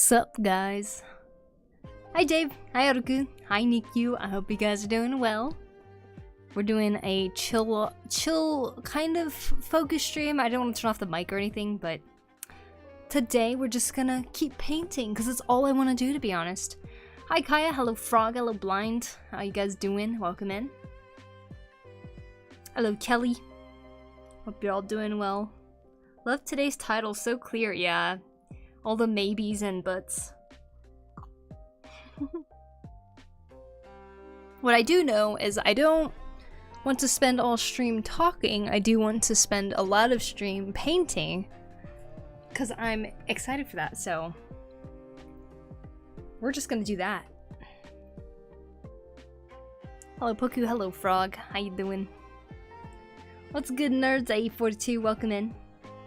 Sup guys? Hi Dave, hi Aruku, hi Nikyu, I hope you guys are doing well. We're doing a chill kind of focus stream. I don't want to turn off the mic or anything, but today we're just gonna keep painting because it's all I want to do, to be honest. Hi Kaya, hello Frog, hello Blind, how you guys doing? Welcome in. Hello Kelly, hope you're all doing well. Love today's title, so clear, yeah. All the maybes and buts. What I do know is I don't want to spend all stream talking. I do want to spend a lot of stream painting because I'm excited for that, so we're just gonna do that. Hello Poku, hello Frog, how you doing? What's good nerds? AE42, welcome in.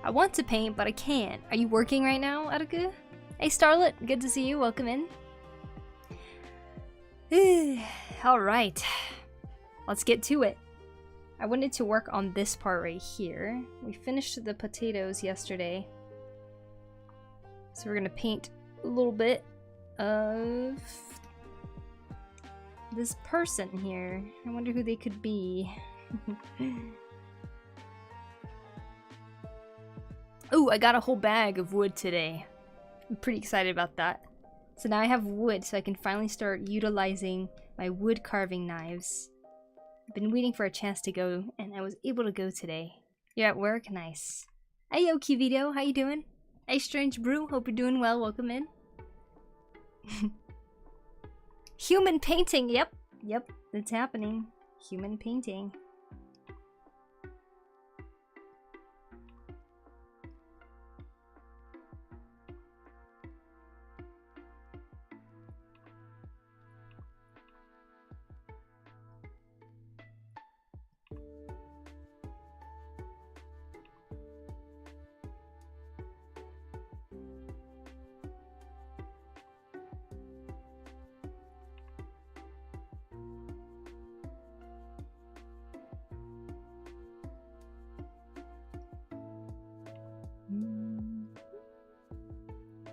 I want to paint, but I can't. Are you working right now, Aruku? Hey Starlet, good to see you, welcome in. Alright, let's get to it. I wanted to work on this part right here. We finished the potatoes yesterday. So we're gonna paint a little bit of this person here. I wonder who they could be. Ooh, I got a whole bag of wood today. I'm pretty excited about that. So now I have wood, so I can finally start utilizing my wood carving knives. I've been waiting for a chance to go, and I was able to go today. You're at work? Nice. Hey, Oki Video, how you doing? Hey, Strange Brew, hope you're doing well, welcome in. Human painting, yep, it's happening. Human painting.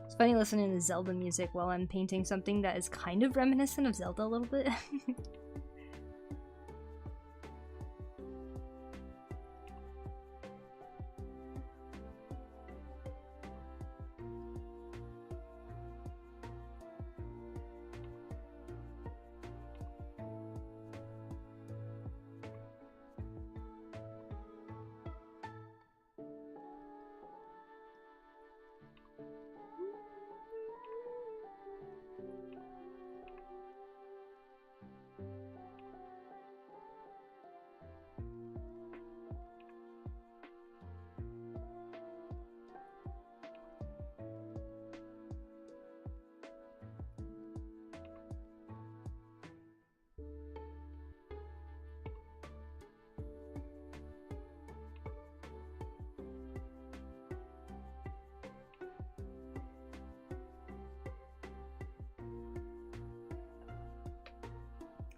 It's funny listening to Zelda music while I'm painting something that is kind of reminiscent of Zelda a little bit.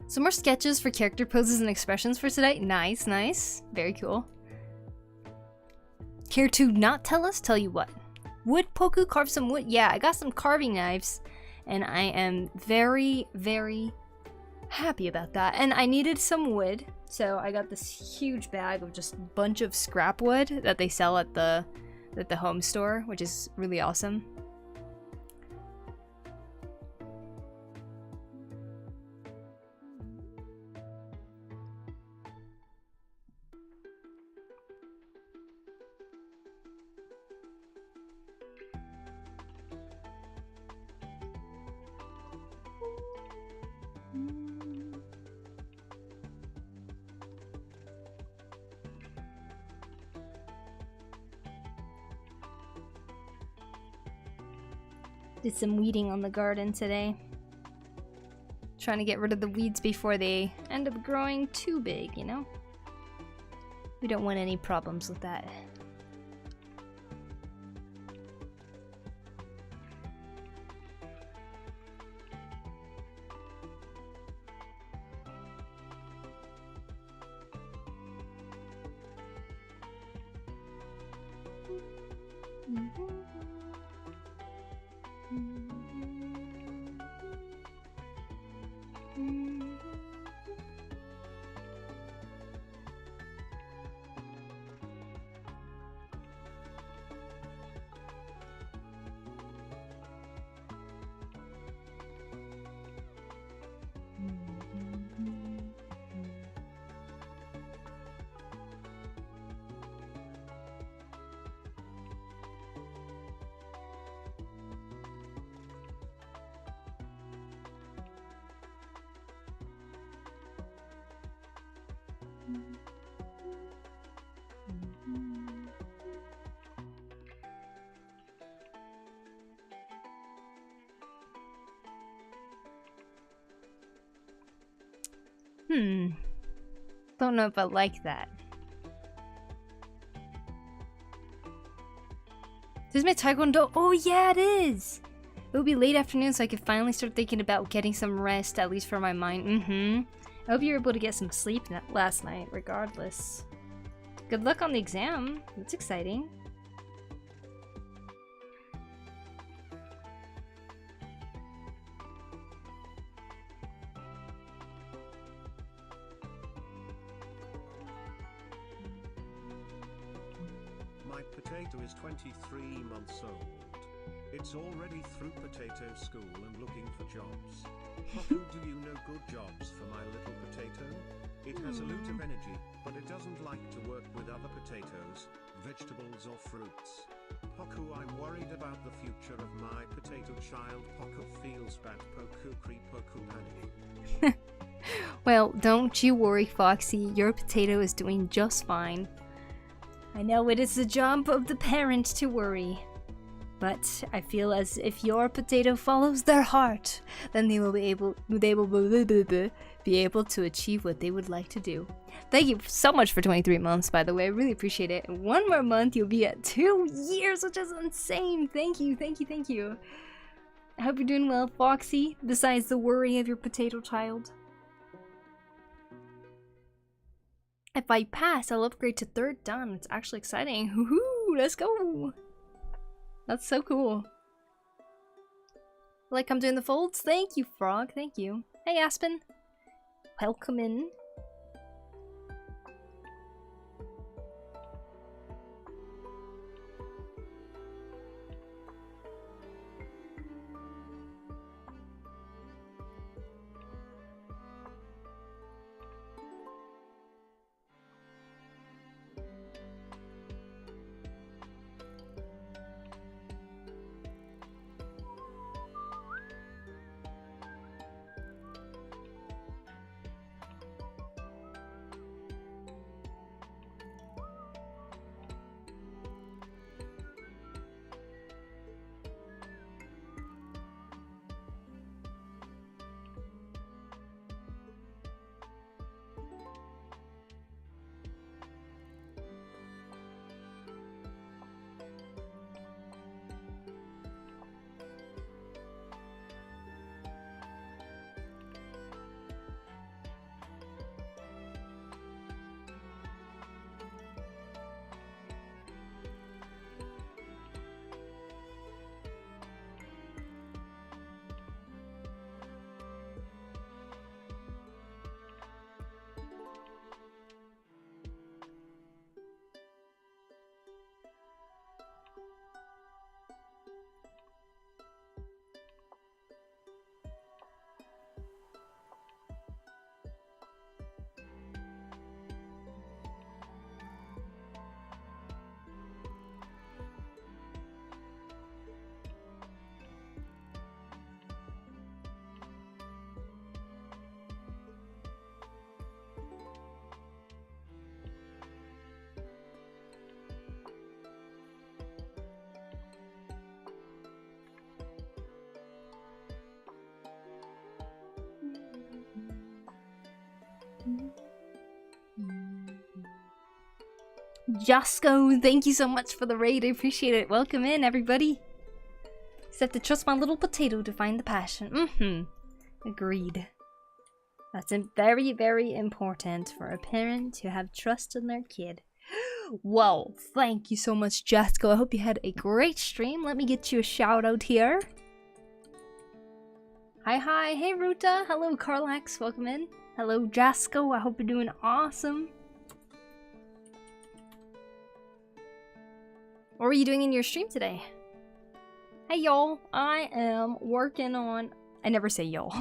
Some more sketches for character poses and expressions for today. Nice, nice. Very cool. Care to not tell us? Tell you what. Wood Poku, carve some wood? Yeah, I got some carving knives, and I am very, very happy about that. And I needed some wood, so I got this huge bag of just a bunch of scrap wood that they sell at the home store, which is really awesome. Did some weeding on the garden today. Trying to get rid of the weeds before they end up growing too big, you know? We don't want any problems with that. Don't know if I like that. This is my taekwondo. Oh yeah, it is. It will be late afternoon, so I can finally start thinking about getting some rest, at least for my mind. I hope you were able to get some sleep last night, regardless. Good luck on the exam. That's exciting. My potato is 23 months old. It's already through potato school and looking for jobs. Poku, do you know good jobs for my little potato? It has a lot of energy, but it doesn't like to work with other potatoes, vegetables or fruits. Poku, I'm worried about the future of my potato child. Poku feels bad. Poku panic. Well, don't you worry, Foxy. Your potato is doing just fine. I know it is the job of the parent to worry. But I feel as if your potato follows their heart, then they will be able to achieve what they would like to do. Thank you so much for 23 months, by the way. I really appreciate it. And one more month, you'll be at 2 years, which is insane. Thank you, thank you, thank you. I hope you're doing well, Foxy, besides the worry of your potato child. If I pass, I'll upgrade to 3rd Dan. It's actually exciting. Woohoo! Let's go! That's so cool. Like I'm doing the folds? Thank you, Frog. Thank you. Hey, Aspen. Welcome in. Jasko, thank you so much for the raid. I appreciate it. Welcome in, everybody. Just have to trust my little potato to find the passion. Agreed. That's very, very important for a parent to have trust in their kid. Whoa, thank you so much, Jasko. I hope you had a great stream. Let me get you a shout out here. Hi. Hey, Ruta. Hello, Carlax. Welcome in. Hello, Jasko. I hope you're doing awesome. What were you doing in your stream today? Hey, y'all. I am working on... I never say y'all.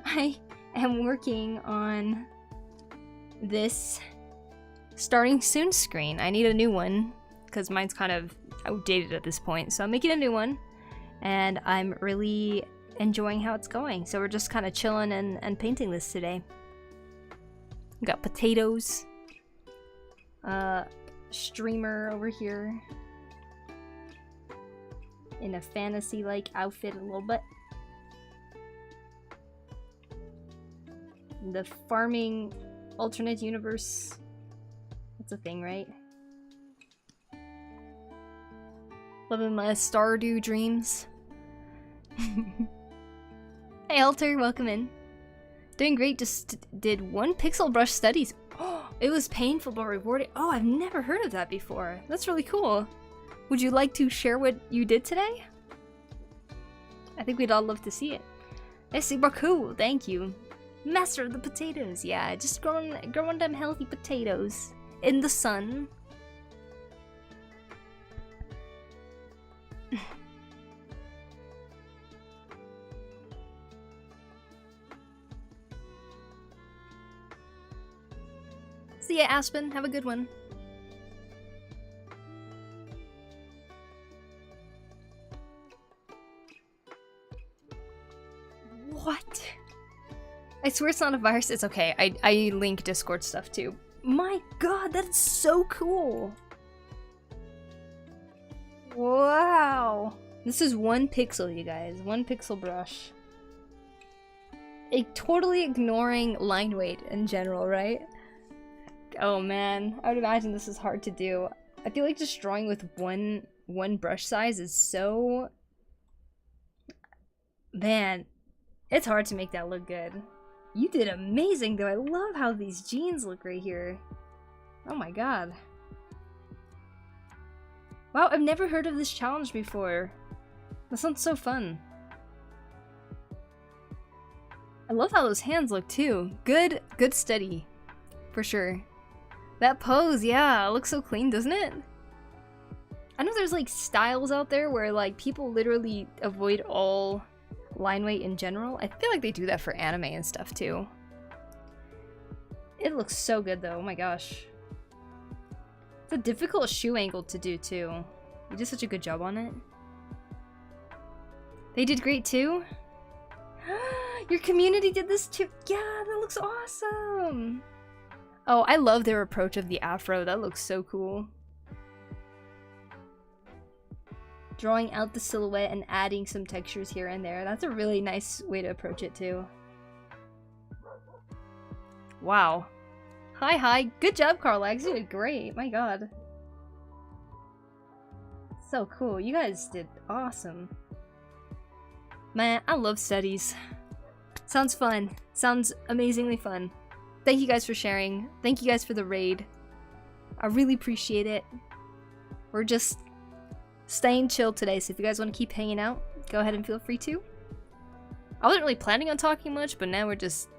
I am working on this starting soon screen. I need a new one because mine's kind of outdated at this point. So I'm making a new one and I'm really enjoying how it's going. So we're just kind of chilling and painting this today. We got potatoes. Streamer over here in a fantasy-like outfit a little bit. the farming alternate universe. That's a thing, right? Living my Stardew dreams. Hey Alter, welcome in. Doing great, just did 1 pixel brush studies. Oh, it was painful but rewarding. Oh, I've never heard of that before. That's really cool. Would you like to share what you did today? I think we'd all love to see it. Hey, super cool, thank you. Master of the potatoes, yeah, just growing them healthy potatoes in the sun. See ya, Aspen. Have a good one. What? I swear it's not a virus. It's okay. I link Discord stuff too. My god, that's so cool. Wow. This is 1 pixel, you guys. 1 pixel brush. Totally ignoring line weight in general, right? Oh man, I would imagine this is hard to do. I feel like just drawing with one brush size is so... Man, it's hard to make that look good. You did amazing though. I love how these jeans look right here. Oh my god. Wow, I've never heard of this challenge before. That sounds so fun. I love how those hands look too. Good study. For sure. That pose, yeah, it looks so clean, doesn't it? I know there's like styles out there where like people literally avoid all line weight in general. I feel like they do that for anime and stuff too. It looks so good though, oh my gosh. It's a difficult shoe angle to do too. You did such a good job on it. They did great too? Your community did this too? Yeah, that looks awesome! Oh, I love their approach of the afro. That looks so cool. Drawing out the silhouette and adding some textures here and there. That's a really nice way to approach it too. Wow. Hi. Good job, Carlax. You did great. My god. So cool. You guys did awesome. Man, I love studies. Sounds fun. Sounds amazingly fun. Thank you guys for sharing. Thank you guys for the raid. I really appreciate it. We're just staying chill today, so if you guys want to keep hanging out, go ahead and feel free to. I wasn't really planning on talking much, but now we're just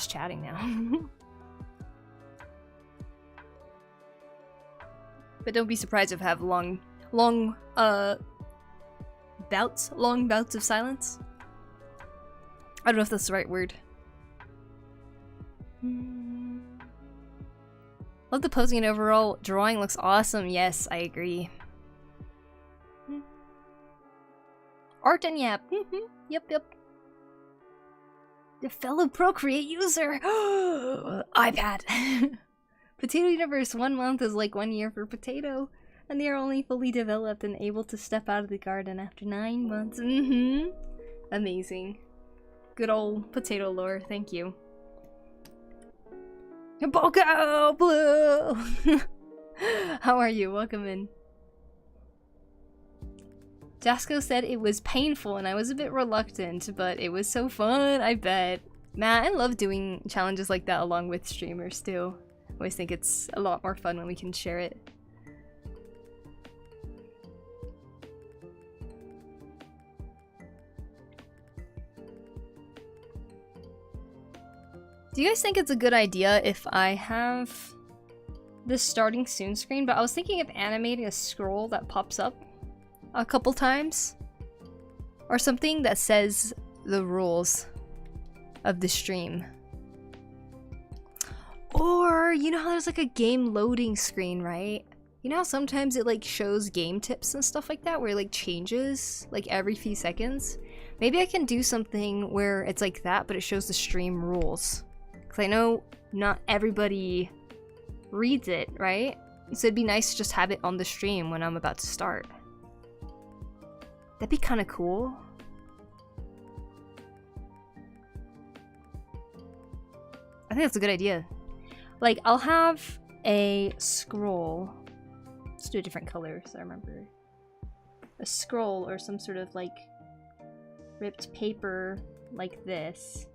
chatting now. But don't be surprised if I have long bouts of silence. I don't know if that's the right word. Love the posing and overall drawing looks awesome. Yes, I agree. Art and yap. Yep. The fellow Procreate user. iPad. Potato Universe 1 month is like 1 year for Potato, and they are only fully developed and able to step out of the garden after 9 months. Amazing. Good old Potato lore. Thank you. Poku Blue! How are you? Welcome in. Jasco said it was painful and I was a bit reluctant, but it was so fun, I bet. Man, I love doing challenges like that along with streamers too. I always think it's a lot more fun when we can share it. Do you guys think it's a good idea if I have this starting soon screen? But I was thinking of animating a scroll that pops up a couple times or something that says the rules of the stream. Or, you know how there's like a game loading screen, right? You know how sometimes it like shows game tips and stuff like that where it like changes like every few seconds? Maybe I can do something where it's like that, but it shows the stream rules. Because I know not everybody reads it, right? So it'd be nice to just have it on the stream when I'm about to start. That'd be kind of cool. I think that's a good idea. Like, I'll have a scroll. Let's do a different color so I remember. A scroll or some sort of like ripped paper like this.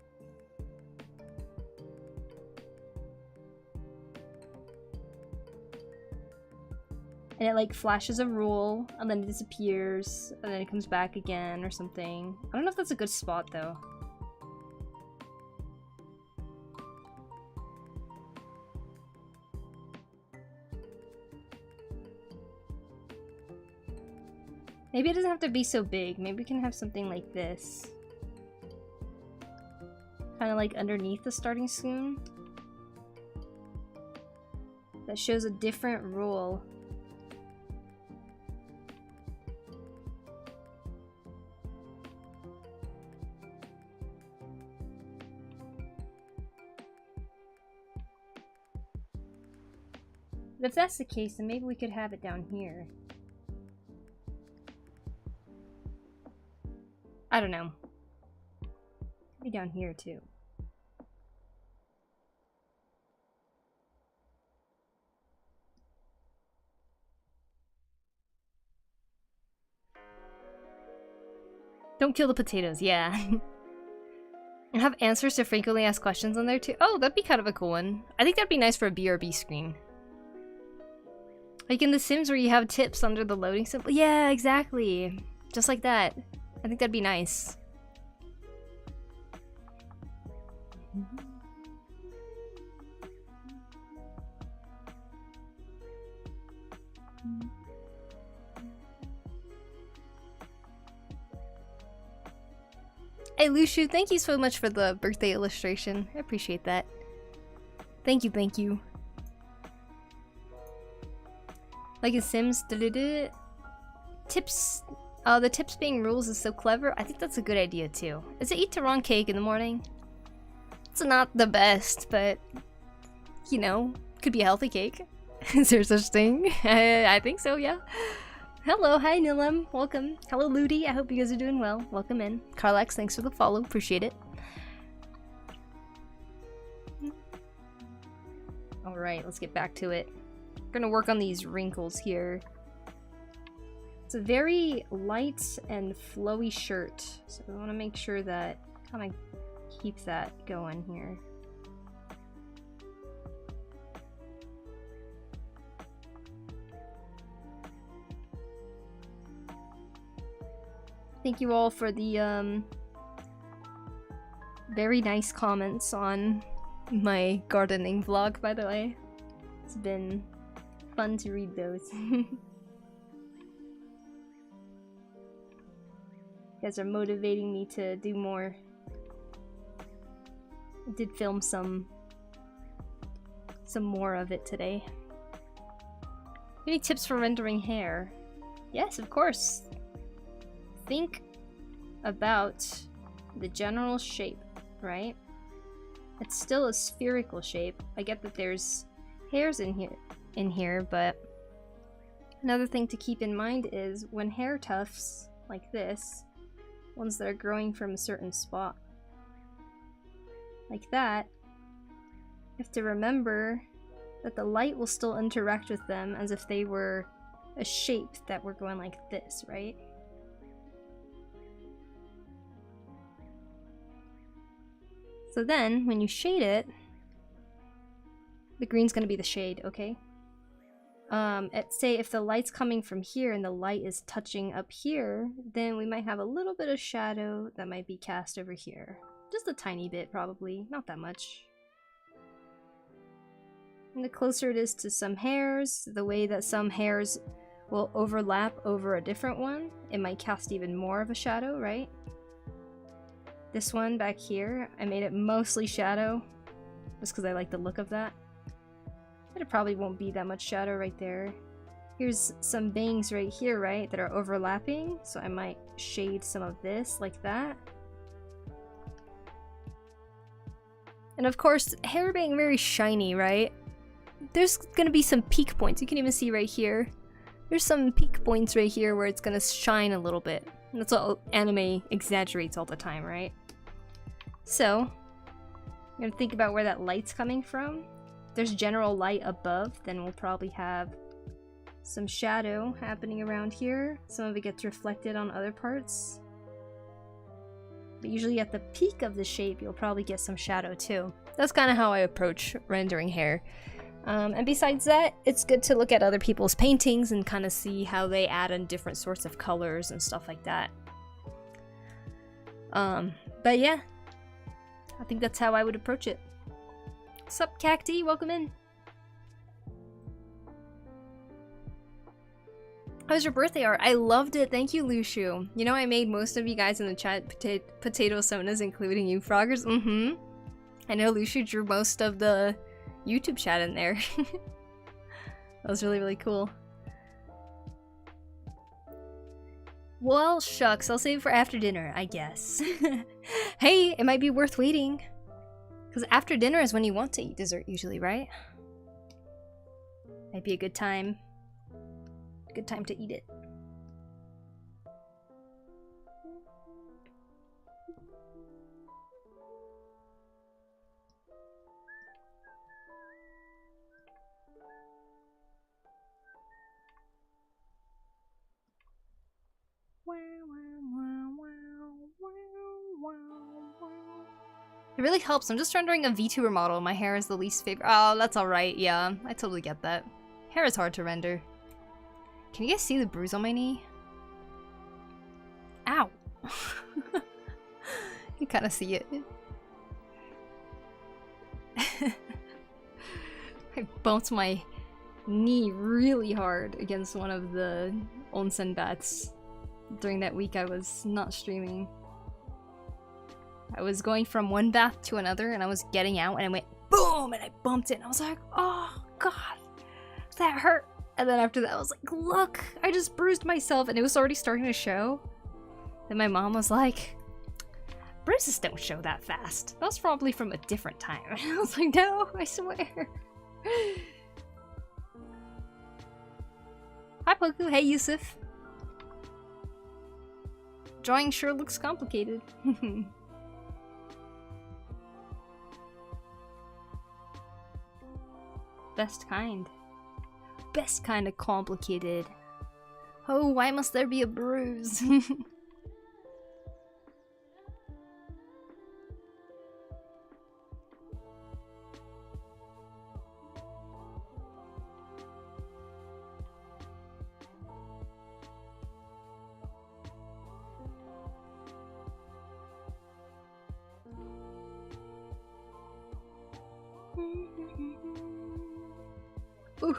And it like flashes a rule and then it disappears and then it comes back again or something. I don't know if that's a good spot though. Maybe it doesn't have to be so big. Maybe we can have something like this. Kind of like underneath the starting screen. That shows a different rule. But if that's the case, then maybe we could have it down here. I don't know. Maybe down here too. Don't kill the potatoes, yeah. And have answers to frequently asked questions on there too. Oh, that'd be kind of a cool one. I think that'd be nice for a BRB screen. Like in The Sims where you have tips under the loading symbol. Yeah, exactly. Just like that. I think that'd be nice. Hey Lushu, thank you so much for the birthday illustration. I appreciate that. Thank you, thank you. Like in Sims, tips. The tips being rules is so clever. I think that's a good idea too. Is it eat the wrong cake in the morning? It's not the best, but you know, could be a healthy cake. Is there such thing? I think so, yeah. Hello, hi Nilam, welcome. Hello Ludi, I hope you guys are doing well. Welcome in. Carlex, thanks for the follow, appreciate it. Alright, let's get back to it. We're gonna work on these wrinkles here. It's a very light and flowy shirt, so I want to make sure that kind of keep that going here. Thank you all for the very nice comments on my gardening vlog, by the way. It's been fun to read those. You guys are motivating me to do more. I did film some more of it today. Any tips for rendering hair? Yes, of course. Think about the general shape, right? It's still a spherical shape. I get that there's hairs in here, but another thing to keep in mind is when hair tufts like this, ones that are growing from a certain spot like that, you have to remember that the light will still interact with them as if they were a shape that were going like this, right? So then, when you shade it, the green's gonna be the shade, okay? Say if the light's coming from here and the light is touching up here, then we might have a little bit of shadow that might be cast over here. Just a tiny bit, probably. Not that much. And the closer it is to some hairs, the way that some hairs will overlap over a different one, it might cast even more of a shadow, right? This one back here, I made it mostly shadow, just because I like the look of that. But it probably won't be that much shadow right there. Here's some bangs right here, right, that are overlapping, so I might shade some of this like that. And of course, hair being very shiny, right? There's gonna be some peak points. You can even see right here. There's some peak points right here where it's gonna shine a little bit. And that's what anime exaggerates all the time, right? So, I'm gonna think about where that light's coming from. If there's general light above, then we'll probably have some shadow happening around here. Some of it gets reflected on other parts. But usually at the peak of the shape, you'll probably get some shadow too. That's kind of how I approach rendering hair. And besides that, it's good to look at other people's paintings and kind of see how they add in different sorts of colors and stuff like that. But yeah, I think that's how I would approach it. Sup, Cacti? Welcome in. How was your birthday art? I loved it. Thank you, Lushu. You know, I made most of you guys in the chat potato sonas, including you, Froggers. Mm-hmm. I know Lushu drew most of the YouTube chat in there. That was really, really cool. Well, shucks. I'll save it for after dinner, I guess. Hey, it might be worth waiting. Because after dinner is when you want to eat dessert usually, right? Might be a good time. Good time to eat it. It really helps. I'm just rendering a VTuber model. My hair is the least favorite. Oh, that's alright. Yeah, I totally get that. Hair is hard to render. Can you guys see the bruise on my knee? Ow! You kind of see it. I bumped my knee really hard against one of the onsen bats during that week I was not streaming. I was going from one bath to another and I was getting out and I went boom and I bumped it and I was like, oh god, that hurt. And then after that I was like, look, I just bruised myself and it was already starting to show. Then my mom was like, bruises don't show that fast. That was probably from a different time. And I was like, no, I swear. Hi Poku, hey Yusuf. Drawing sure looks complicated. Best kind. Best kind of complicated. Oh, why must there be a bruise? Ooh.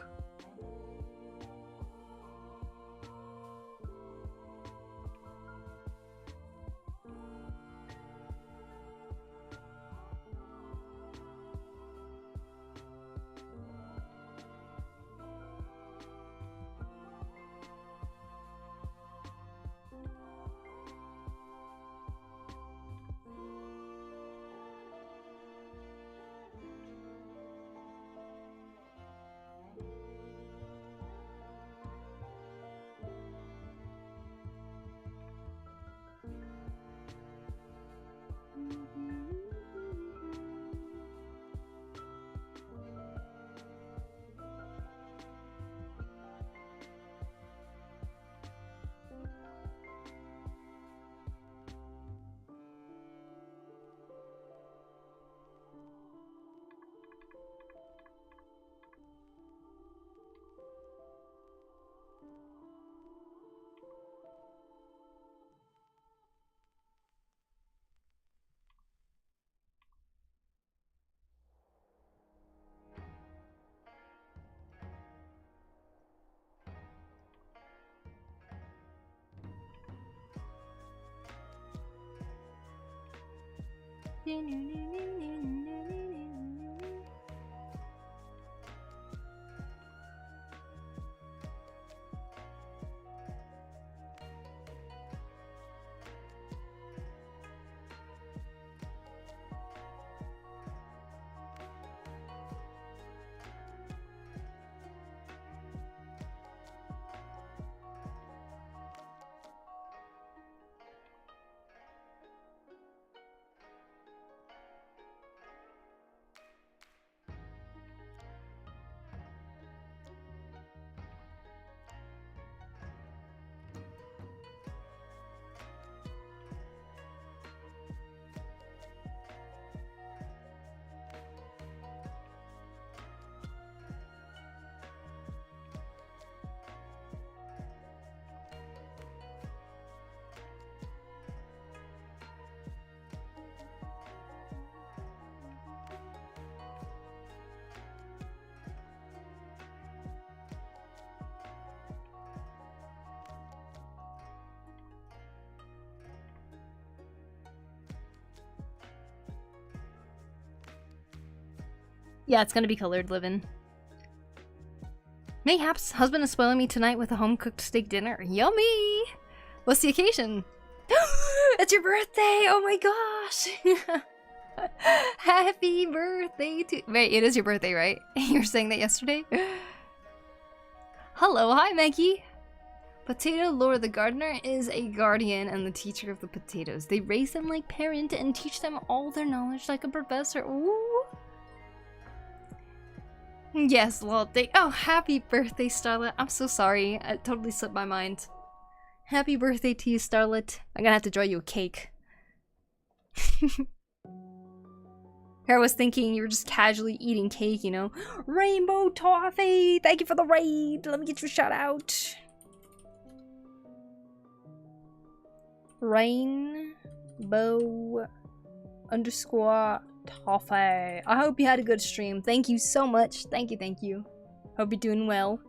Yeah, it's gonna be colored living. Mayhaps husband is spoiling me tonight with a home-cooked steak dinner. Yummy! What's the occasion? It's your birthday! Oh my gosh! Happy birthday to— Wait, it is your birthday, right? You were saying that yesterday? Hello, hi Maggie! Potato Lore the gardener is a guardian and the teacher of the potatoes. They raise them like parent and teach them all their knowledge like a professor. Ooh! Yes, lol. Oh, happy birthday, Starlet. I'm so sorry. I totally slipped my mind. Happy birthday to you, Starlet. I'm gonna have to draw you a cake. I was thinking you were just casually eating cake, you know? Rainbow Toffee! Thank you for the raid! Let me get you a shout out. Rainbow _ Toffee. I hope you had a good stream. Thank you so much. Thank you. Hope you're doing well.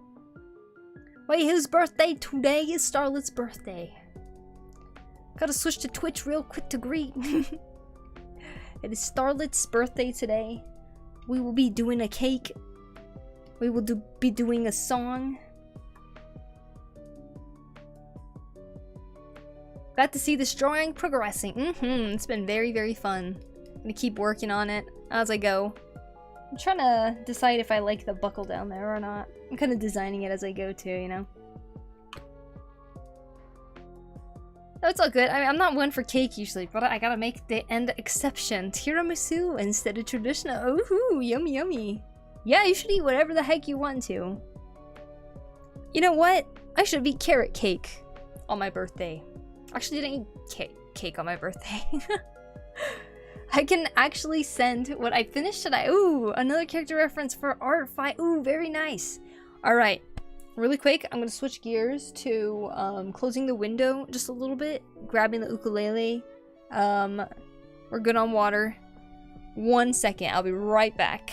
Wait, whose birthday today? Is Starlet's birthday. Gotta switch to Twitch real quick to greet. It is Starlet's birthday today. We will be doing a cake. We will be doing a song. Glad to see this drawing progressing. It's been very, very fun. I'm gonna keep working on it as I go. I'm trying to decide if I like the buckle down there or not. I'm kind of designing it as I go too, you know? No, it's all good. I mean, I'm not one for cake usually, but I gotta make the end exception. Tiramisu instead of traditional. Ooh, yummy, yummy. Yeah, you should eat whatever the heck you want to. You know what? I should eat carrot cake on my birthday. Actually, I didn't eat cake on my birthday. I can actually send what I finished today. Ooh, another character reference for art fight. Ooh, very nice. Alright, really quick, I'm gonna switch gears to closing the window just a little bit, grabbing the ukulele. We're good on water. 1 second, I'll be right back.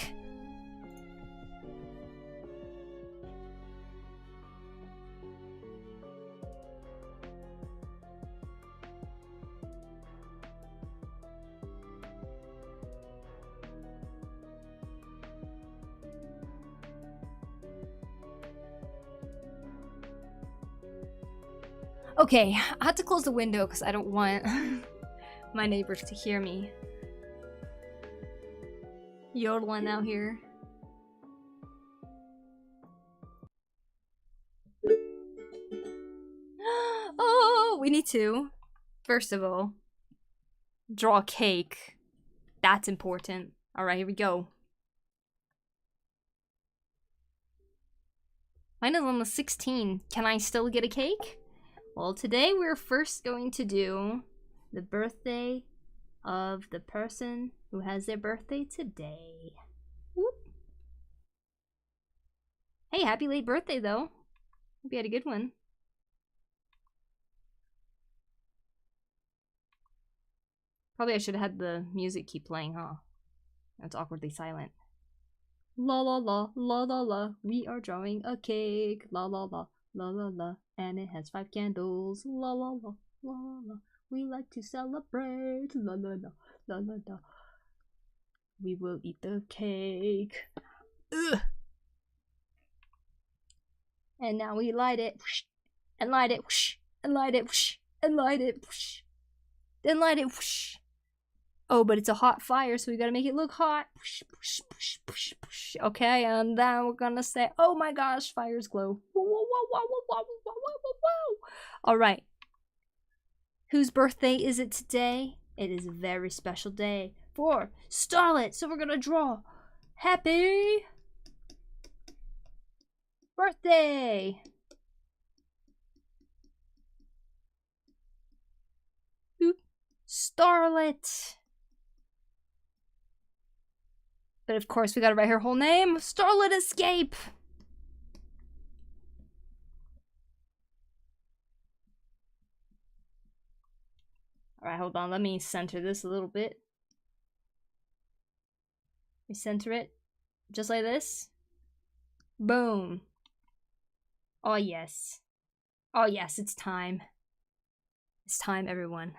Okay, I had to close the window because I don't want my neighbors to hear me yodeling out here. Oh, we need to, first of all, draw a cake. That's important. Alright, here we go. Mine is on the 16th. Can I still get a cake? Well, today we're first going to do the birthday of the person who has their birthday today. Whoop. Hey, happy late birthday though. Hope you had a good one. Probably I should have had the music keep playing, huh? It's awkwardly silent. La la la, la la la, we are drawing a cake. La la la, la la la, and it has 5 candles. La la la, la la la, we like to celebrate. La la la, la la la, we will eat the cake. Ugh. And now we light it, whoosh, and light it, whoosh, and light it, whoosh, and light it, whoosh, then light it, whoosh. Oh, but it's a hot fire, so we gotta make it look hot. Push, push, push, push, push. Okay, and then we're gonna say, oh my gosh, fires glow. Whoa, whoa, whoa, whoa, whoa, whoa, whoa, whoa, whoa. All right. Whose birthday is it today? It is a very special day for Starlet. So we're gonna draw happy birthday. Starlet. But of course, we gotta write her whole name. Starlet Escape! Alright, hold on. Let me center this a little bit. We center it. Just like this. Boom. Oh, yes. Oh, yes, it's time. It's time, everyone.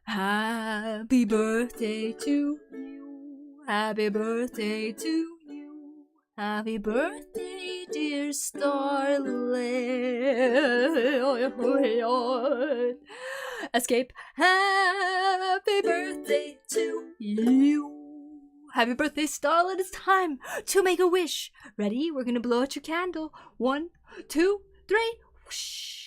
Happy birthday to you. Happy birthday to you. Happy birthday, dear Starlet. Escape. Happy birthday to you. Happy birthday, Starlet. It's time to make a wish. Ready? We're gonna blow out your candle. 1, 2, 3.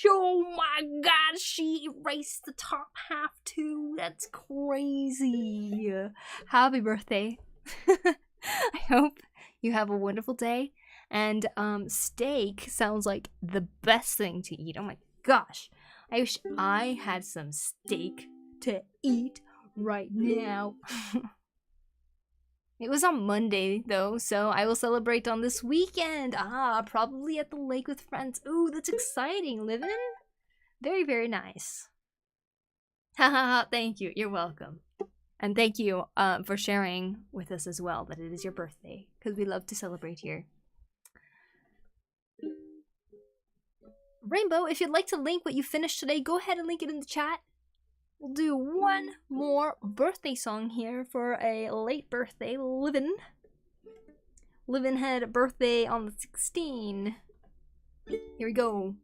Oh my god, she erased the top half too. That's crazy. Happy birthday. I hope you have a wonderful day. And steak sounds like the best thing to eat. Oh my gosh. I wish I had some steak to eat right now. It was on Monday, though, so I will celebrate on this weekend. Probably at the lake with friends. Ooh, that's exciting, Livin'. Very, very nice. Haha, thank you. You're welcome. And thank you for sharing with us as well that it is your birthday, because we love to celebrate here. Rainbow, if you'd like to link what you finished today, go ahead and link it in the chat. We'll do one more birthday song here for a late birthday, Livin'. Livin' had a birthday on the 16th. Here we go.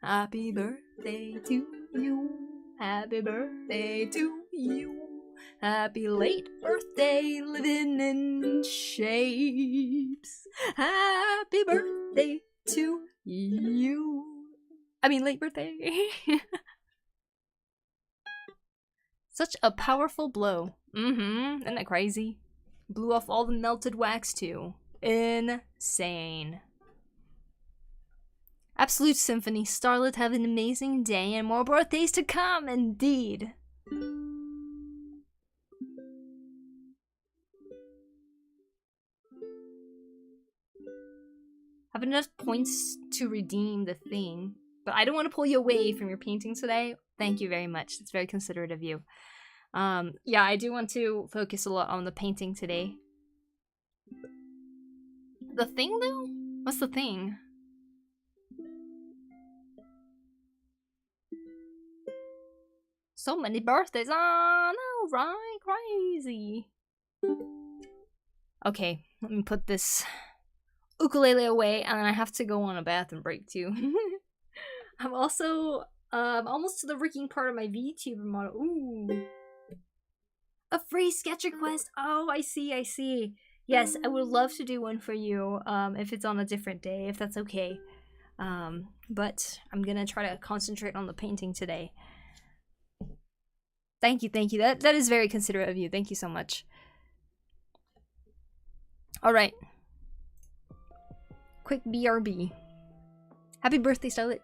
Happy birthday to you. Happy birthday to you. Happy late birthday, living in shapes. Happy birthday to you. I mean, late birthday. Such a powerful blow. Isn't that crazy? Blew off all the melted wax too. Insane. Absolute symphony. Starlet, have an amazing day and more birthdays to come, indeed. Have enough points to redeem the thing. But I don't want to pull you away from your painting today. Thank you very much. It's very considerate of you. Yeah, I do want to focus a lot on the painting today. The thing, though? What's the thing? So many birthdays. Oh, no, right? Crazy. Okay, let me put this ukulele away, and then I have to go on a bathroom break, too. I'm also almost to the freaking part of my VTuber model. Ooh. A free sketch request. Oh, I see. Yes, I would love to do one for you if it's on a different day, if that's okay. But I'm gonna try to concentrate on the painting today. Thank you. That is very considerate of you. Thank you so much. Alright. Quick BRB. Happy birthday, Starlet.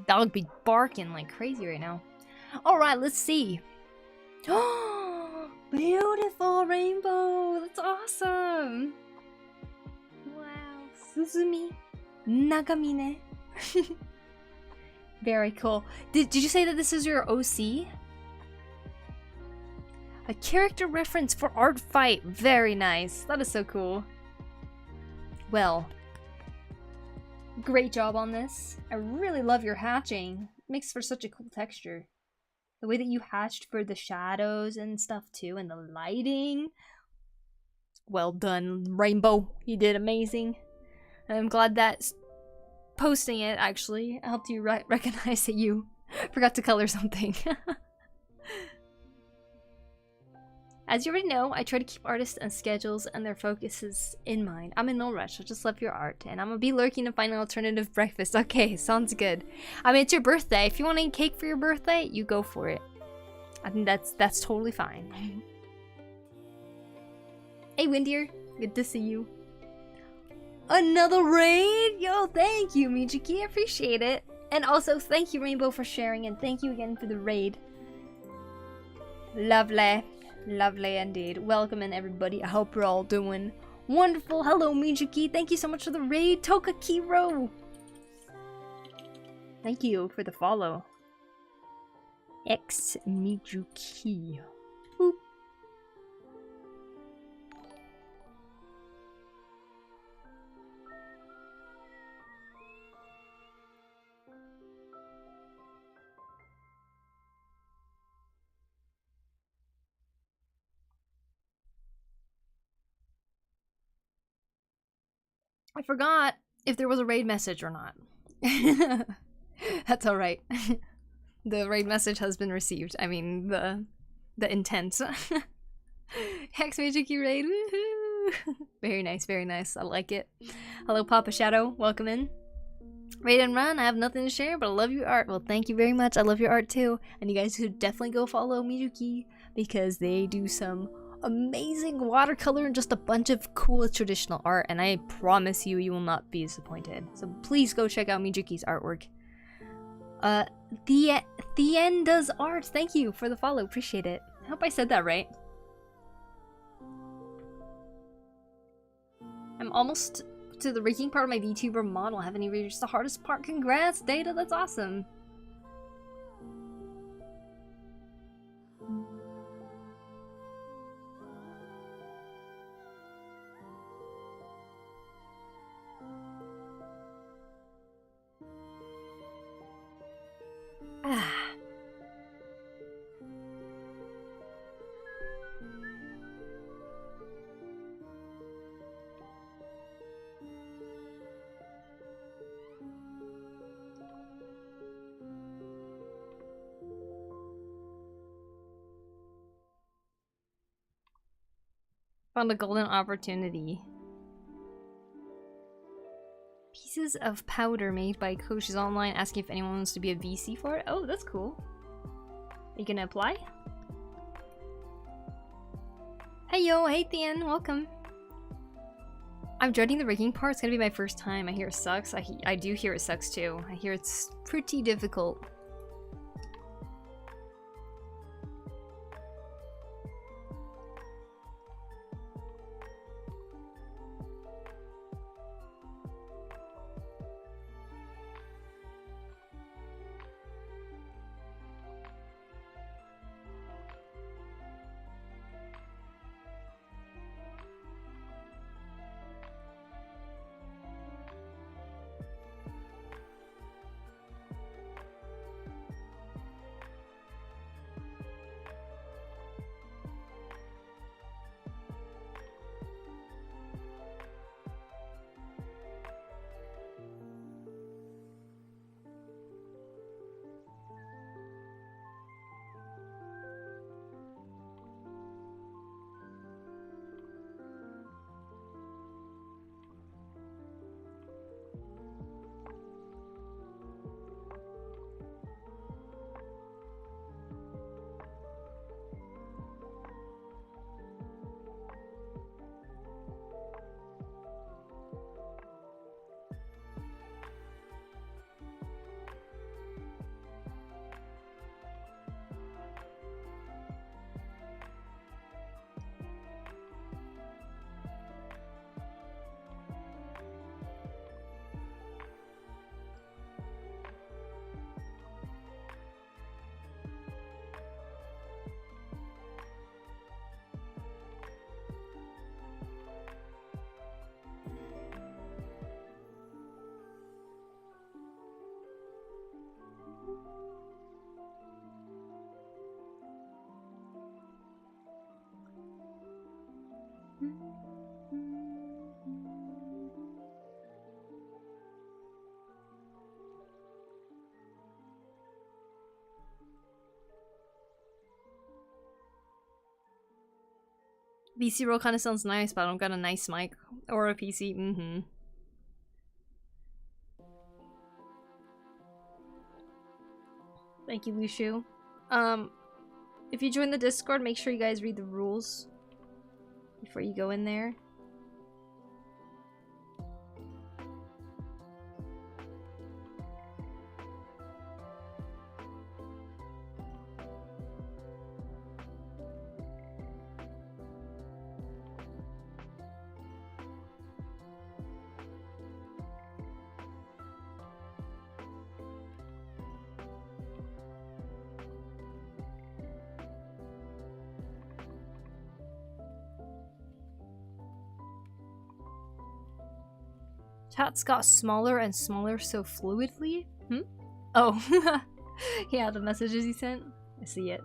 Dog be barking like crazy right now. Alright, let's see. Beautiful rainbow! That's awesome! Wow. Suzumi Nagamine. Very cool. Did you say that this is your OC? A character reference for art fight. Very nice. That is so cool. Well, great job on this. I really love your hatching. It makes for such a cool texture. The way that you hatched for the shadows and stuff too, and the lighting. Well done, Rainbow. You did amazing. And I'm glad that posting it actually helped you recognize that you forgot to color something. As you already know, I try to keep artists and schedules and their focuses in mind. I'm in no rush, I just love your art, and I'm gonna be lurking to find an alternative breakfast. Okay, sounds good. I mean, it's your birthday. If you want to eat cake for your birthday, you go for it. I think that's totally fine. Hey, Windier, good to see you. Another raid? Yo, thank you, Mijuki, I appreciate it. And also, thank you, Rainbow, for sharing, and thank you again for the raid. Lovely. Lovely indeed. Welcome in, everybody. I hope you're all doing wonderful. Hello, Mijuki. Thank you so much for the raid. Tokakiro. Thank you for the follow. X Mijuki. Boop. I forgot if there was a raid message or not. That's alright. The raid message has been received. I mean, the intent. Hex Mijuki raid, woohoo! Very nice, very nice. I like it. Hello, Papa Shadow. Welcome in. Raid and run. I have nothing to share, but I love your art. Well, thank you very much. I love your art too. And you guys should definitely go follow Mijuki because they do some amazing watercolor and just a bunch of cool traditional art, and I promise you, you will not be disappointed. So please go check out Mijuki's artwork. Thien does art. Thank you for the follow. Appreciate it. I hope I said that right. I'm almost to the ranking part of my VTuber model. Haven't even reached the hardest part. Congrats, Data. That's awesome. Ah. Found a golden opportunity. Pieces of powder made by coaches online asking if anyone wants to be a VC for it. Oh, that's cool. Are you gonna apply? Hey yo, hey Thien, welcome. I'm dreading the rigging part. It's gonna be my first time. I hear it sucks. I do hear it sucks too. I hear it's pretty difficult. VC roll kind of sounds nice, but I don't got a nice mic or a PC. Thank you, Lushu. If you join the Discord, make sure you guys read the rules before you go in there. Chat's got smaller and smaller so fluidly? Oh. Yeah, the messages he sent. I see it.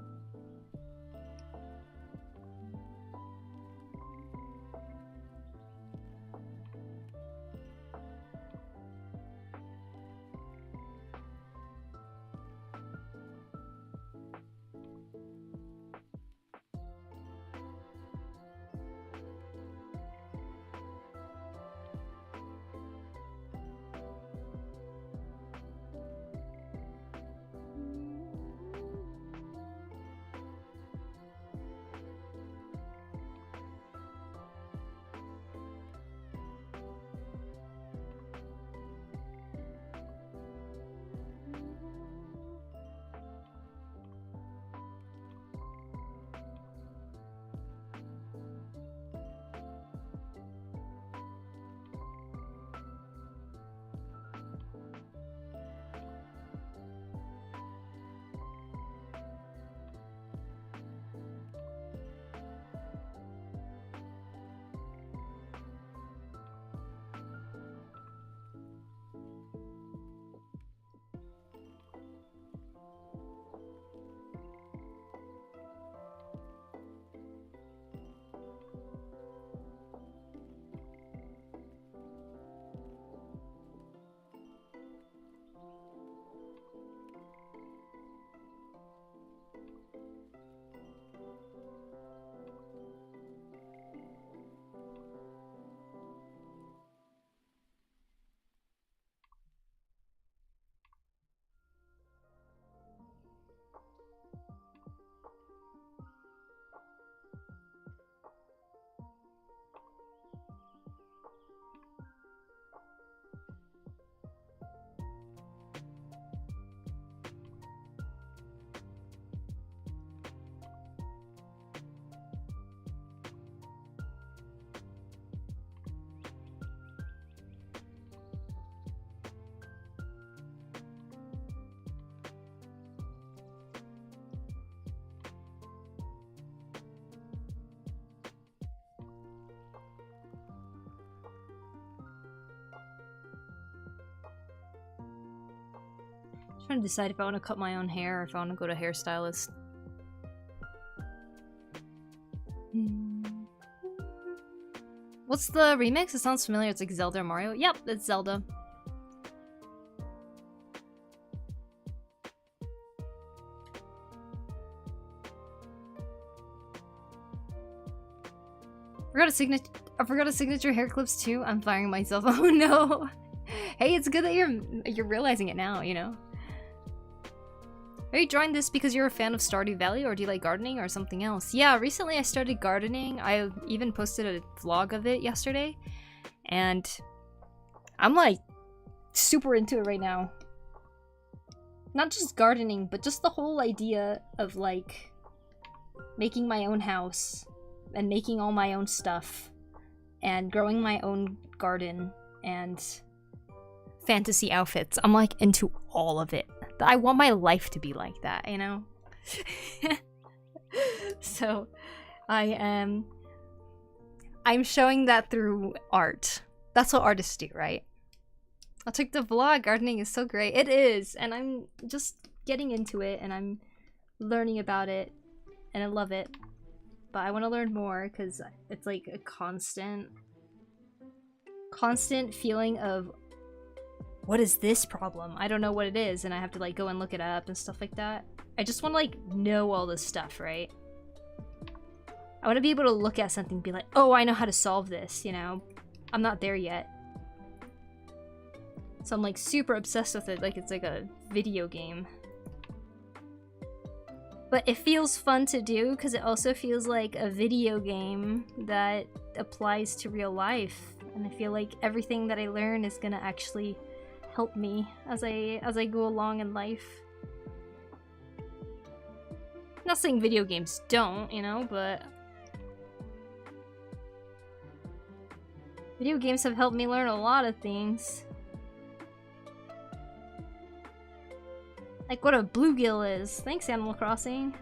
Trying to decide if I want to cut my own hair or if I want to go to a hairstylist. What's the remix? It sounds familiar. It's like Zelda or Mario. Yep, it's Zelda. I forgot a signature hair clips too. I'm firing myself. Oh no. Hey, it's good that you're realizing it now, you know. Are you drawing this because you're a fan of Stardew Valley, or do you like gardening or something else? Yeah, recently I started gardening. I even posted a vlog of it yesterday. And I'm like super into it right now. Not just gardening, but just the whole idea of like making my own house and making all my own stuff and growing my own garden and fantasy outfits. I'm like into all of it. I want my life to be like that, you know? So I'm showing that through art. That's what artists do, right? I took the vlog. Gardening is so great. It is, and I'm just getting into it and I'm learning about it and I love it. But I want to learn more because it's like a constant feeling of, what is this problem? I don't know what it is, and I have to like go and look it up and stuff like that. I just want to like know all this stuff, right? I want to be able to look at something and be like, oh, I know how to solve this, you know? I'm not there yet. So I'm like super obsessed with it, like it's like a video game. But it feels fun to do because it also feels like a video game that applies to real life. And I feel like everything that I learn is gonna actually help me as I go along in life. Not saying video games don't, you know, but video games have helped me learn a lot of things. Like what a bluegill is. Thanks, Animal Crossing.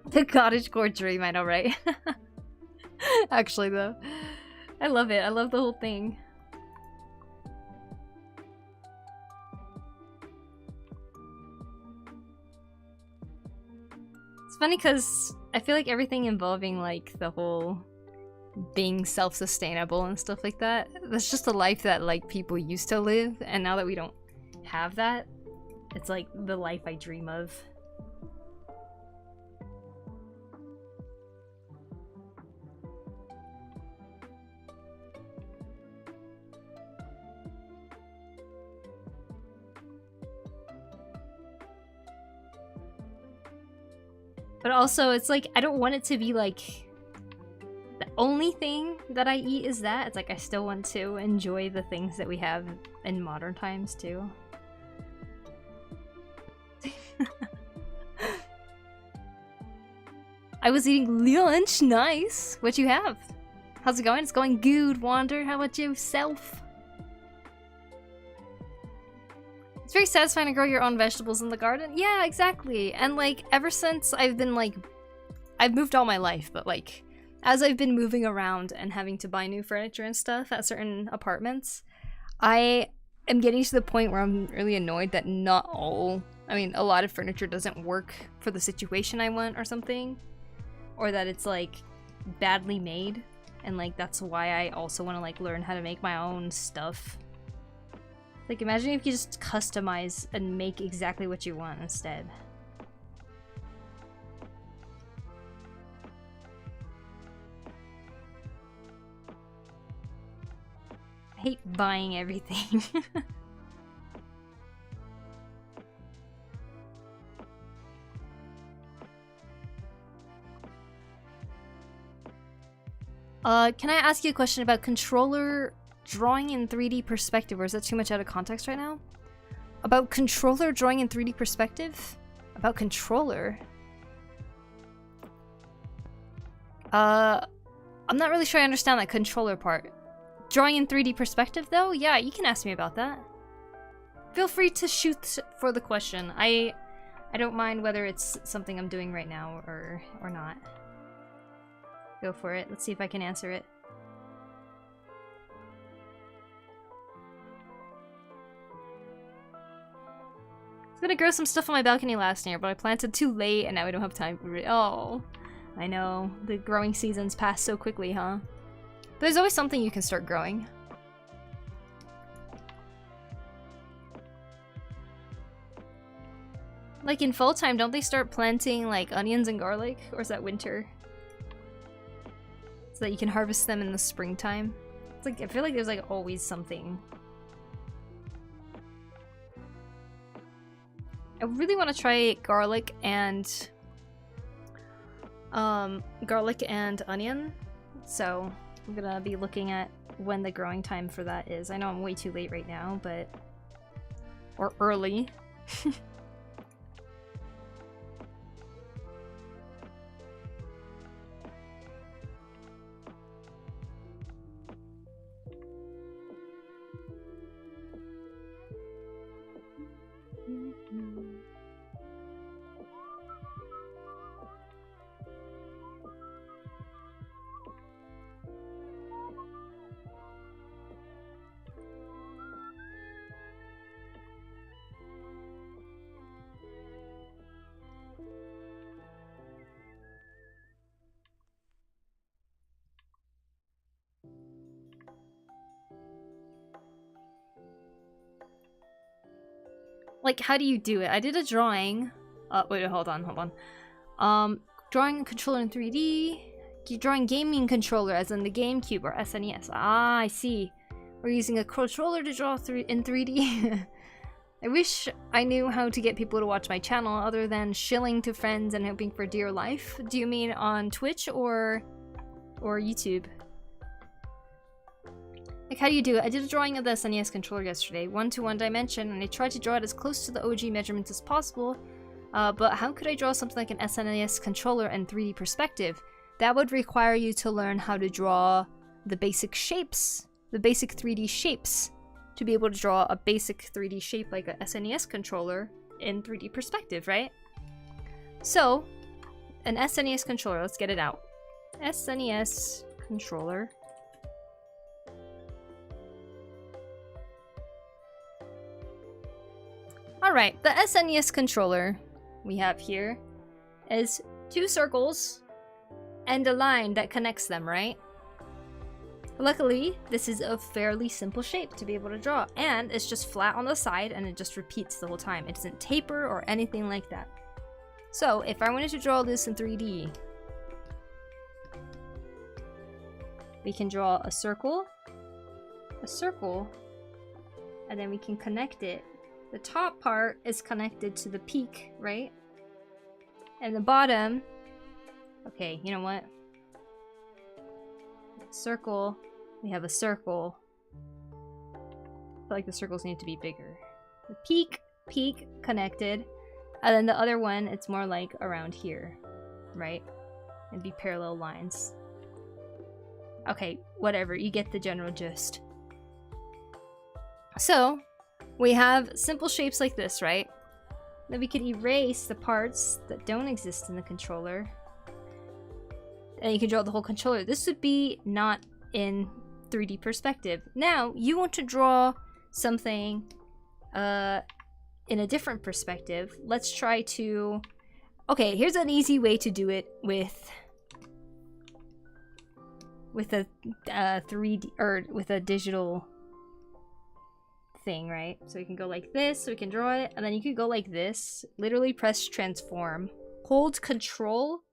The cottagecore dream, I know, right? Actually, though. I love it. I love the whole thing. It's funny because I feel like everything involving like the whole being self-sustainable and stuff like that, that's just a life that like people used to live, and now that we don't have that, it's like the life I dream of. But also, it's like, I don't want it to be like, the only thing that I eat is that. It's like, I still want to enjoy the things that we have in modern times, too. I was eating lunch, nice. What you have? How's it going? It's going good, Wander. How about yourself? It's very satisfying to grow your own vegetables in the garden. Yeah, exactly. And like, ever since I've been like, I've moved all my life, but like, as I've been moving around and having to buy new furniture and stuff at certain apartments, I am getting to the point where I'm really annoyed that not all, I mean, a lot of furniture doesn't work for the situation I want or something. Or that it's like badly made. And like, that's why I also want to like learn how to make my own stuff. Like, imagine if you just customize and make exactly what you want instead. I hate buying everything. Can I ask you a question about controller drawing in 3D perspective, or is that too much out of context right now? About controller drawing in 3D perspective? About controller? I'm not really sure I understand that controller part. Drawing in 3D perspective though? Yeah, you can ask me about that. Feel free to shoot for the question. I don't mind whether it's something I'm doing right now or not. Go for it. Let's see if I can answer it. I was gonna grow some stuff on my balcony last year, but I planted too late and now we don't have time for it. Oh, I know. The growing seasons pass so quickly, huh? But there's always something you can start growing. Like in fall time, don't they start planting like onions and garlic? Or is that winter? So that you can harvest them in the springtime. It's like, I feel like there's like always something. I really want to try garlic and onion. So I'm gonna be looking at when the growing time for that is. I know I'm way too late right now, but or early. like, how do you do it? I did a drawing. Wait, hold on. Drawing a controller in 3D. Drawing gaming controller as in the GameCube or SNES. Ah, I see. We're using a controller to draw in 3D. I wish I knew how to get people to watch my channel other than shilling to friends and hoping for dear life. Do you mean on Twitch or YouTube? Like, how do you do it? I did a drawing of the SNES controller yesterday, 1-to-1 dimension, and I tried to draw it as close to the OG measurements as possible. But how could I draw something like an SNES controller in 3D perspective? That would require you to learn how to draw the basic shapes, the basic 3D shapes, to be able to draw a basic 3D shape like a SNES controller in 3D perspective, right? So, an SNES controller, let's get it out. SNES controller. Alright, the SNES controller we have here is 2 circles and a line that connects them, right? Luckily, this is a fairly simple shape to be able to draw, and it's just flat on the side and it just repeats the whole time. It doesn't taper or anything like that. So, if I wanted to draw this in 3D, we can draw a circle, and then we can connect it. The top part is connected to the peak, right? And the bottom, okay, you know what? Circle, we have a circle. I feel like the circles need to be bigger. The peak connected, and then the other one, it's more like around here, right? It'd be parallel lines. Okay, whatever, you get the general gist. So, we have simple shapes like this, right? Then we could erase the parts that don't exist in the controller. And you can draw the whole controller. This would be not in 3D perspective. Now, you want to draw something in a different perspective. Let's try to... Okay, here's an easy way to do it with a 3D, or with a digital thing, right? So we can go like this, so we can draw it, and then you can go like this, literally press transform, hold control,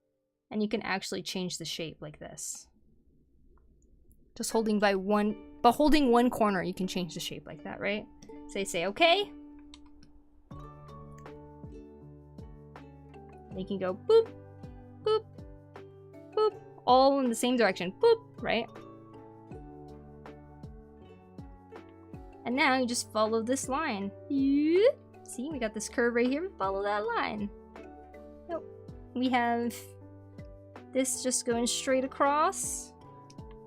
and you can actually change the shape like this. Just holding holding one corner, you can change the shape like that, right? So say okay. And you can go boop, boop, boop, all in the same direction, boop, right? And now you just follow this line. See, we got this curve right here. Follow that line. Nope. We have this just going straight across.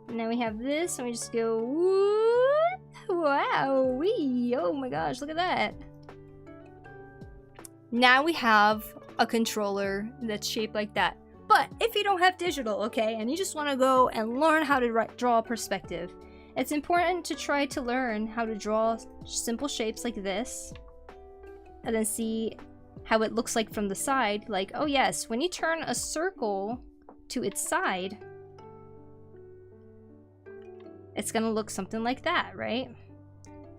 And now we have this, and we just go, whoop, wow, wee, oh my gosh, look at that. Now we have a controller that's shaped like that. But if you don't have digital, okay, and you just want to go and learn how to draw perspective, it's important to try to learn how to draw simple shapes like this, and then see how it looks like from the side. Like, oh yes, when you turn a circle to its side, it's gonna look something like that, right?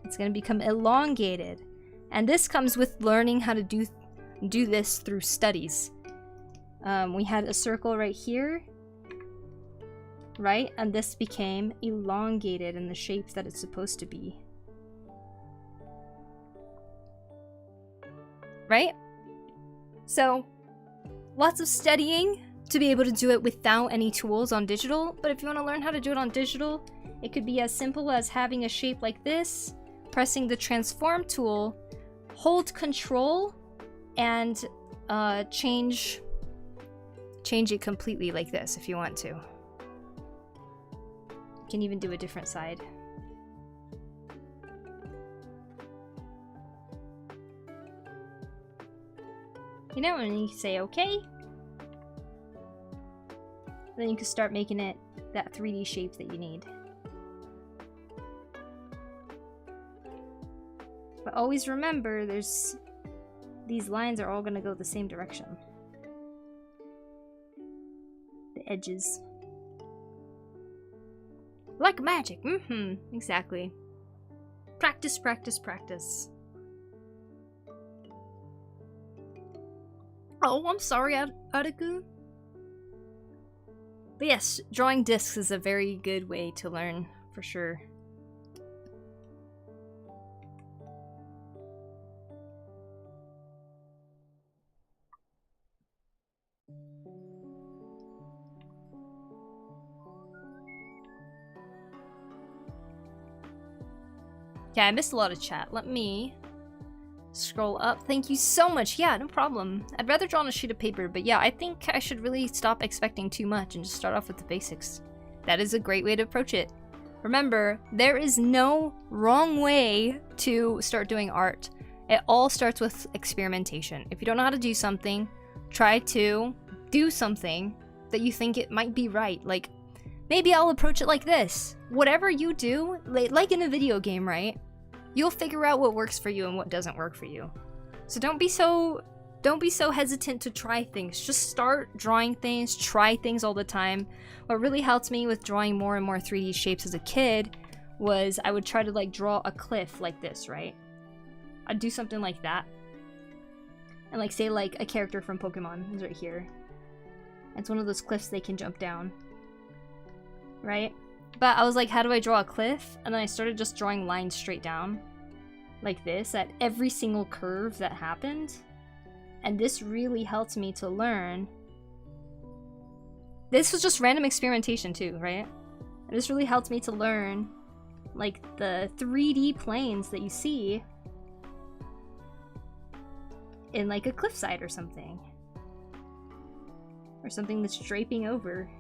It's gonna become elongated. And this comes with learning how to do this through studies. We had a circle right here, right? And this became elongated in the shapes that it's supposed to be. Right? So, lots of studying to be able to do it without any tools on digital. But if you want to learn how to do it on digital, it could be as simple as having a shape like this, pressing the transform tool, hold control, and change it completely like this if you want to. You can even do a different side. You know, and you say okay. Then you can start making it that 3D shape that you need. But always remember, these lines are all gonna go the same direction. The edges. Like magic, exactly. Practice, practice, practice. Oh, I'm sorry, Aruku. But yes, drawing discs is a very good way to learn, for sure. Yeah, I missed a lot of chat. Let me scroll up. Thank you so much. Yeah, no problem. I'd rather draw on a sheet of paper, but yeah, I think I should really stop expecting too much and just start off with the basics. That is a great way to approach it. Remember, there is no wrong way to start doing art. It all starts with experimentation. If you don't know how to do something, try to do something that you think it might be right. Like, maybe I'll approach it like this. Whatever you do, like in a video game, right? You'll figure out what works for you and what doesn't work for you. So don't be so hesitant to try things. Just start drawing things, try things all the time. What really helped me with drawing more and more 3D shapes as a kid was I would try to like draw a cliff like this, right? I'd do something like that. And like say like a character from Pokemon is right here. It's one of those cliffs they can jump down. Right? But I was like, how do I draw a cliff? And then I started just drawing lines straight down. Like this, at every single curve that happened. And this really helped me to learn. This was just random experimentation too, right? And this really helped me to learn like the 3D planes that you see in like a cliffside or something. Or something that's draping over.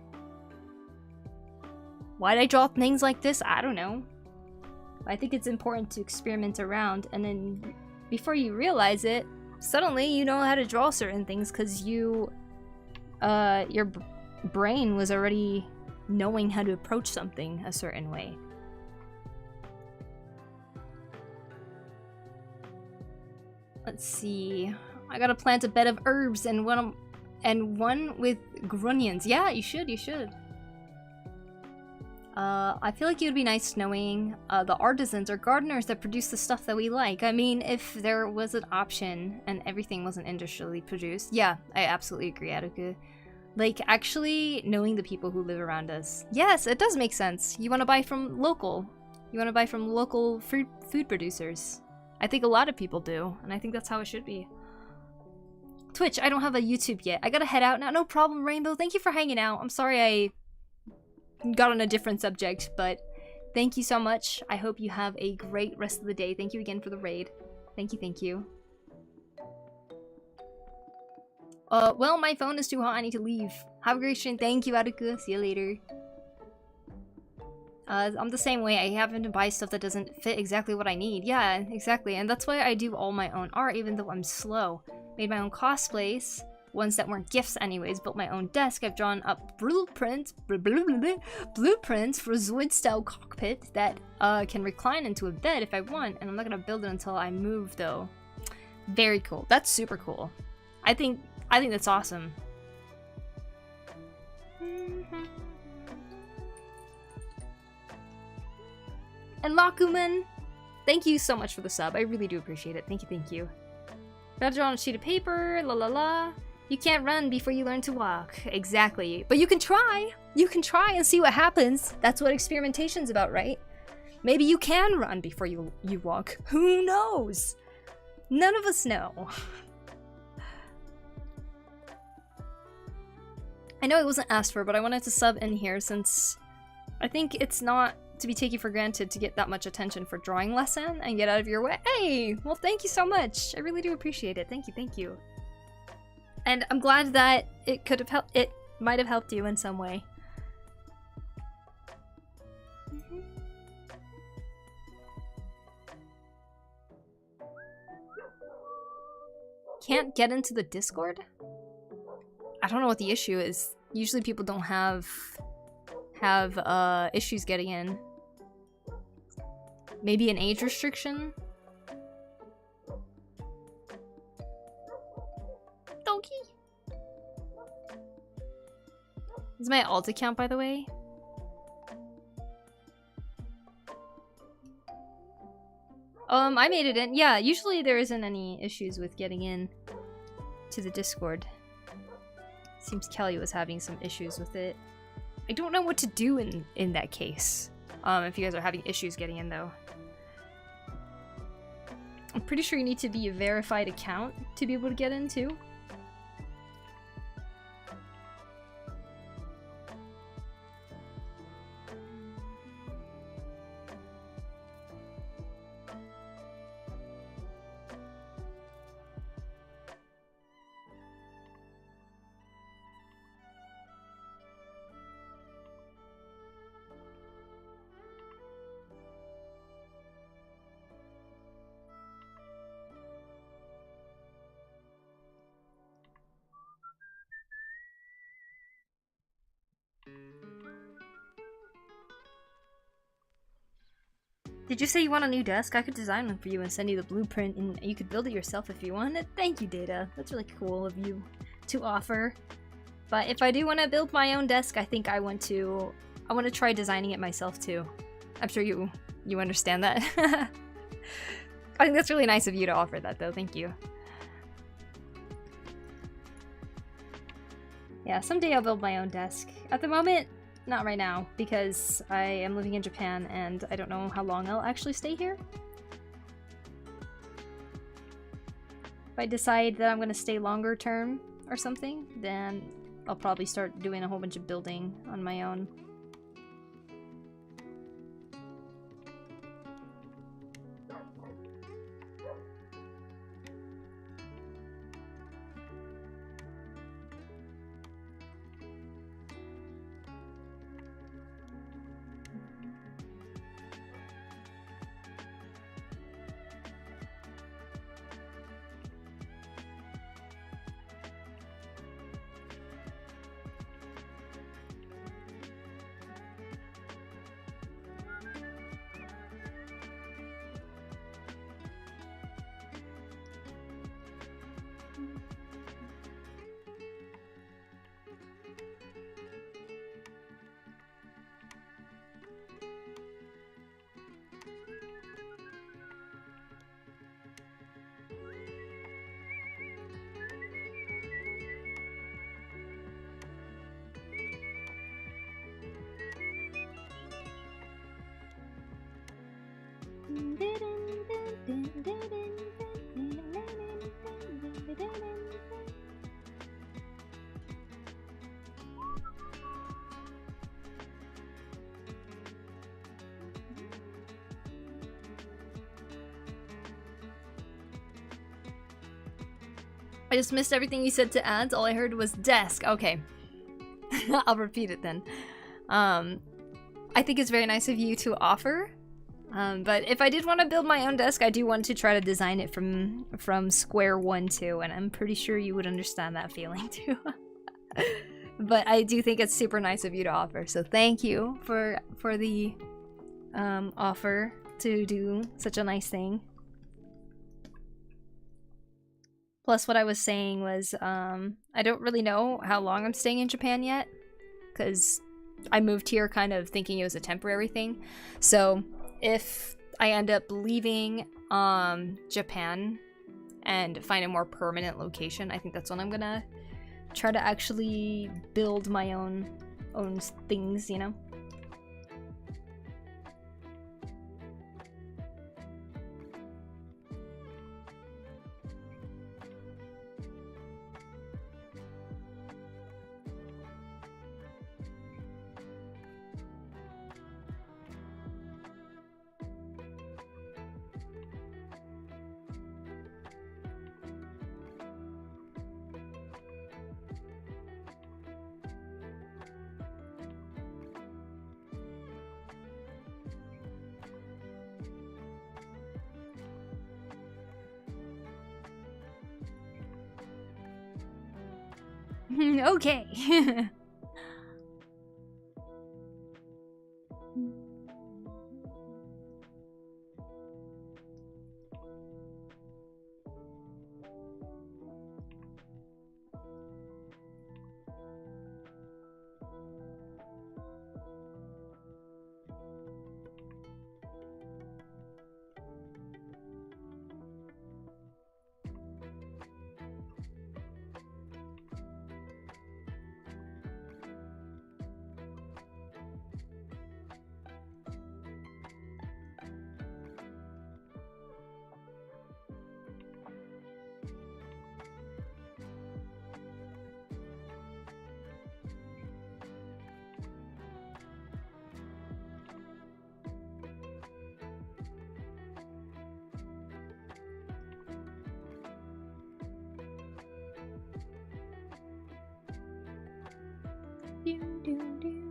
Why'd I draw things like this? I don't know. But I think it's important to experiment around, and then before you realize it, suddenly you know how to draw certain things because your brain was already knowing how to approach something a certain way. Let's see. I gotta plant a bed of herbs and one with grunions. Yeah, you should. I feel like it would be nice knowing the artisans or gardeners that produce the stuff that we like. I mean, if there was an option and everything wasn't industrially produced. Yeah, I absolutely agree, Aruku. Like, actually knowing the people who live around us. Yes, it does make sense. You want to buy from local. You want to buy from local food producers. I think a lot of people do, and I think that's how it should be. Twitch, I don't have a YouTube yet. I gotta head out now. No problem, Rainbow. Thank you for hanging out. I'm sorry I got on a different subject, but thank you so much. I hope you have a great rest of the day. Thank you again for the raid. Thank you. Well, my phone is too hot. I need to leave. Have a great stream. Thank you, Aruku. See you later. I'm the same way. I happen to buy stuff that doesn't fit exactly what I need. Yeah, exactly. And that's why I do all my own art, even though I'm slow. Made my own cosplays. Ones that weren't gifts anyways. Built my own desk. I've drawn up blueprints for a Zoid-style cockpit that can recline into a bed if I want. And I'm not gonna build it until I move, though. Very cool. That's super cool. I think that's awesome. And Lakuman, thank you so much for the sub. I really do appreciate it. Thank you. Gotta draw on a sheet of paper, la la la. You can't run before you learn to walk. Exactly. But you can try. You can try and see what happens. That's what experimentation's about, right? Maybe you can run before you walk. Who knows? None of us know. I know it wasn't asked for, but I wanted to sub in here since I think it's not to be taken for granted to get that much attention for drawing lesson and get out of your way. Hey! Well, thank you so much. I really do appreciate it. Thank you. And I'm glad that it could have helped. It might have helped you in some way. Can't get into the Discord? I don't know what the issue is. Usually people don't have issues getting in. Maybe an age restriction? Donkey? This is my alt account, by the way. I made it in. Yeah, usually there isn't any issues with getting in to the Discord. Seems Kelly was having some issues with it. I don't know what to do in that case. If you guys are having issues getting in, though. I'm pretty sure you need to be a verified account to be able to get in, too. Did you say you want a new desk? I could design one for you and send you the blueprint, and you could build it yourself if you wanted. Thank you, Data. That's really cool of you to offer. But if I do want to build my own desk, I think I want to try designing it myself too. I'm sure you understand that. I think that's really nice of you to offer that, though. Thank you. Yeah, someday I'll build my own desk. At the moment, not right now, because I am living in Japan and I don't know how long I'll actually stay here. If I decide that I'm going to stay longer term or something, then I'll probably start doing a whole bunch of building on my own. I just missed everything you said to ads. All I heard was desk. Okay. I'll repeat it then. I think it's very nice of you to offer. But if I did want to build my own desk, I do want to try to design it from square one too, and I'm pretty sure you would understand that feeling too. But I do think it's super nice of you to offer, so thank you for the offer to do such a nice thing. Plus, what I was saying was, I don't really know how long I'm staying in Japan yet, because I moved here kind of thinking it was a temporary thing. So if I end up leaving Japan and find a more permanent location, I think that's when I'm gonna try to actually build my own things, you know? Okay. Doo, doo, doo.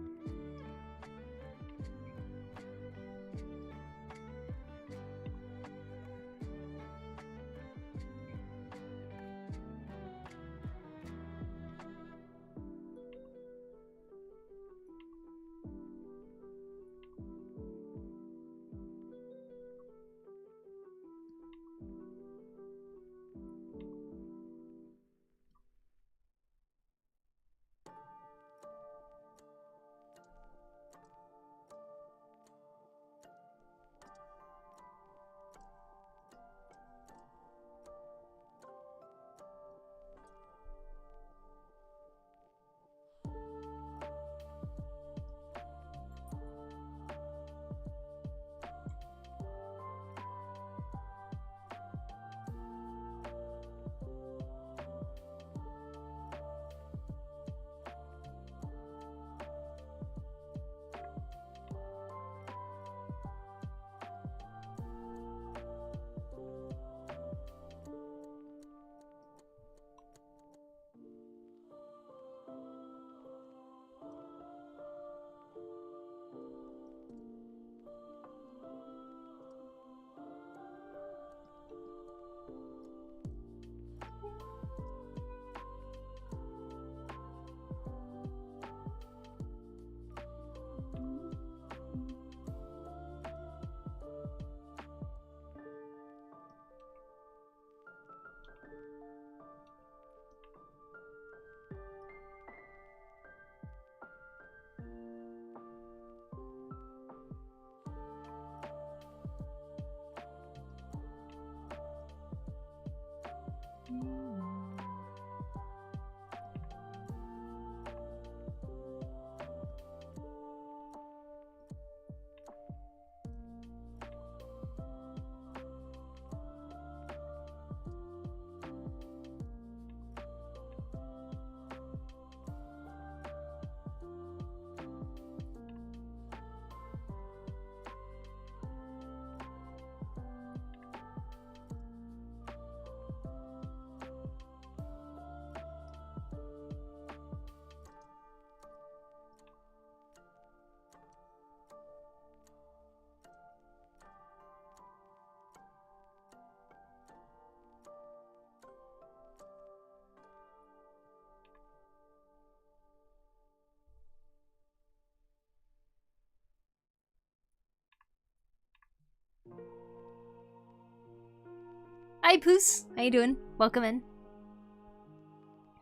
Hi Poos, how you doing? Welcome in.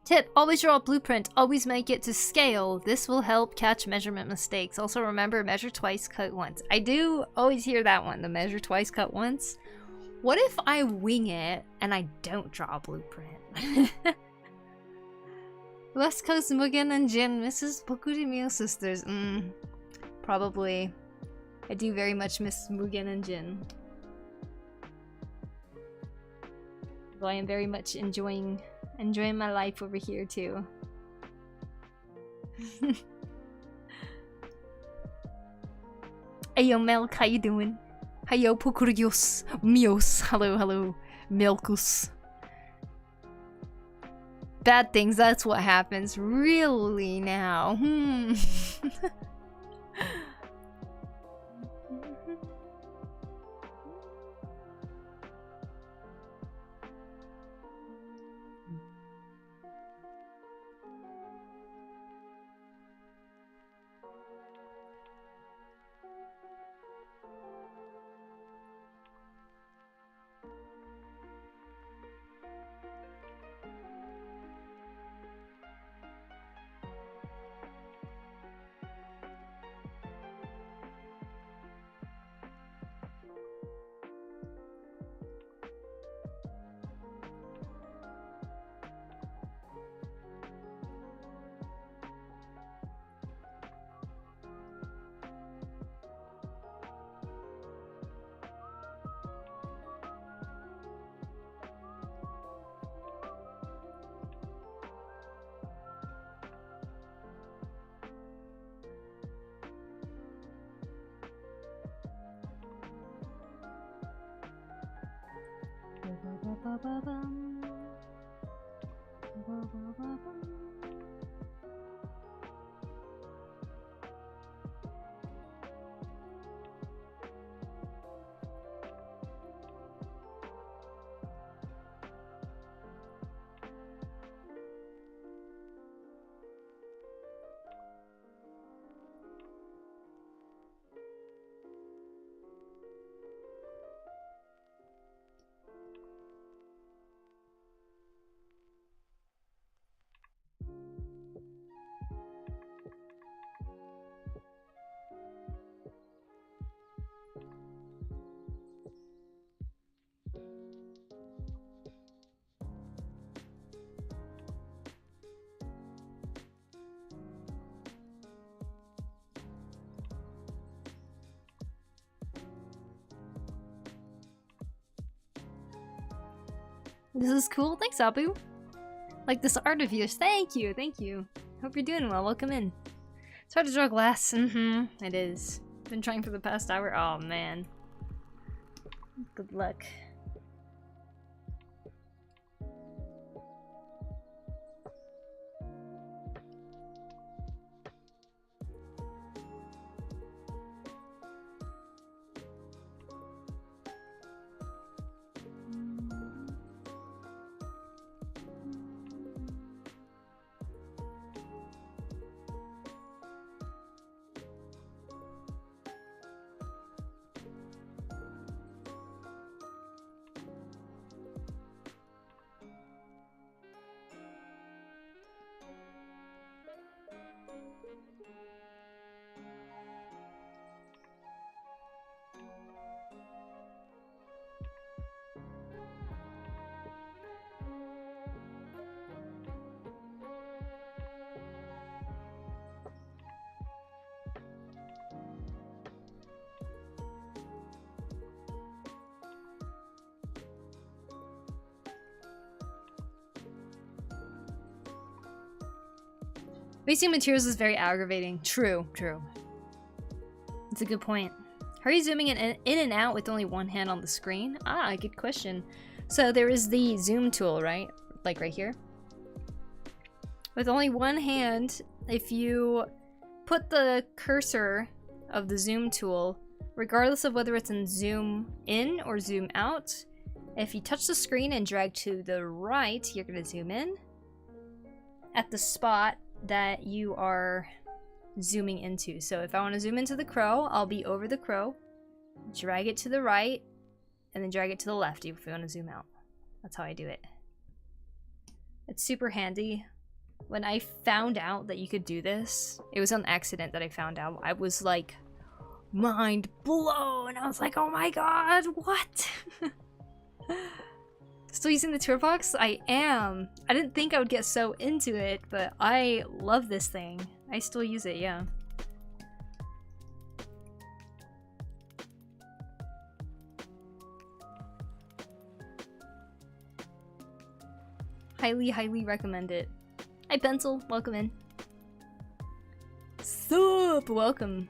Tip, always draw a blueprint, always make it to scale. This will help catch measurement mistakes. Also remember, measure twice, cut once. I do always hear that one, the measure twice, cut once. What if I wing it and I don't draw a blueprint? West Coast Mugen and Jin, Mrs. PokuriMio sisters. Probably. I do very much miss Mugen and Jin. Though I am very much enjoying my life over here too. Ayo Melk, how you doing? Hayo Pokurios Mios. Hello, hello. Milkus. Bad things, that's what happens. Really now? This is cool. Thanks, Abu. Like this art of yours. Thank you. Thank you. Hope you're doing well. Welcome in. It's hard to draw glass. It is. Been trying for the past hour. Oh, man. Good luck. Wasting materials is very aggravating. True, true. It's a good point. How are you zooming in and out with only one hand on the screen? Ah, good question. So there is the zoom tool, right? Like right here. With only one hand, if you put the cursor of the zoom tool, regardless of whether it's in zoom in or zoom out, if you touch the screen and drag to the right, you're going to zoom in at the spot that you are zooming into. So if I want to zoom into the crow, I'll be over the crow, drag it to the right, and then drag it to the left if we want to zoom out. That's how I do it. It's super handy. When I found out that you could do this, it was on accident that I found out. I was like, mind blown. I was like, oh my god, what? Still using the tour box? I am. I didn't think I would get so into it, but I love this thing. I still use it, yeah. Highly, highly recommend it. Hi, Pencil. Welcome in. Sup! Welcome.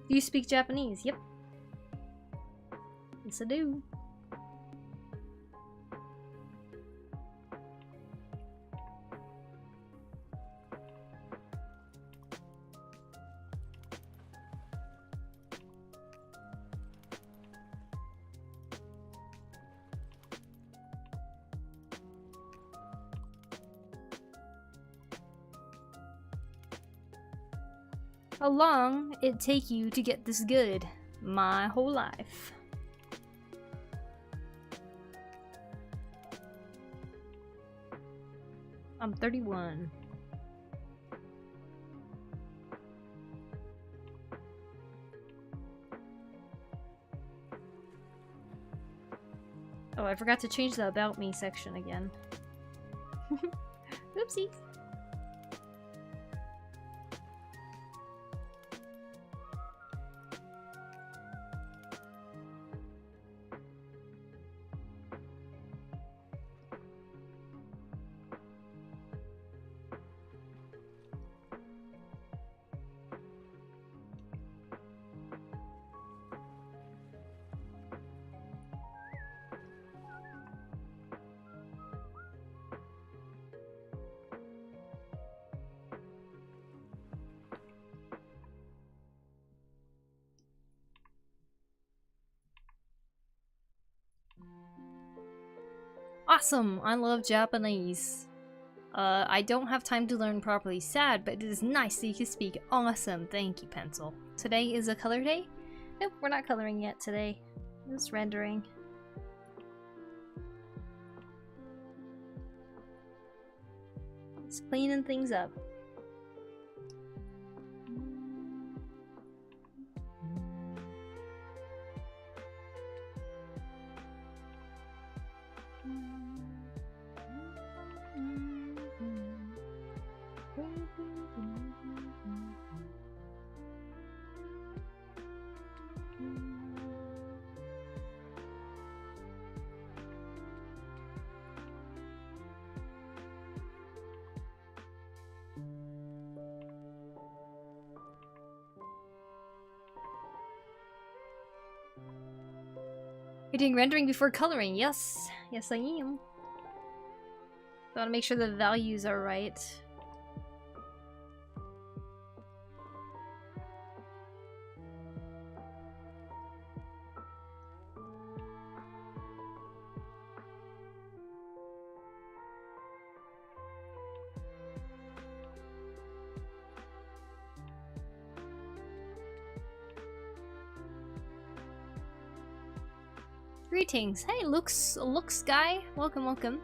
Do you speak Japanese? Yep. Yes, I do. How long it take you to get this good? My whole life. I'm 31. Oh, I forgot to change the About Me section again. Oopsies. Awesome! I love Japanese. I don't have time to learn properly. Sad, but it is nice that you can speak. Awesome. Thank you, Pencil. Today is a color day? Nope, we're not coloring yet today. Just rendering. Just cleaning things up. You're doing rendering before coloring. Yes. Yes, I am. I want to make sure the values are right. Greetings. Hey, looks guy. Welcome, welcome.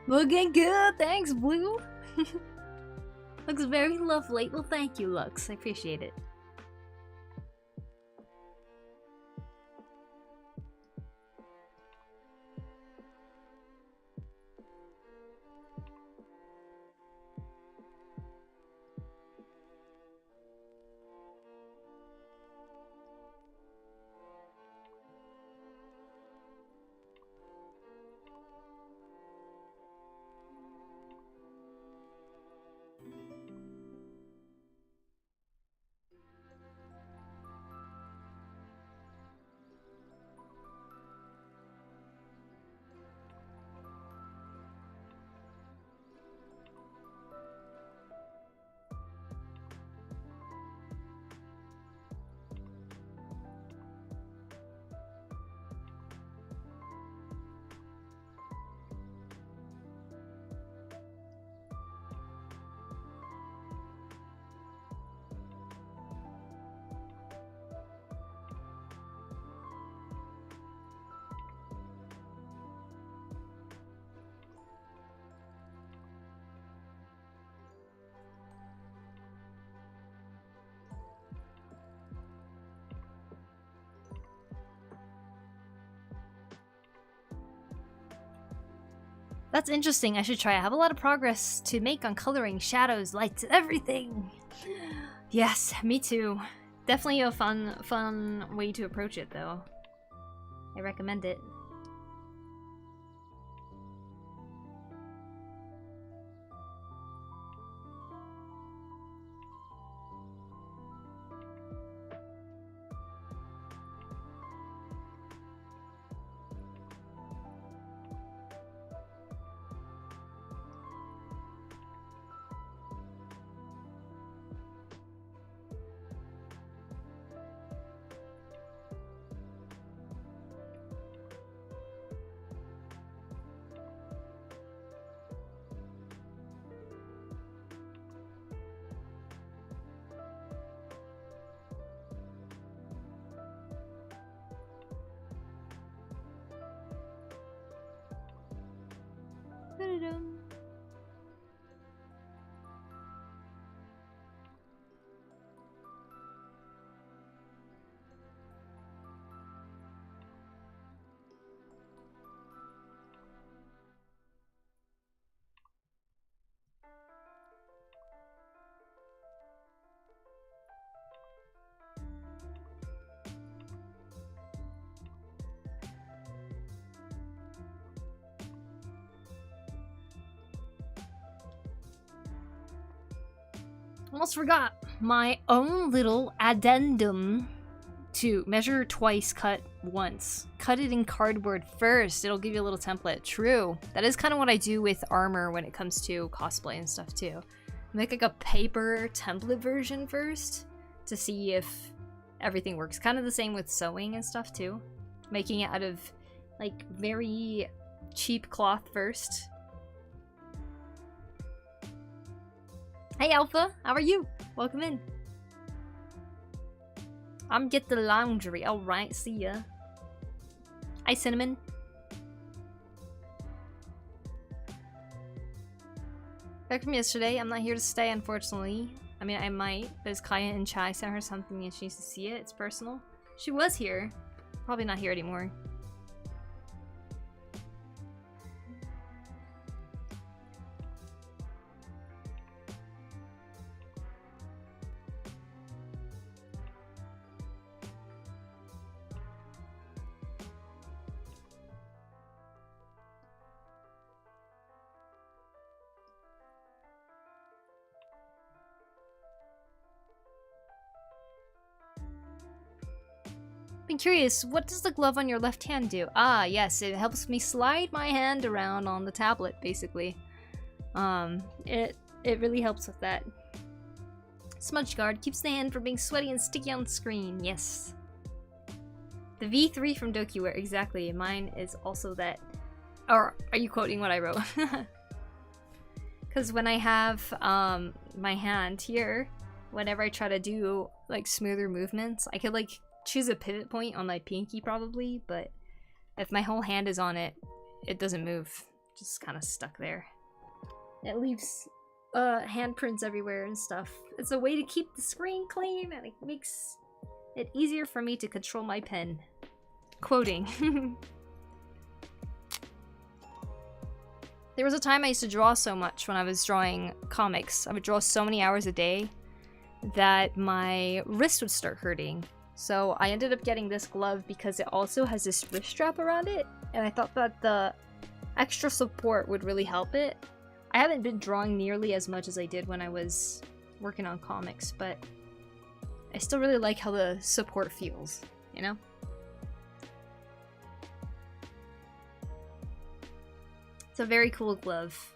Looking good, thanks, Blue. Looks very lovely. Well, thank you, Lux. I appreciate it. That's interesting. I should try. I have a lot of progress to make on coloring, shadows, lights, everything. Yes, me too. Definitely a fun way to approach it, though. I recommend it. Almost forgot my own little addendum to measure twice, cut once. Cut it in cardboard first. It'll give you a little template. True. That is kind of what I do with armor when it comes to cosplay and stuff too. make like a paper template version first to see if everything works. Kind of the same with sewing and stuff too. Making it out of like very cheap cloth first. Hey Alpha, how are you? Welcome in. I'm get the laundry. Alright, see ya. Hi Cinnamon. Back from yesterday. I'm not here to stay, unfortunately. I mean, I might, but as Kaya and Chai sent her something and she needs to see it, it's personal. She was here. Probably not here anymore. I'm curious, what does the glove on your left hand do? Ah, yes, it helps me slide my hand around on the tablet, basically. It really helps with that. Smudge guard keeps the hand from being sweaty and sticky on the screen. Yes. The V3 from DokuWare, exactly. Mine is also that. Or are you quoting what I wrote? Because when I have my hand here, whenever I try to do like smoother movements, I could like choose a pivot point on my pinky probably, but if my whole hand is on it, it doesn't move. Just kind of stuck there. It leaves handprints everywhere and stuff. It's a way to keep the screen clean and it makes it easier for me to control my pen. Quoting. There was a time I used to draw so much when I was drawing comics. I would draw so many hours a day that my wrist would start hurting. So I ended up getting this glove because it also has this wrist strap around it, and I thought that the extra support would really help it. I haven't been drawing nearly as much as I did when I was working on comics, but I still really like how the support feels, you know? It's a very cool glove.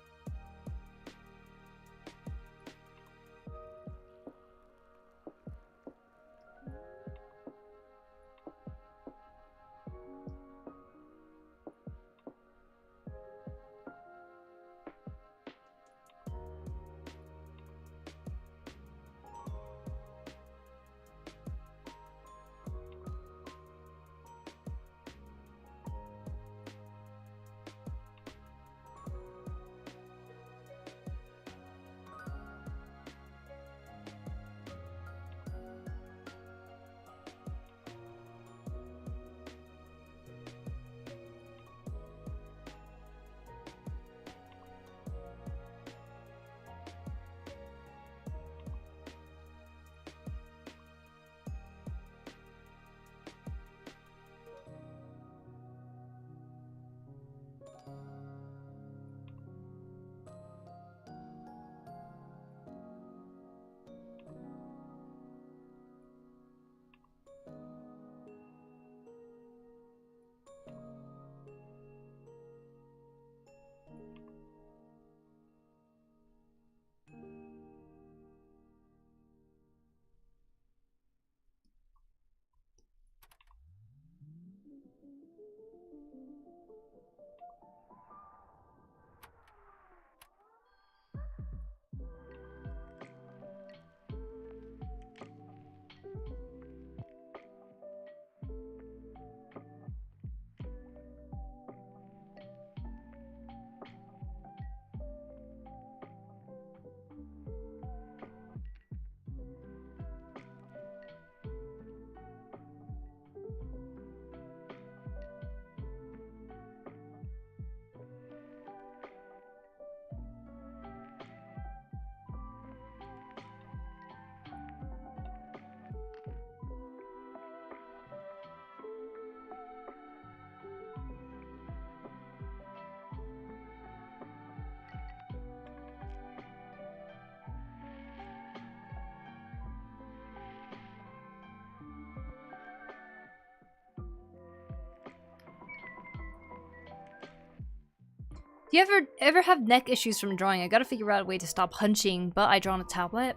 Do you ever have neck issues from drawing? I gotta figure out a way to stop hunching, but I draw on a tablet.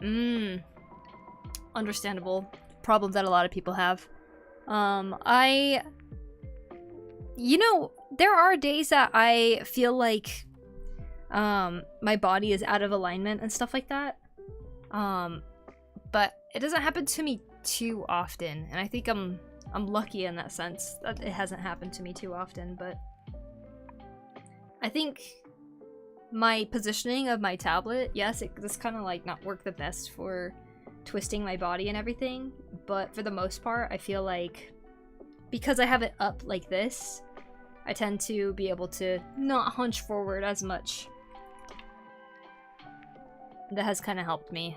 Understandable. Problem that a lot of people have. You know, there are days that I feel like my body is out of alignment and stuff like that. But it doesn't happen to me too often, and I think I'm lucky in that sense that it hasn't happened to me too often, but I think my positioning of my tablet, yes, this kind of like not work the best for twisting my body and everything, but for the most part, I feel like because I have it up like this, I tend to be able to not hunch forward as much. That has kind of helped me.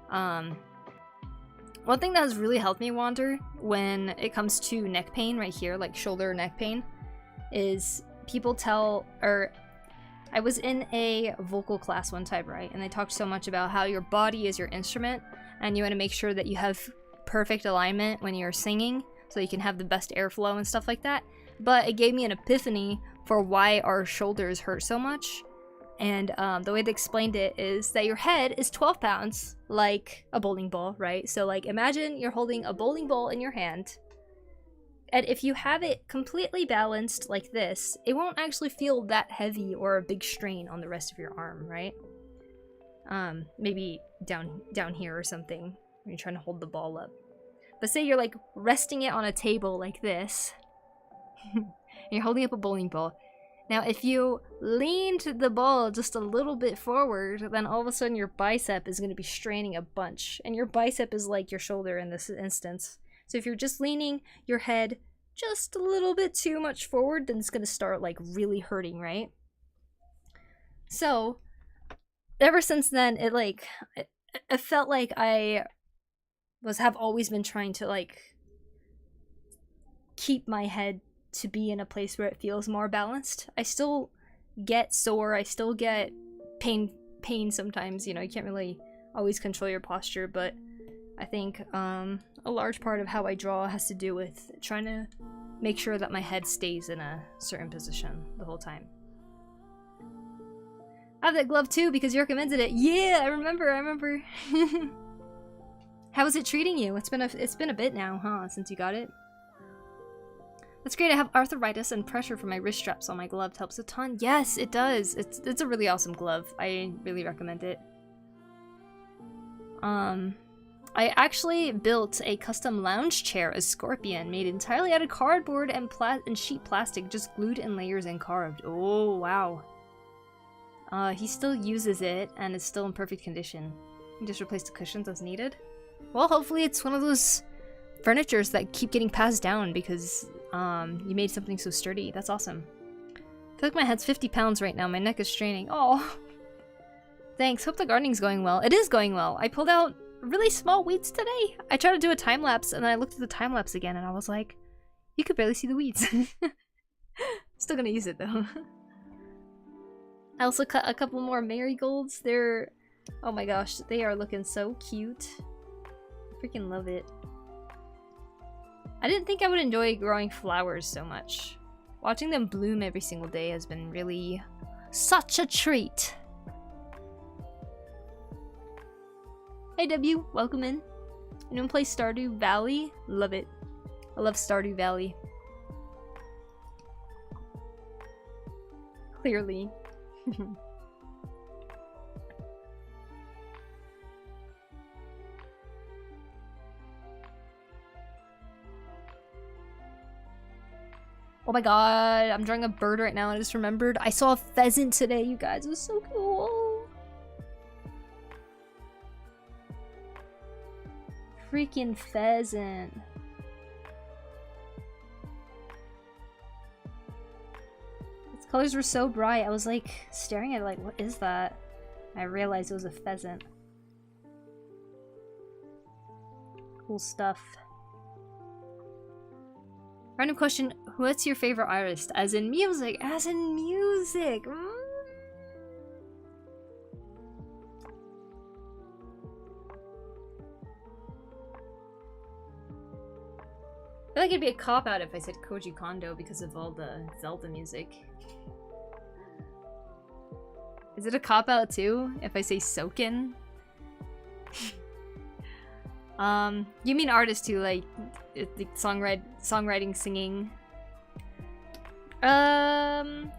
One thing that has really helped me, Wander, when it comes to neck pain right here, like shoulder neck pain, is people I was in a vocal class one time, right? And they talked so much about how your body is your instrument and you want to make sure that you have perfect alignment when you're singing so you can have the best airflow and stuff like that. But it gave me an epiphany for why our shoulders hurt so much. And the way they explained it is that your head is 12 pounds, like a bowling ball, right? So like imagine you're holding a bowling ball in your hand. And if you have it completely balanced like this, it won't actually feel that heavy or a big strain on the rest of your arm, right? Maybe down here or something when you're trying to hold the ball up. But say you're like resting it on a table like this. And you're holding up a bowling ball. Now, if you leaned the ball just a little bit forward, then all of a sudden your bicep is going to be straining a bunch. And your bicep is like your shoulder in this instance. So if you're just leaning your head just a little bit too much forward, then it's going to start like really hurting, right? So ever since then, it felt like I have always been trying to like keep my head to be in a place where it feels more balanced. I still get sore, I still get pain sometimes, you know, you can't really always control your posture, but I think a large part of how I draw has to do with trying to make sure that my head stays in a certain position the whole time. I have that glove too because you recommended it. Yeah, I remember. How is it treating you? It's been a bit now, huh, since you got it? That's great. I have arthritis and pressure from my wrist straps on my glove helps a ton. Yes, it does. It's a really awesome glove. I really recommend it. I actually built a custom lounge chair, a Scorpion, made entirely out of cardboard and sheet plastic, just glued in layers and carved. Oh, wow. He still uses it, and it's still in perfect condition. You just replace the cushions as needed. Well, hopefully it's one of those furnitures that keep getting passed down because you made something so sturdy. That's awesome. I feel like my head's 50 pounds right now. My neck is straining. Oh, thanks. Hope the gardening's going well. It is going well. I pulled out really small weeds today. I tried to do a time lapse and then I looked at the time lapse again and I was like, you could barely see the weeds. Still gonna use it though. I also cut a couple more marigolds. They're, oh my gosh, they are looking so cute. I freaking love it. I didn't think I would enjoy growing flowers so much. Watching them bloom every single day has been really such a treat. Hey W, welcome in. Anyone play Stardew Valley? Love it. I love Stardew Valley. Clearly. Oh my god, I'm drawing a bird right now and I just remembered I saw a pheasant today, you guys. It was so cool. Freaking pheasant. Its colors were so bright. I was like staring at it like, what is that? I realized it was a pheasant. Cool stuff. Random question, what's your favorite artist? As in music! As in music! I feel like it'd be a cop-out if I said Koji Kondo because of all the Zelda music. Is it a cop-out too, if I say soakin? You mean artist too, like songwriting, singing. Well,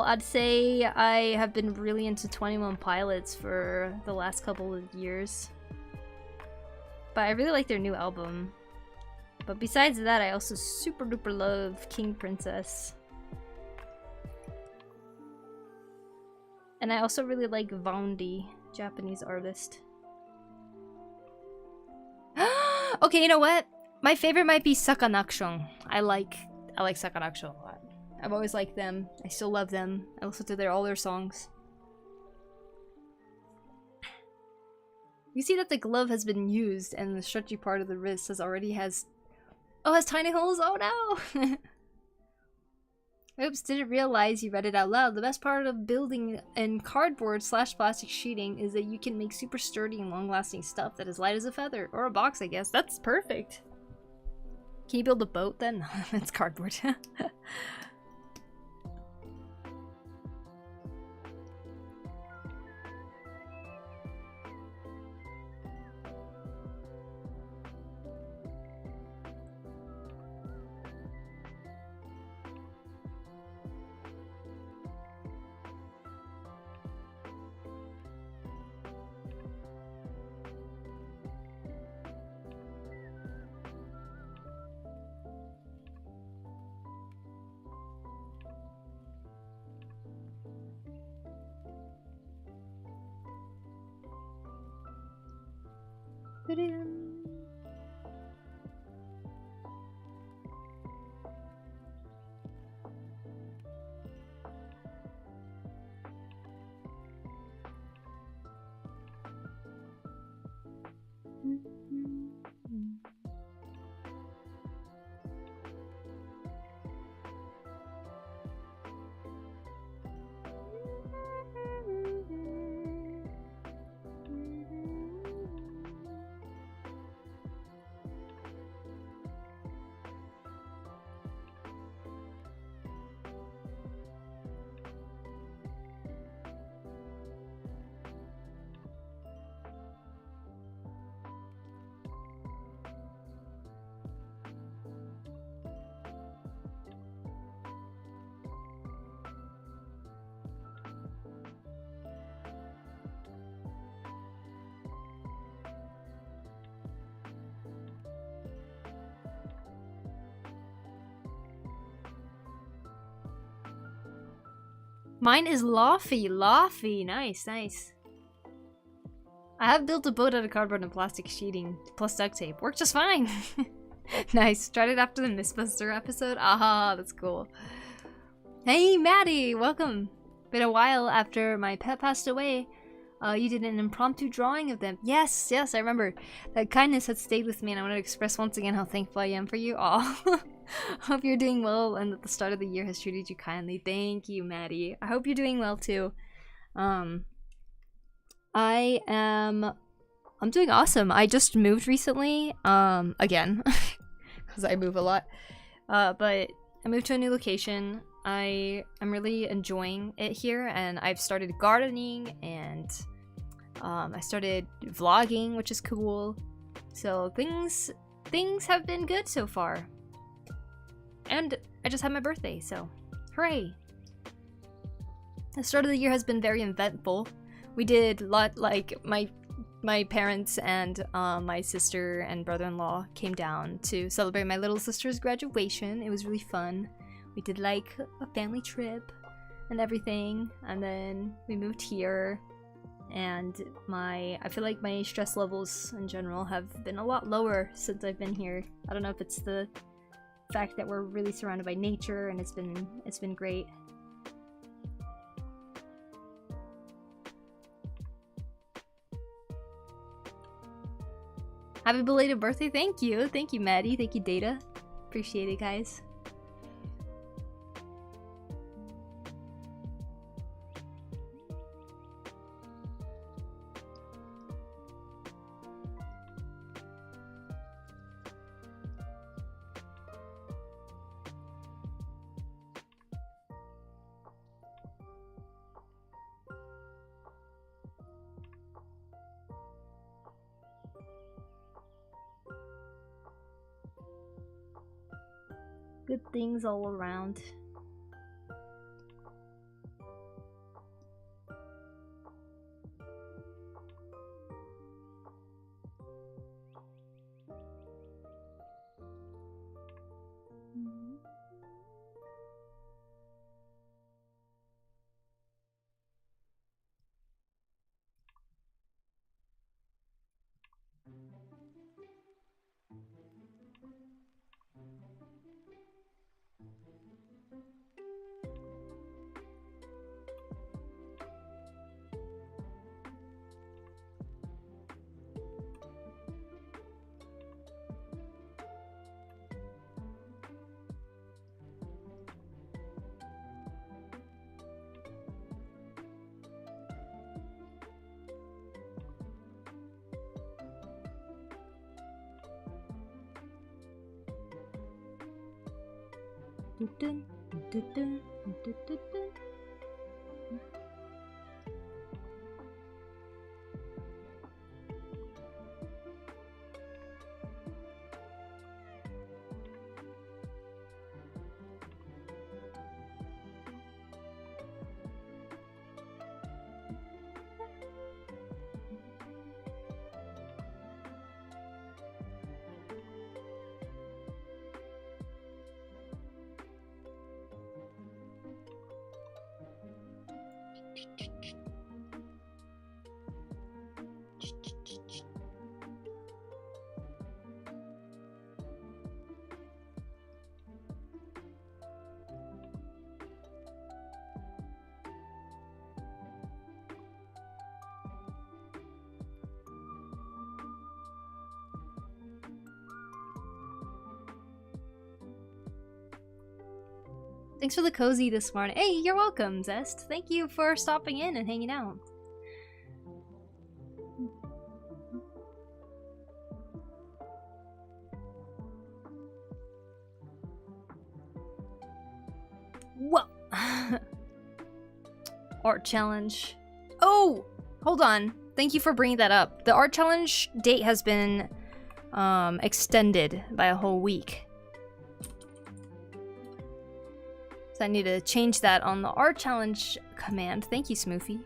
I'd say I have been really into 21 Pilots for the last couple of years. But I really like their new album. But besides that, I also super duper love King Princess. And I also really like Vondi, Japanese artist. Okay, you know what? My favorite might be Sakanakshon. I like Sakanakshon a lot. I've always liked them. I still love them. I listen to all their songs. You see that the glove has been used and the stretchy part of the wrist has tiny holes? Oh no! Oops, didn't realize you read it out loud. The best part of building in cardboard / plastic sheeting is that you can make super sturdy and long-lasting stuff that is light as a feather. Or a box, I guess. That's perfect. Can you build a boat then? That's cardboard. Mine is Lofty. Nice, nice. I have built a boat out of cardboard and plastic sheeting plus duct tape. Worked just fine. Nice. Tried it after the Mistbuster episode. Aha, that's cool. Hey, Maddie, welcome. Been a while after my pet passed away. You did an impromptu drawing of them. Yes, I remember. That kindness had stayed with me, and I want to express once again how thankful I am for you all. Hope you're doing well and that the start of the year has treated you kindly. Thank you, Maddie. I hope you're doing well too. I'm doing awesome. I just moved recently, again, because I move a lot. But I moved to a new location. I'm really enjoying it here, and I've started gardening, and I started vlogging, which is cool. So things have been good so far. And I just had my birthday, so hooray! The start of the year has been very eventful. We did a lot, like my parents and my sister and brother-in-law came down to celebrate my little sister's graduation. It was really fun. We did like a family trip and everything, and then we moved here, and I feel like my stress levels in general have been a lot lower since I've been here. I don't know if it's the fact that we're really surrounded by nature, and it's been great. Happy belated birthday. Thank you, Maddie. Thank you, Data. Appreciate it, guys. Good things all around. Dun, dun, dun, dun, dun, dun, dun. Thanks for the cozy this morning. Hey, you're welcome, Zest. Thank you for stopping in and hanging out. Whoa! Art challenge. Oh! Hold on. Thank you for bringing that up. The art challenge date has been extended by a whole week. I need to change that on the art challenge command. Thank you, Smoofy.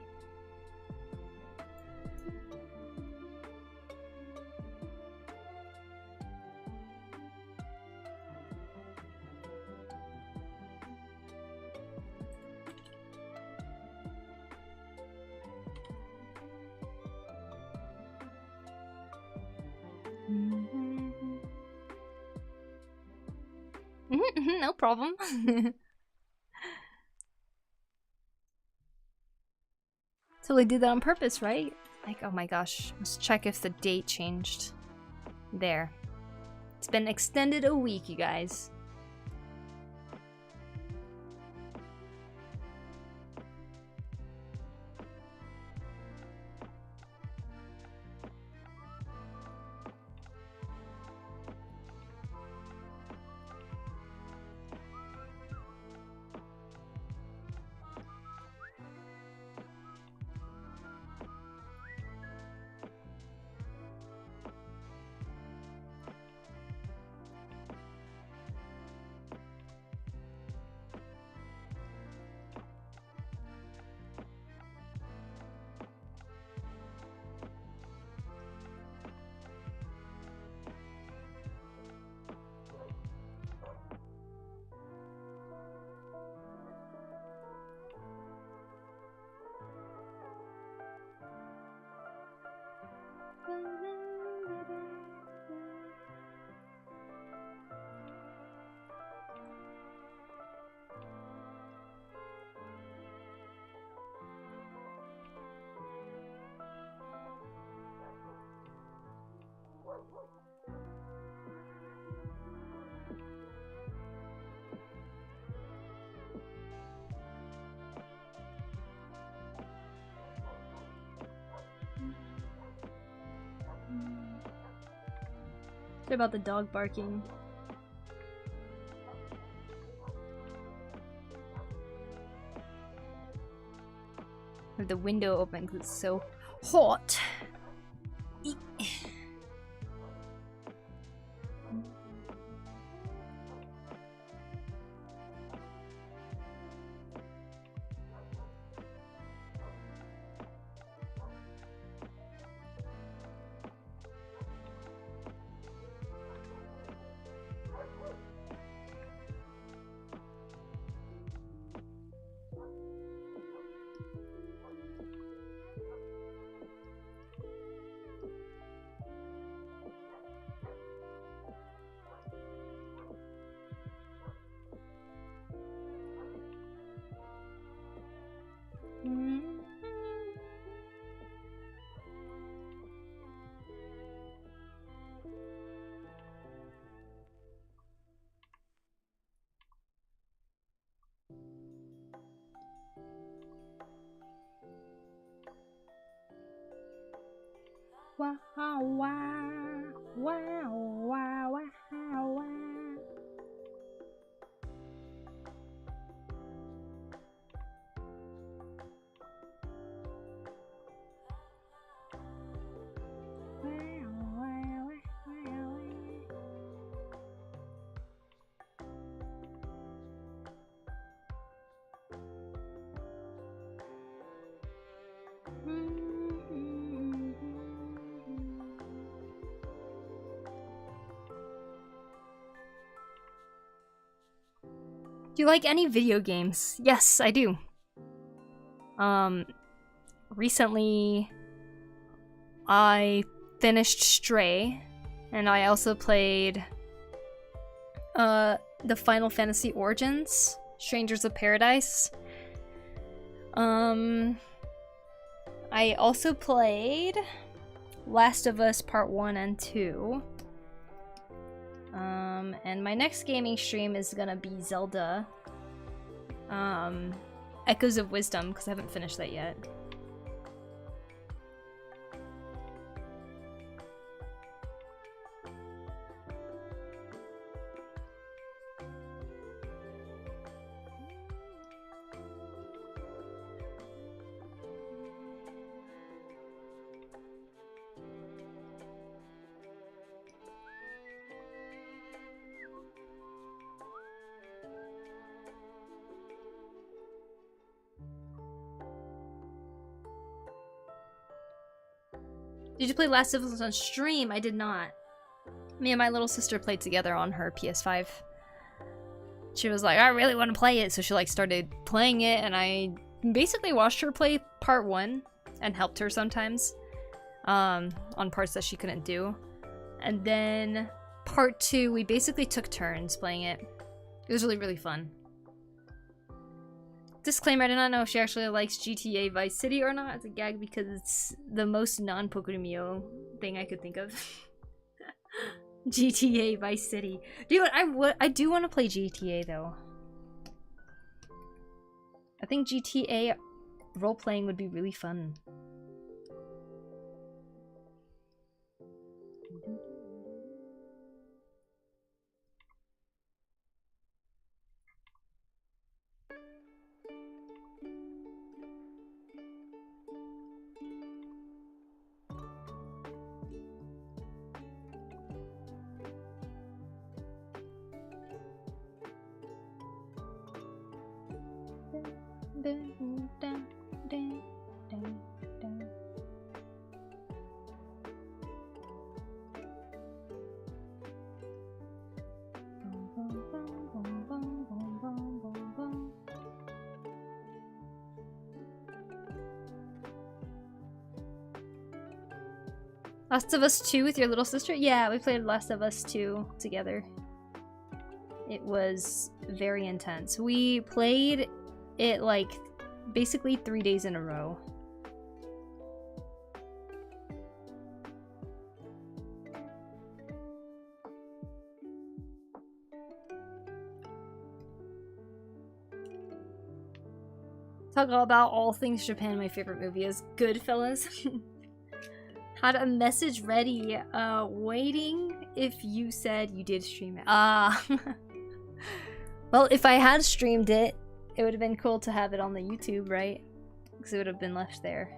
No problem. Totally did that on purpose, right? Like, oh my gosh. Let's check if the date changed. There. It's been extended a week, you guys. Sorry about the dog barking. I have the window open because it's so hot. Wow, wow, wow, wow, wow, wow. Do you like any video games? Yes, I do. Recently I finished Stray, and I also played the Final Fantasy Origins, Strangers of Paradise. I also played Last of Us Part 1 and 2. And my next gaming stream is gonna be Zelda. Echoes of Wisdom, because I haven't finished that yet. Did you play Last of Us on stream? I did not. Me and my little sister played together on her PS5. She was like, I really want to play it, so she like started playing it, and I basically watched her play part 1 and helped her sometimes on parts that she couldn't do. And then part 2, we basically took turns playing it. It was really, really fun. Disclaimer, I do not know if she actually likes GTA Vice City or not. It's a gag because it's the most non-PokuriMio thing I could think of. GTA Vice City. Dude, I do want to play GTA though. I think GTA role-playing would be really fun. Last of Us 2 with your little sister? Yeah, we played Last of Us 2 together. It was very intense. We played it like basically 3 days in a row. Talk about all things Japan. My favorite movie is Goodfellas. Had a message ready, waiting if you said you did stream it. Well, if I had streamed it, it would have been cool to have it on the YouTube, right? Because it would have been left there.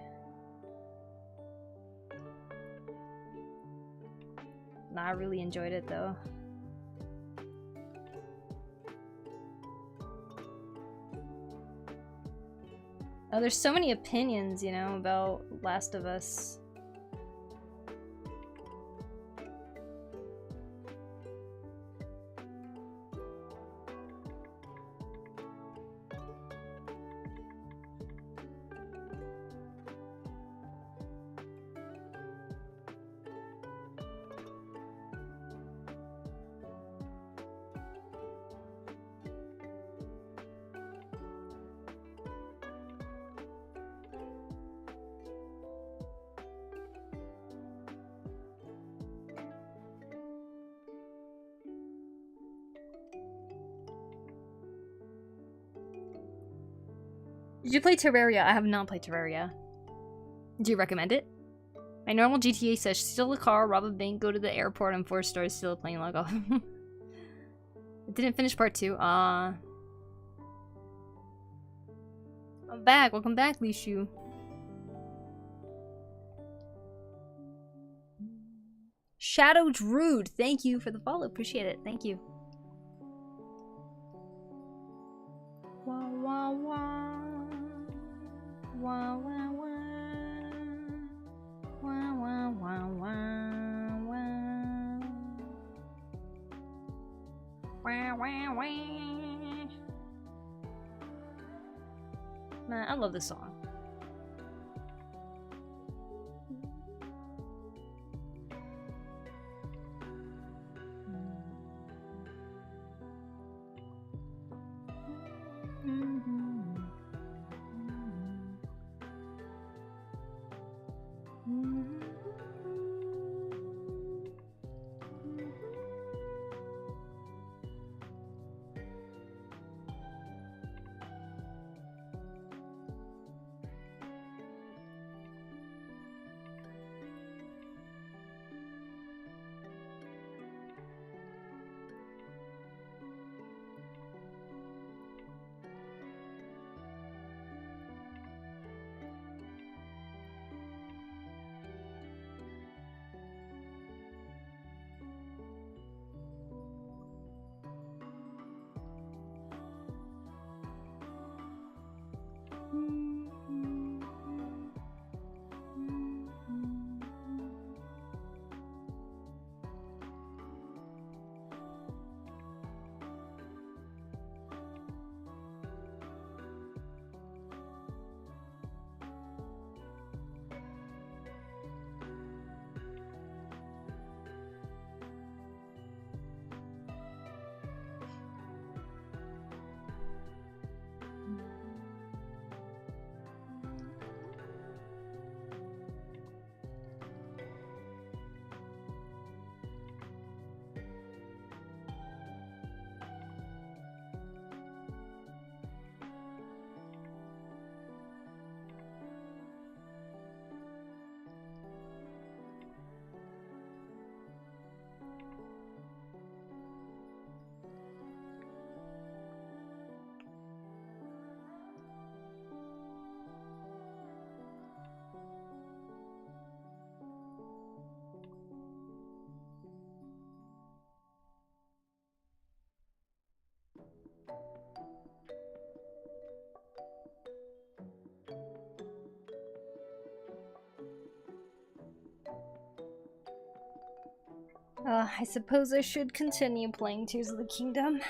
Nah, I really enjoyed it though. Oh, there's so many opinions, you know, about Last of Us. Did you play Terraria? I have not played Terraria. Do you recommend it? My normal GTA says steal a car, rob a bank, go to the airport, and 4 stars, steal a plane, log off. I didn't finish part 2. I'm back. Welcome back, Lishu. Shadow Druid, thank you for the follow. Appreciate it. Thank you. Wah, wah, wah. Wah, wah, wah. Wah, wah, wah, wah, wah. Wah, wah, wah. Man, I love this song. I suppose I should continue playing Tears of the Kingdom.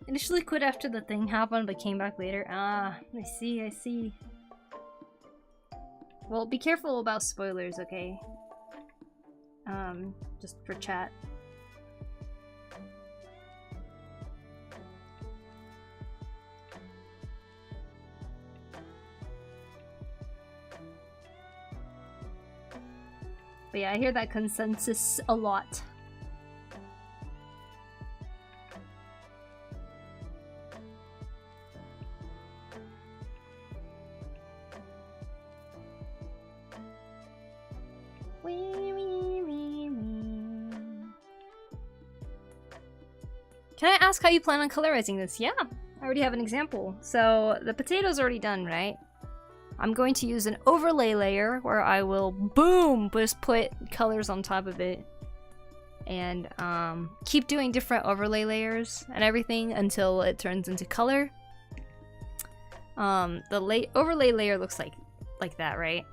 Initially quit after the thing happened, but came back later. Ah, I see, I see. Well, be careful about spoilers, okay? Just for chat. But yeah, I hear that consensus a lot. Can I ask how you plan on colorizing this? Yeah, I already have an example. So the potato's already done, right? I'm going to use an overlay layer where I will, boom, just put colors on top of it. And keep doing different overlay layers and everything until it turns into color. The overlay layer looks like that, right?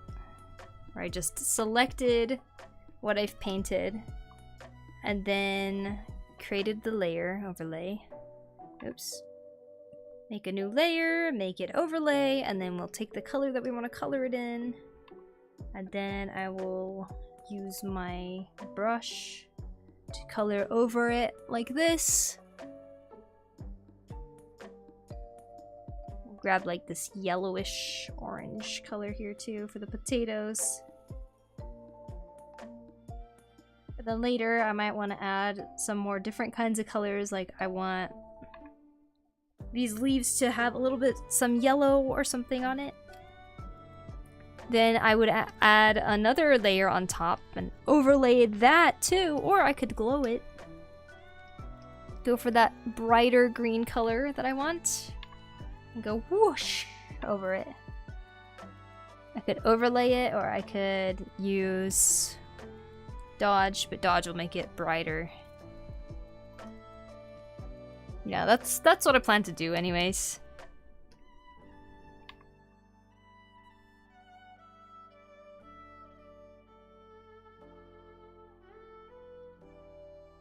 Where I just selected what I've painted and then created the layer overlay. Oops. Make a new layer, make it overlay, and then we'll take the color that we want to color it in. And then I will use my brush to color over it like this. Grab like this yellowish orange color here too for the potatoes. And then later I might want to add some more different kinds of colors, like I want these leaves to have a little bit, some yellow or something on it. Then I would add another layer on top and overlay that too, or I could glow it. Go for that brighter green color that I want. And go whoosh over it. I could overlay it, or I could use dodge, but dodge will make it brighter. Yeah, that's what I plan to do anyways.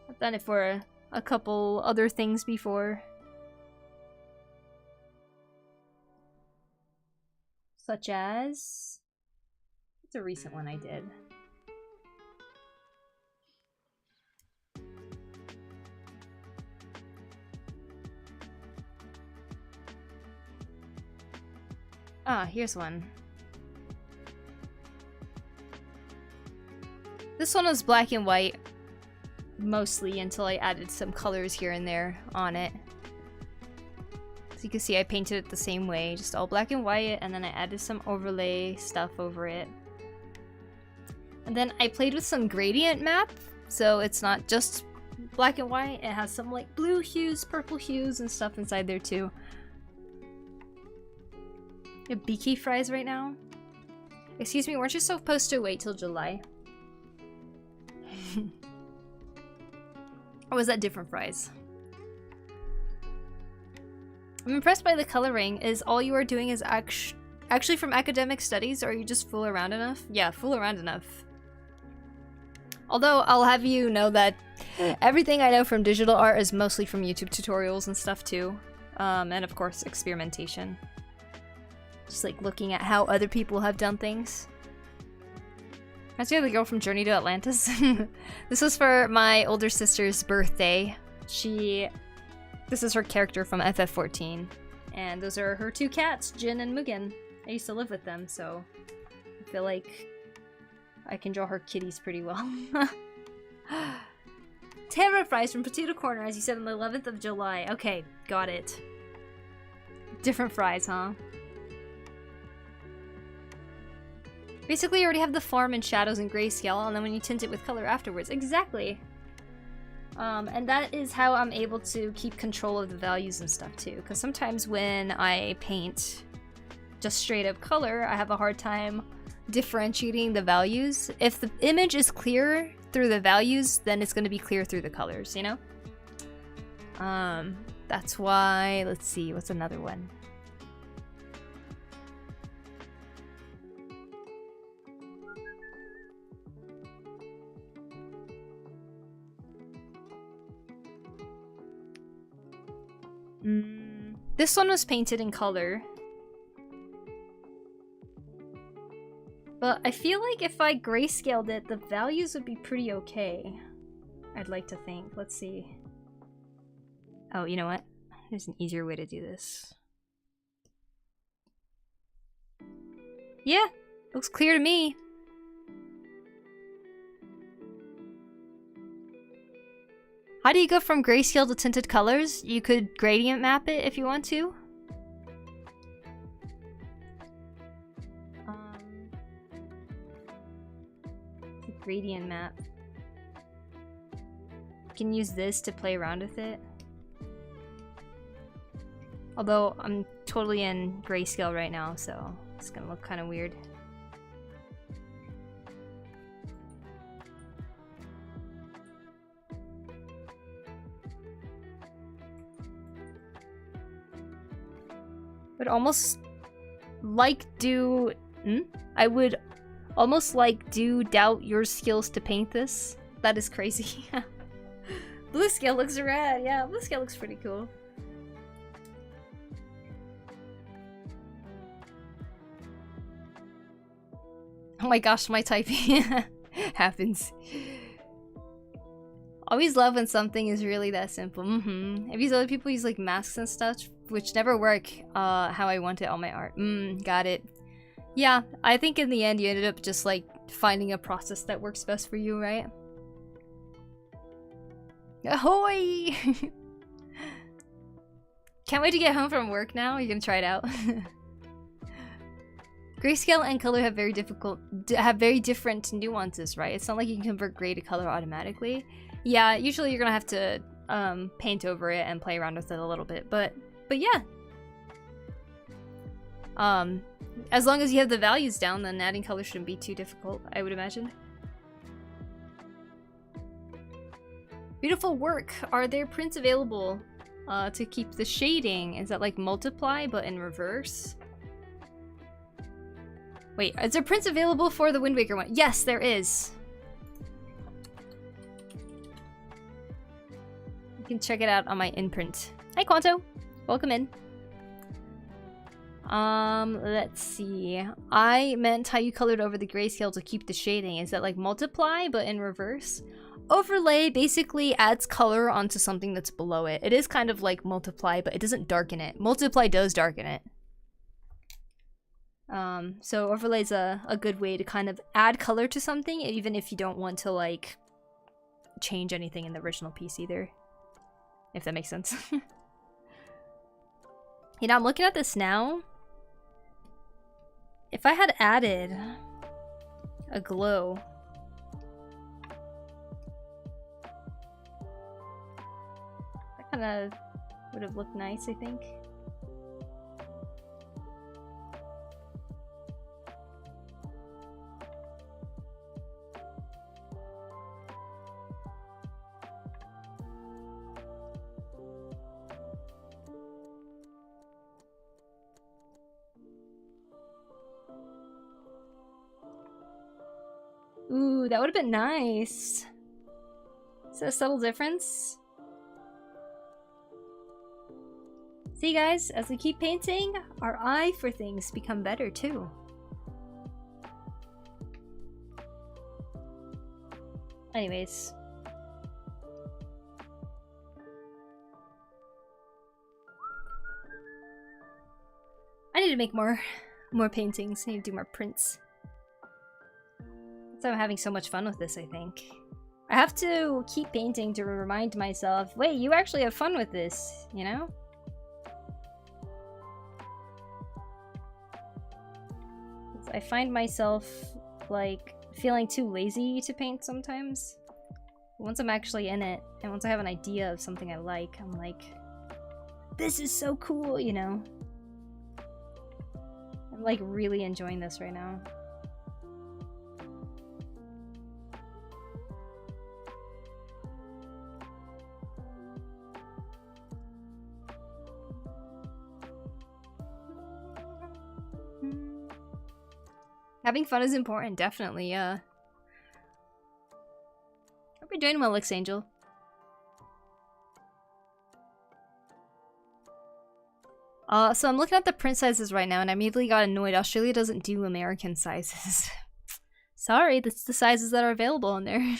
I've done it for a couple other things before. Such as... It's a recent one I did. Ah, here's one. This one was black and white, mostly, until I added some colors here and there on it. So you can see I painted it the same way, just all black and white, and then I added some overlay stuff over it. And then I played with some gradient map, so it's not just black and white, it has some like blue hues, purple hues, and stuff inside there too. You have beaky fries right now? Excuse me, weren't you supposed to wait till July? Or was that different fries? I'm impressed by the coloring. Is all you are doing is actually from academic studies, or are you just fool around enough? Yeah, fool around enough. Although, I'll have you know that everything I know from digital art is mostly from YouTube tutorials and stuff too. And of course, experimentation. Just like looking at how other people have done things. I see the girl from Journey to Atlantis. This was for my older sister's birthday. This is her character from FF14. And those are her two cats, Jin and Mugen. I used to live with them, so I feel like I can draw her kitties pretty well. Tara fries from Potato Corner, as you said, on the 11th of July. Okay, got it. Different fries, huh? Basically, you already have the form and shadows in grayscale, and then when you tint it with color afterwards. Exactly. And that is how I'm able to keep control of the values and stuff too. Because sometimes when I paint just straight up color, I have a hard time differentiating the values. If the image is clear through the values, then it's going to be clear through the colors, you know? That's why, let's see, what's another one? This one was painted in color. But I feel like if I grayscaled it, the values would be pretty okay. I'd like to think. Let's see. Oh, you know what? There's an easier way to do this. Yeah, looks clear to me. How do you go from grayscale to tinted colors? You could gradient map it if you want to. Gradient map. You can use this to play around with it. Although I'm totally in grayscale right now, so it's gonna look kind of weird. Would almost like do... I would almost like do doubt your skills to paint this. That is crazy. Blue scale looks rad. Yeah, blue scale looks pretty cool. Oh my gosh, my typing happens. Always love when something is really that simple. If these other people use like masks and stuff, which never work how I want it on my art. Got it. Yeah, I think in the end you ended up just like finding a process that works best for you, right? Ahoy! Can't wait to get home from work now. You're gonna try it out. Grayscale and color have very different nuances, right? It's not like you can convert gray to color automatically. Yeah, usually you're gonna have to paint over it and play around with it a little bit, but yeah. As long as you have the values down, then adding color shouldn't be too difficult, I would imagine. Beautiful work. Are there prints available to keep the shading? Is that like multiply but in reverse? Wait, is there prints available for the Wind Waker one? Yes, there is. You can check it out on my imprint. Hi, Quanto. Welcome in. Let's see. I meant how you colored over the grayscale to keep the shading. Is that like multiply but in reverse? Overlay basically adds color onto something that's below it. It is kind of like multiply, but it doesn't darken it. Multiply does darken it. So overlay's a good way to kind of add color to something, even if you don't want to like change anything in the original piece either. If that makes sense. You know, I'm looking at this now. If I had added a glow, that kind of would have looked nice, I think. Ooh, that would have been nice. Is that a subtle difference? See guys, as we keep painting, our eye for things become better too. Anyways. I need to make more paintings. I need to do more prints. So I'm having so much fun with this, I think. I have to keep painting to remind myself, wait, you actually have fun with this, you know? I find myself, like, feeling too lazy to paint sometimes. Once I'm actually in it, and once I have an idea of something I like, I'm like, this is so cool, you know? I'm, like, really enjoying this right now. Having fun is important, definitely, yeah. Hope you're doing well, Lix Angel. So I'm looking at the print sizes right now and I immediately got annoyed. Australia doesn't do American sizes. Sorry, that's the sizes that are available in there.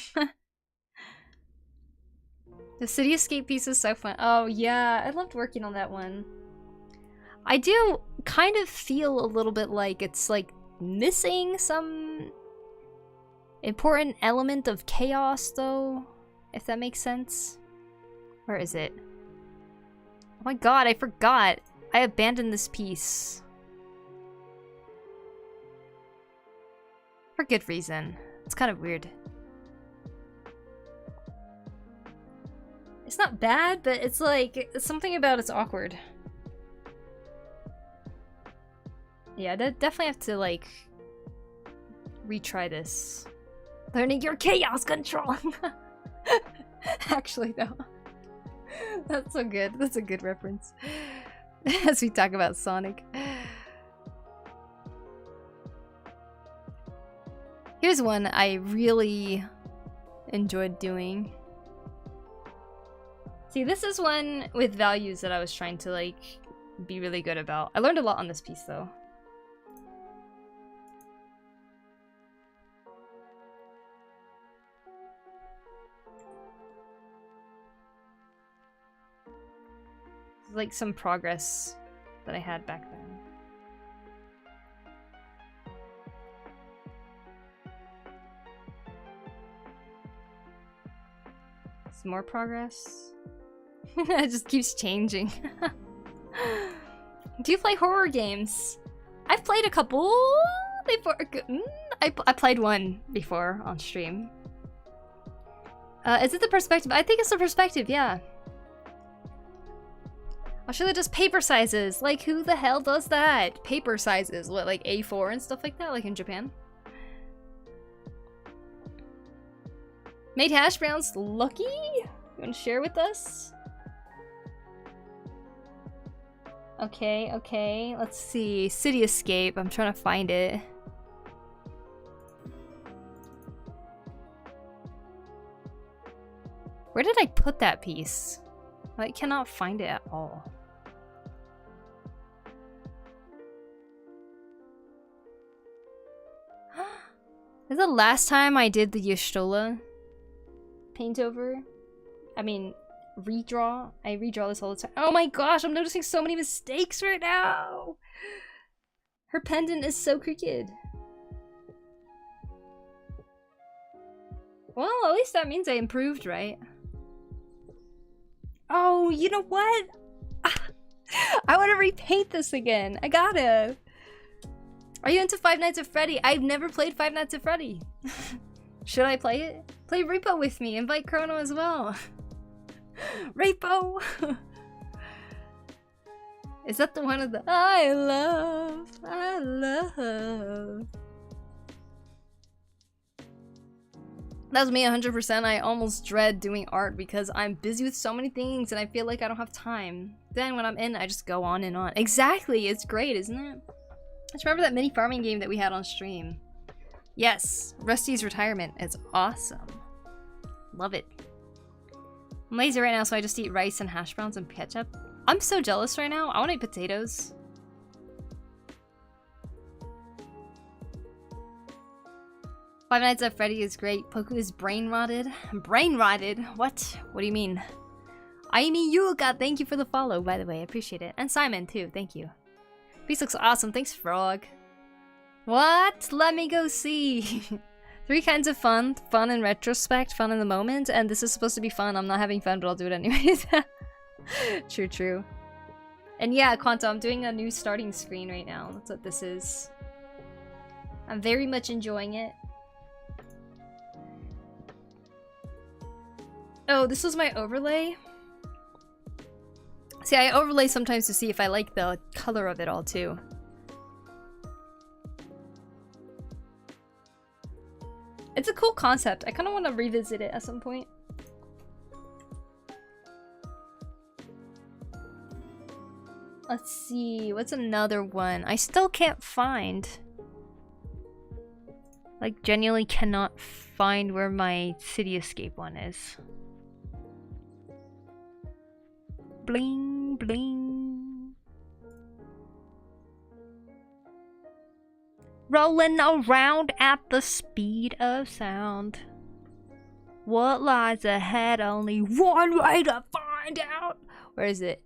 The City Escape piece is so fun. Oh yeah, I loved working on that one. I do kind of feel a little bit like it's like missing some important element of chaos though, if that makes sense. Where is it? Oh my god, I forgot. I abandoned this piece. For good reason. It's kind of weird. It's not bad, but it's like, something about it's awkward. Yeah, definitely have to, like, retry this. Learning your chaos control! Actually, though. That's so good. That's a good reference. As we talk about Sonic. Here's one I really enjoyed doing. See, this is one with values that I was trying to, like, be really good about. I learned a lot on this piece, though. Like some progress that I had back then. Some more progress. It just keeps changing. Do you play horror games? I've played a couple before. I played one before on stream. Is it the perspective? I think it's the perspective, yeah. Australia does paper sizes. Like, who the hell does that? Paper sizes. What, like A4 and stuff like that? Like in Japan? Made hash browns. Lucky? You want to share with us? Okay, okay. Let's see. City Escape. I'm trying to find it. Where did I put that piece? I cannot find it at all. This is the last time I did the Y'shtola paint over. I mean, redraw. I redraw this all the time. Oh my gosh, I'm noticing so many mistakes right now. Her pendant is so crooked. Well, at least that means I improved, right? Oh, you know what? I want to repaint this again. I gotta. Are you into Five Nights at Freddy? I've never played Five Nights at Freddy. Should I play it? Play Repo with me. Invite Chrono as well. Repo! Is that the one of the I love? That was me 100%. I almost dread doing art because I'm busy with so many things and I feel like I don't have time. Then when I'm in, I just go on and on. Exactly! It's great, isn't it? Just remember that mini farming game that we had on stream. Yes, Rusty's Retirement. It's awesome. Love it. I'm lazy right now, so I just eat rice and hash browns and ketchup. I'm so jealous right now. I want to eat potatoes. Five Nights at Freddy is great. Poku is brain rotted. Brain rotted? What? What do you mean? Aimi Yuka, thank you for the follow, by the way. I appreciate it. And Simon, too. Thank you. Peace looks awesome. Thanks, Frog. What? Let me go see. 3 kinds of fun. Fun in retrospect, fun in the moment, and this is supposed to be fun. I'm not having fun, but I'll do it anyways. True, true. And yeah, Quanto, I'm doing a new starting screen right now. That's what this is. I'm very much enjoying it. Oh, this was my overlay? See, I overlay sometimes to see if I like the color of it all, too. It's a cool concept. I kind of want to revisit it at some point. Let's see. What's another one? I still can't find. Like, genuinely cannot find where my City Escape one is. Bling, bling. Rolling around at the speed of sound. What lies ahead? Only one way to find out. Where is it?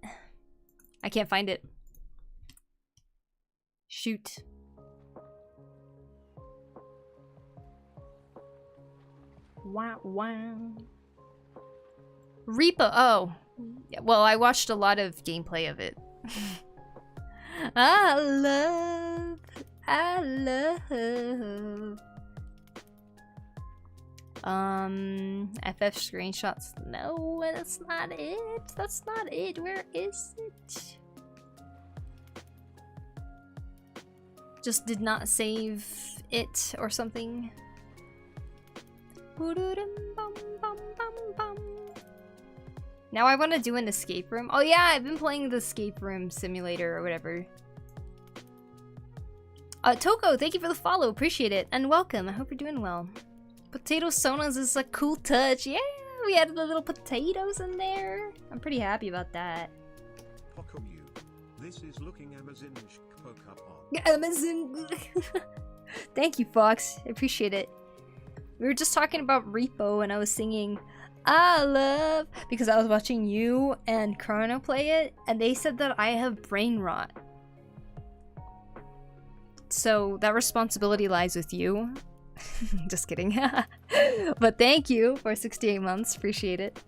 I can't find it. Shoot. Wow, wow. Repo. Oh. Yeah, well, I watched a lot of gameplay of it. I love. FF screenshots. No, that's not it. That's not it. Where is it? Just did not save it or something. Now I want to do an escape room. Oh yeah, I've been playing the escape room simulator or whatever. Toko, thank you for the follow. Appreciate it. And welcome. I hope you're doing well. Potato sonas is a cool touch. Yeah, we added the little potatoes in there. I'm pretty happy about that. PokuriMio, this is looking Amazon. Amazon. Thank you, Fox. I appreciate it. We were just talking about Repo and I was singing I love because I was watching you and Chrono play it and they said that I have brain rot. So that responsibility lies with you. Just kidding. But thank you for 68 months. Appreciate it.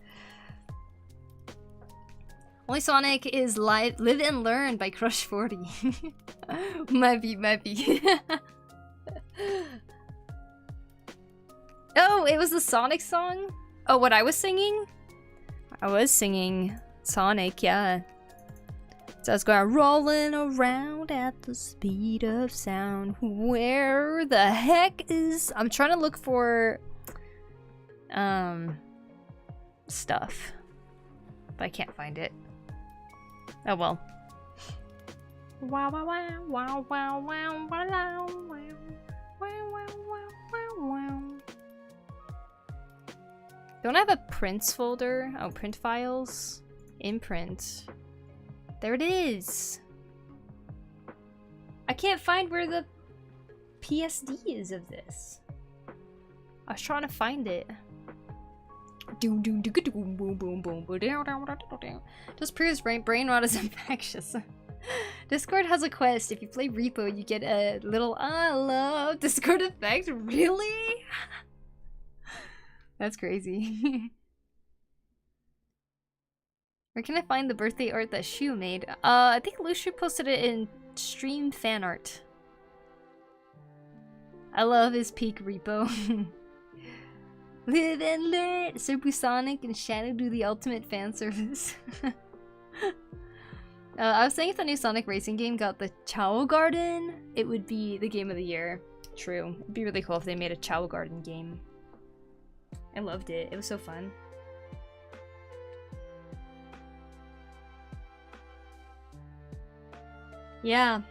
Only Sonic is Live and Learn by Crush 40. Might be. Oh, it was the Sonic song? Oh, what I was singing? I was singing Sonic, yeah. So I was going rolling around at the speed of sound. Where the heck is... I'm trying to look for... stuff. But I can't find it. Oh well. Wow wow wow wow wow wow wow wow wow wow wow. Don't I have a prints folder? Oh, print files. Imprint. There it is. I can't find where the PSD is of this. I was trying to find it. Just proves brain rot is infectious. Discord has a quest. If you play Repo, you get a little I love Discord effect. Really? That's crazy. Where can I find the birthday art that Shu made? I think Lucia posted it in stream fan art. I love his peak Repo. Live and learn! Supersonic and Shadow do the ultimate fan service. I was saying if the new Sonic racing game got the Chow Garden, it would be the game of the year. True. It'd be really cool if they made a Chow Garden game. I loved it. It was so fun. Yeah.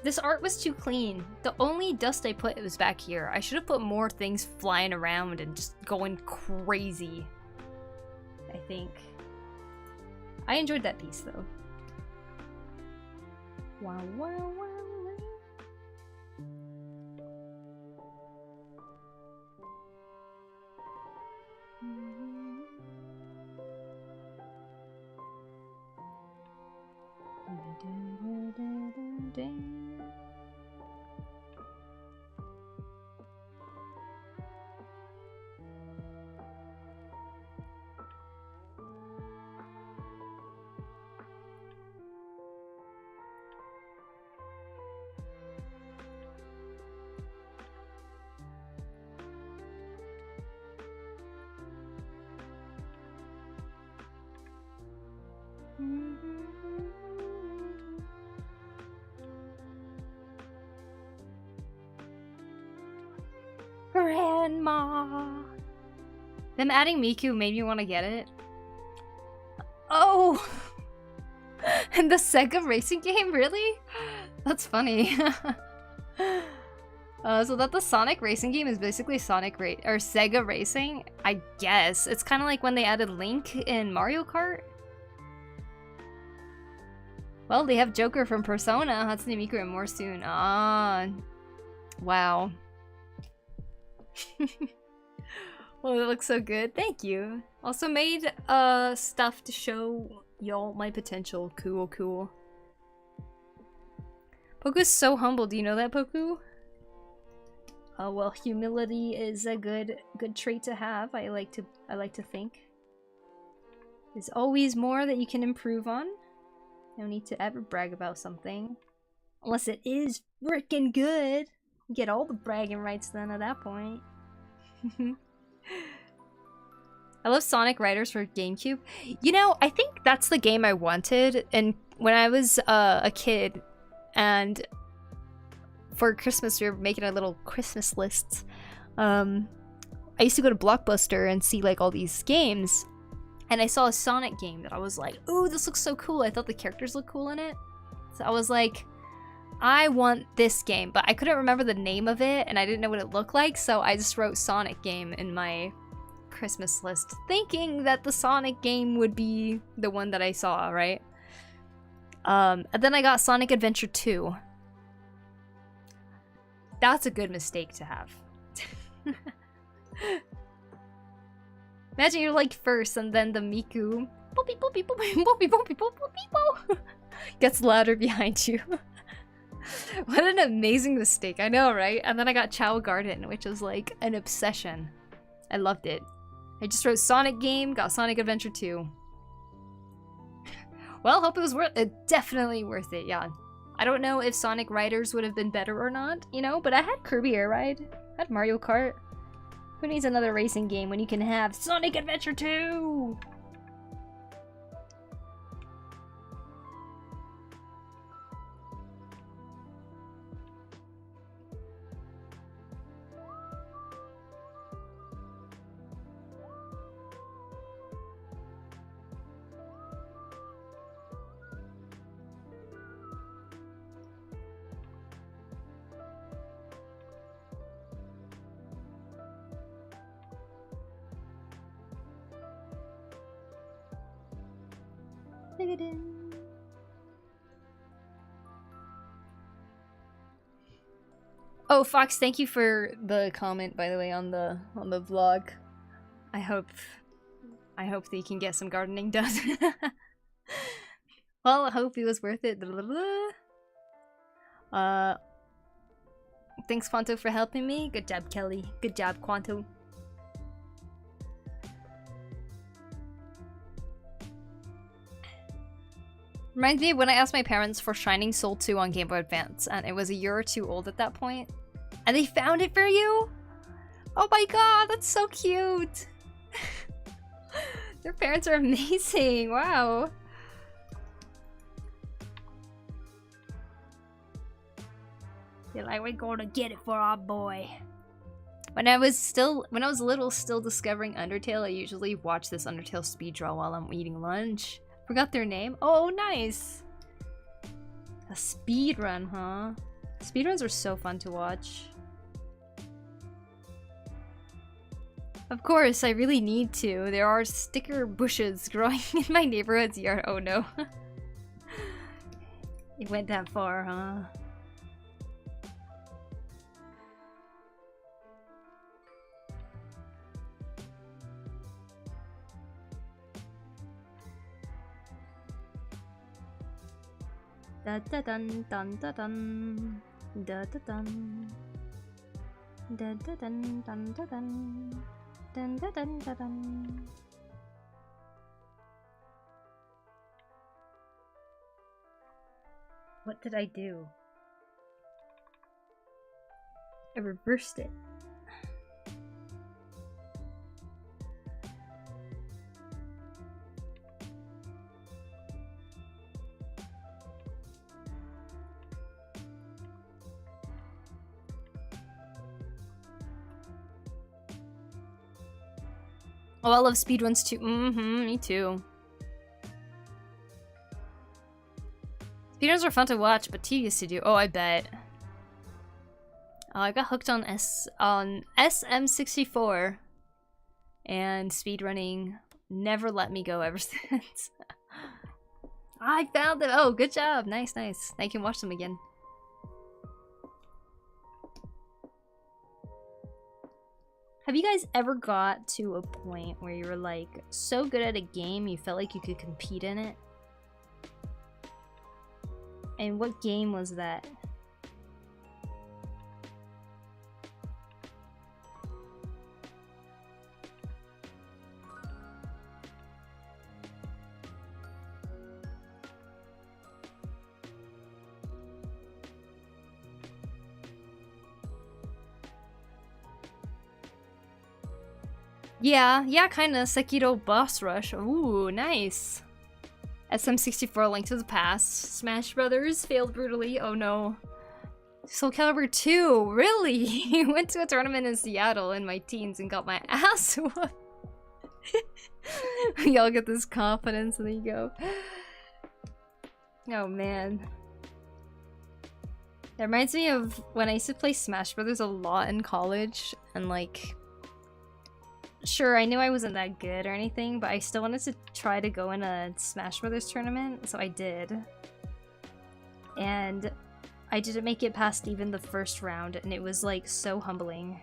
This art was too clean. The only dust I put was back here. I should have put more things flying around and just going crazy. I think. I enjoyed that piece though. Wow, wow, wow. Grandma! Them adding Miku made me want to get it. Oh! And the Sega racing game? Really? That's funny. So that the Sonic racing game is basically Sega Racing? I guess. It's kind of like when they added Link in Mario Kart. Well, they have Joker from Persona, Hatsune Miku, and more soon. Ah. Wow. Well, it looks so good. Thank you. Also made stuff to show y'all my potential. Cool, cool. Poku's so humble. Do you know that, Poku? Well, humility is a good trait to have. I like to think. There's always more that you can improve on. No need to ever brag about something. Unless it is frickin' good. You get all the bragging rights then at that point. I love Sonic Riders for GameCube. You know, I think that's the game I wanted. And when I was a kid, and for Christmas we were making our little Christmas lists. I used to go to Blockbuster and see like all these games. And I saw a Sonic game that I was like, ooh, this looks so cool. I thought the characters looked cool in it. So I was like, I want this game. But I couldn't remember the name of it, and I didn't know what it looked like. So I just wrote Sonic game in my Christmas list, thinking that the Sonic game would be the one that I saw, right? And then I got Sonic Adventure 2. That's a good mistake to have. Imagine you're like first, and then the Miku boopy, boopy, boopy, boopy, boopy, boopy, boopy, gets louder behind you. What an amazing mistake, I know, right? And then I got Chow Garden, which was like an obsession. I loved it. I just wrote Sonic game, got Sonic Adventure 2. Well, hope it was worth it. Definitely worth it, yeah. I don't know if Sonic Riders would have been better or not, you know, but I had Kirby Air Ride. I had Mario Kart. Who needs another racing game when you can have Sonic Adventure 2? Oh, Fox, thank you for the comment, by the way, on the vlog. I hope that you can get some gardening done. Well, I hope it was worth it. Thanks, Quanto, for helping me. Good job, Kelly. Good job, Quanto. Reminds me of when I asked my parents for Shining Soul 2 on Game Boy Advance, and it was a year or two old at that point. And they found it for you? Oh my god, that's so cute! Their parents are amazing, wow! They're like, we're gonna get it for our boy. When I was little, still discovering Undertale, I usually watch this Undertale speedrun while I'm eating lunch. Forgot their name? Oh, nice! A speedrun, huh? Speedruns are so fun to watch. Of course, I really need to. There are sticker bushes growing in my neighborhood's yard. Oh no. It went that far, huh? Da da dun dun da dun da da dun da da dun dun da dun dun da dun da dun. What did I do? I reversed it. Oh, I love speedruns too. Me too. Speedruns are fun to watch, but tedious to do. Oh, I bet. Oh, I got hooked on SM64. And speedrunning never let me go ever since. I found them! Oh, good job! Nice, nice. Now you can watch them again. Have you guys ever got to a point where you were like so good at a game you felt like you could compete in it? And what game was that? Yeah, kinda. Sekiro Boss Rush. Ooh, nice. SM64 Link to the Past. Smash Brothers failed brutally. Oh no. Soul Calibur 2, really? Went to a tournament in Seattle in my teens and got my ass whooped. We all get this confidence and then you go. Oh man. That reminds me of when I used to play Smash Brothers a lot in college and like... Sure, I knew I wasn't that good or anything, but I still wanted to try to go in a Smash Brothers tournament, so I did. And I didn't make it past even the first round, and it was like so humbling.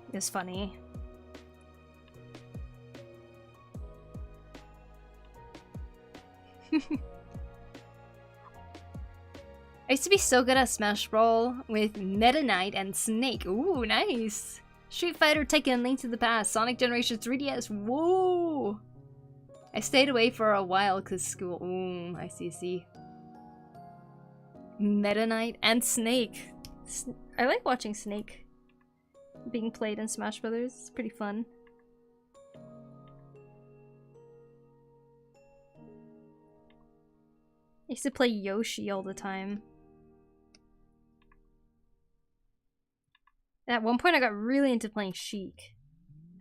It was funny. I used to be so good at Smash Brawl with Meta Knight and Snake. Ooh, nice! Street Fighter, Tekken, Link to the Past, Sonic Generation 3DS, whoa! I stayed away for a while because school. Ooh, I see. Meta Knight and Snake. I like watching Snake being played in Smash Brothers. It's pretty fun. I used to play Yoshi all the time. At one point I got really into playing Sheik.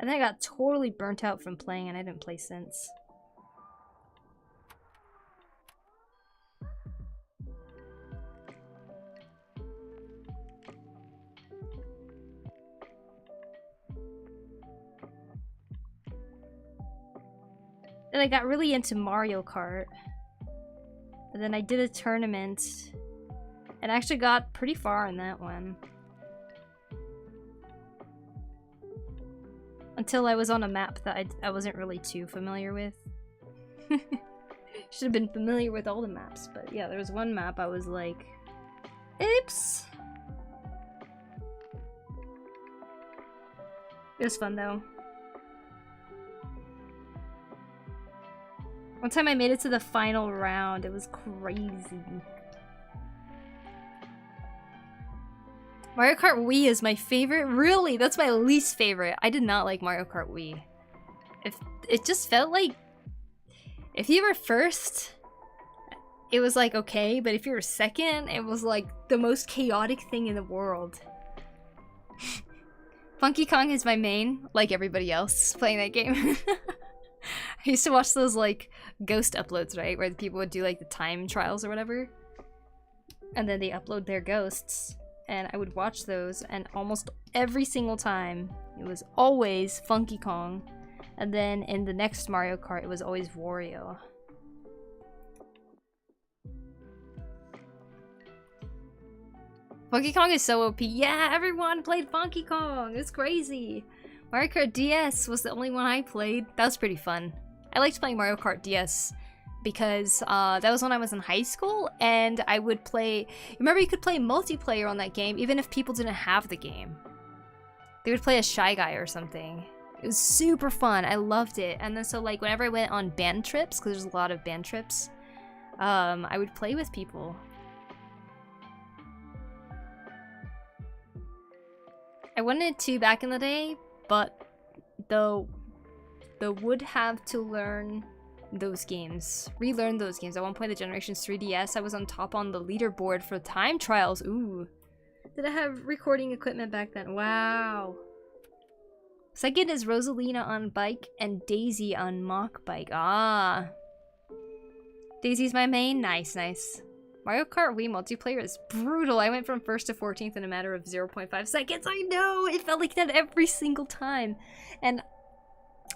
And then I got totally burnt out from playing and I didn't play since. Then I got really into Mario Kart. And then I did a tournament. And I actually got pretty far in that one. Until I was on a map that I wasn't really too familiar with. Should have been familiar with all the maps. But yeah, there was one map I was like, oops. It was fun though. One time I made it to the final round. It was crazy. Mario Kart Wii is my favorite. Really? That's my least favorite. I did not like Mario Kart Wii. It just felt like if you were first, it was like okay, but if you were second, it was like the most chaotic thing in the world. Funky Kong is my main, like everybody else playing that game. I used to watch those like ghost uploads, right? Where the people would do like the time trials or whatever. And then they upload their ghosts. And I would watch those, and almost every single time, it was always Funky Kong. And then in the next Mario Kart, it was always Wario. Funky Kong is so OP. Yeah, everyone played Funky Kong. It's crazy. Mario Kart DS was the only one I played. That was pretty fun. I liked playing Mario Kart DS because that was when I was in high school, and I would play. Remember, you could play multiplayer on that game even if people didn't have the game. They would play a Shy Guy or something. It was super fun. I loved it. And then so like whenever I went on band trips, because there's a lot of band trips, I would play with people. I wanted to back in the day, but the would have to learn those games, relearn those games. At one point, the Generations 3DS, I was on top on the leaderboard for time trials. Ooh, did I have recording equipment back then? Wow. Second is Rosalina on bike and Daisy on mock bike. Ah, Daisy's my main. Nice. Mario Kart Wii multiplayer is brutal. I went from 1st to 14th in a matter of 0.5 seconds. I know, it felt like that every single time. And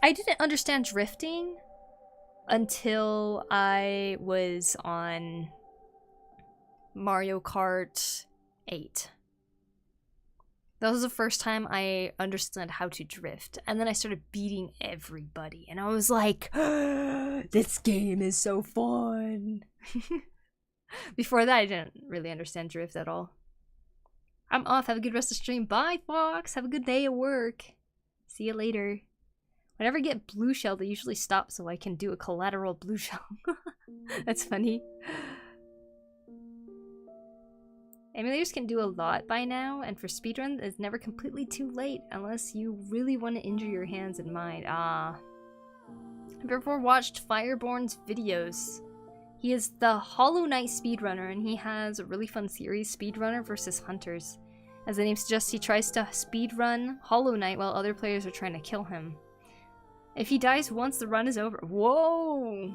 I didn't understand drifting until I was on Mario Kart 8. That was the first time I understood how to drift. And then I started beating everybody. And I was like, this game is so fun. Before that, I didn't really understand drift at all. I'm off. Have a good rest of the stream. Bye, Fox. Have a good day at work. See you later. Whenever I get blue shell, they usually stop so I can do a collateral blue shell. That's funny. Emulators can do a lot by now, and for speedrun, it's never completely too late unless you really want to injure your hands and mind. Ah. I've ever watched Fireborn's videos. He is the Hollow Knight speedrunner, and he has a really fun series, Speedrunner vs. Hunters. As the name suggests, he tries to speedrun Hollow Knight while other players are trying to kill him. If he dies once, the run is over. Whoa!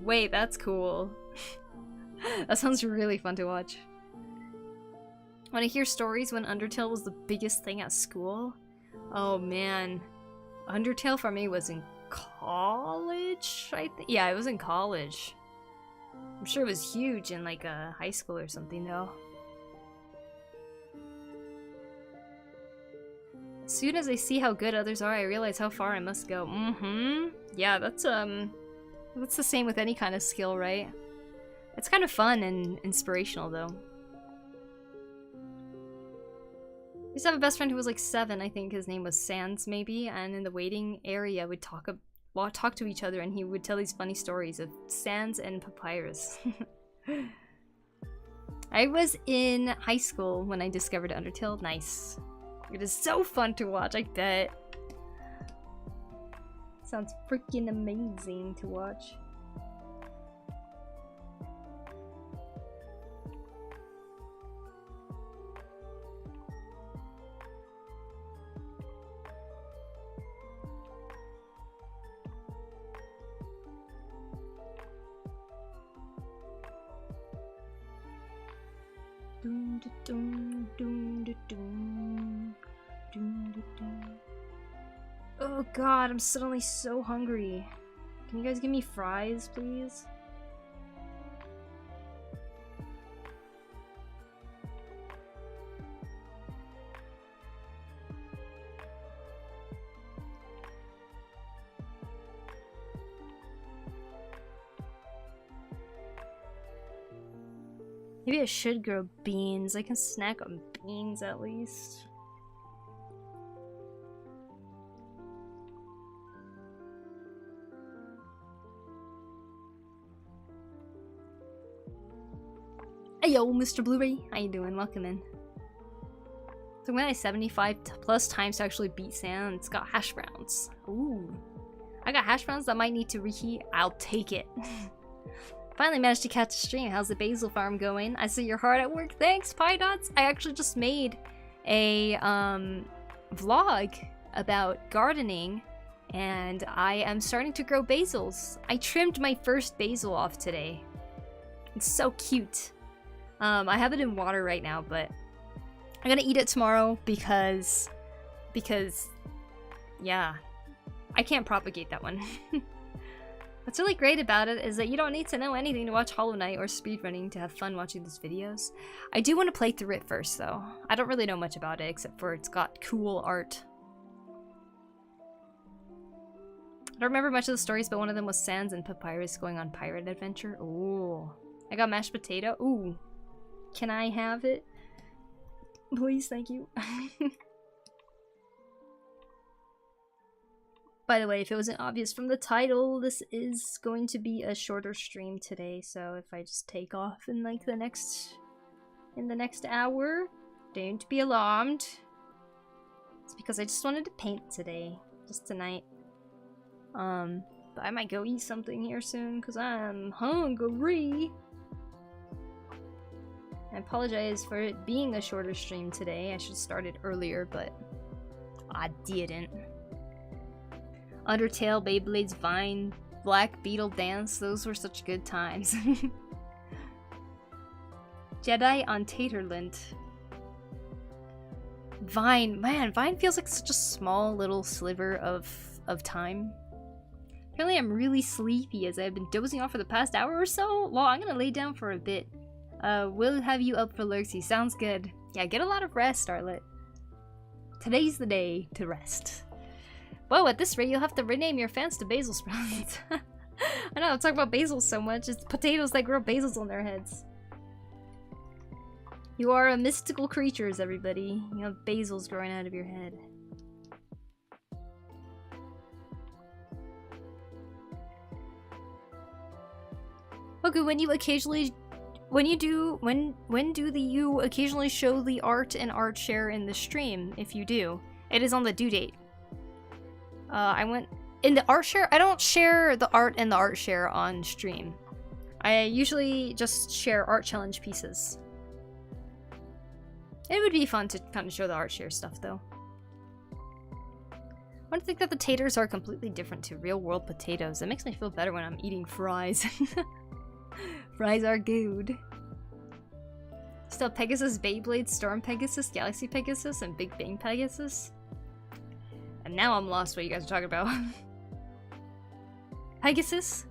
Wait, that's cool. That sounds really fun to watch. When I hear stories when Undertale was the biggest thing at school, oh man. Undertale for me was in college, I think. Yeah, it was in college. I'm sure it was huge in like a high school or something though. As soon as I see how good others are, I realize how far I must go. Yeah, that's the same with any kind of skill, right? It's kind of fun and inspirational though. I used to have a best friend who was like 7, I think his name was Sans maybe, and in the waiting area we'd talk talk to each other, and he would tell these funny stories of sands and papyrus. I was in high school when I discovered Undertale. Nice. It is so fun to watch, I bet. Sounds freaking amazing to watch. Oh god, I'm suddenly so hungry. Can you guys give me fries, please? Maybe I should grow beans. I can snack on beans at least. Hey yo, Mr. Blu-ray, how you doing? Welcome in. So when I 75 plus times to actually beat Sam, it's got hash browns. Ooh. I got hash browns that might need to reheat. I'll take it. Finally managed to catch a stream. How's the basil farm going? I see you're hard at work. Thanks, Pie Dots. I actually just made a vlog about gardening, and I am starting to grow basils. I trimmed my first basil off today. It's so cute. I have it in water right now, but I'm gonna eat it tomorrow because yeah, I can't propagate that one. What's really great about it is that you don't need to know anything to watch Hollow Knight or speedrunning to have fun watching these videos. I do want to play through it first though. I don't really know much about it except for it's got cool art. I don't remember much of the stories, but one of them was Sans and Papyrus going on pirate adventure. Ooh. I got mashed potato. Ooh. Can I have it? Please, thank you. By the way, if it wasn't obvious from the title, this is going to be a shorter stream today, so if I just take off in like the next hour, don't be alarmed. It's because I just wanted to paint today, just tonight. But I might go eat something here soon because I'm hungry. I apologize for it being a shorter stream today. I should have started earlier, but I didn't. Undertale, Beyblade's Vine, Black Beetle Dance, those were such good times. Jedi on Taterland. Vine, man, Vine feels like such a small little sliver of time. Apparently I'm really sleepy as I've been dozing off for the past hour or so. Well, I'm gonna lay down for a bit. We'll have you up for Lurksy. Sounds good. Yeah, get a lot of rest, Starlet. Today's the day to rest. Whoa, at this rate, you'll have to rename your fans to basil sprouts. I know, I'm talking about basils so much. It's potatoes that grow basils on their heads. You are a mystical creatures, everybody. You have basils growing out of your head. Poku, when do you occasionally show the art and art share in the stream? If you do, it is on the due date. I went in the art share. I don't share the art and the art share on stream. I usually just share art challenge pieces. It would be fun to kind of show the art share stuff though. I want to think that the taters are completely different to real world potatoes. It makes me feel better when I'm eating fries. Fries are good. Still Pegasus, Beyblade, Storm Pegasus, Galaxy Pegasus, and Big Bang Pegasus. And now I'm lost what you guys are talking about. Pegasus?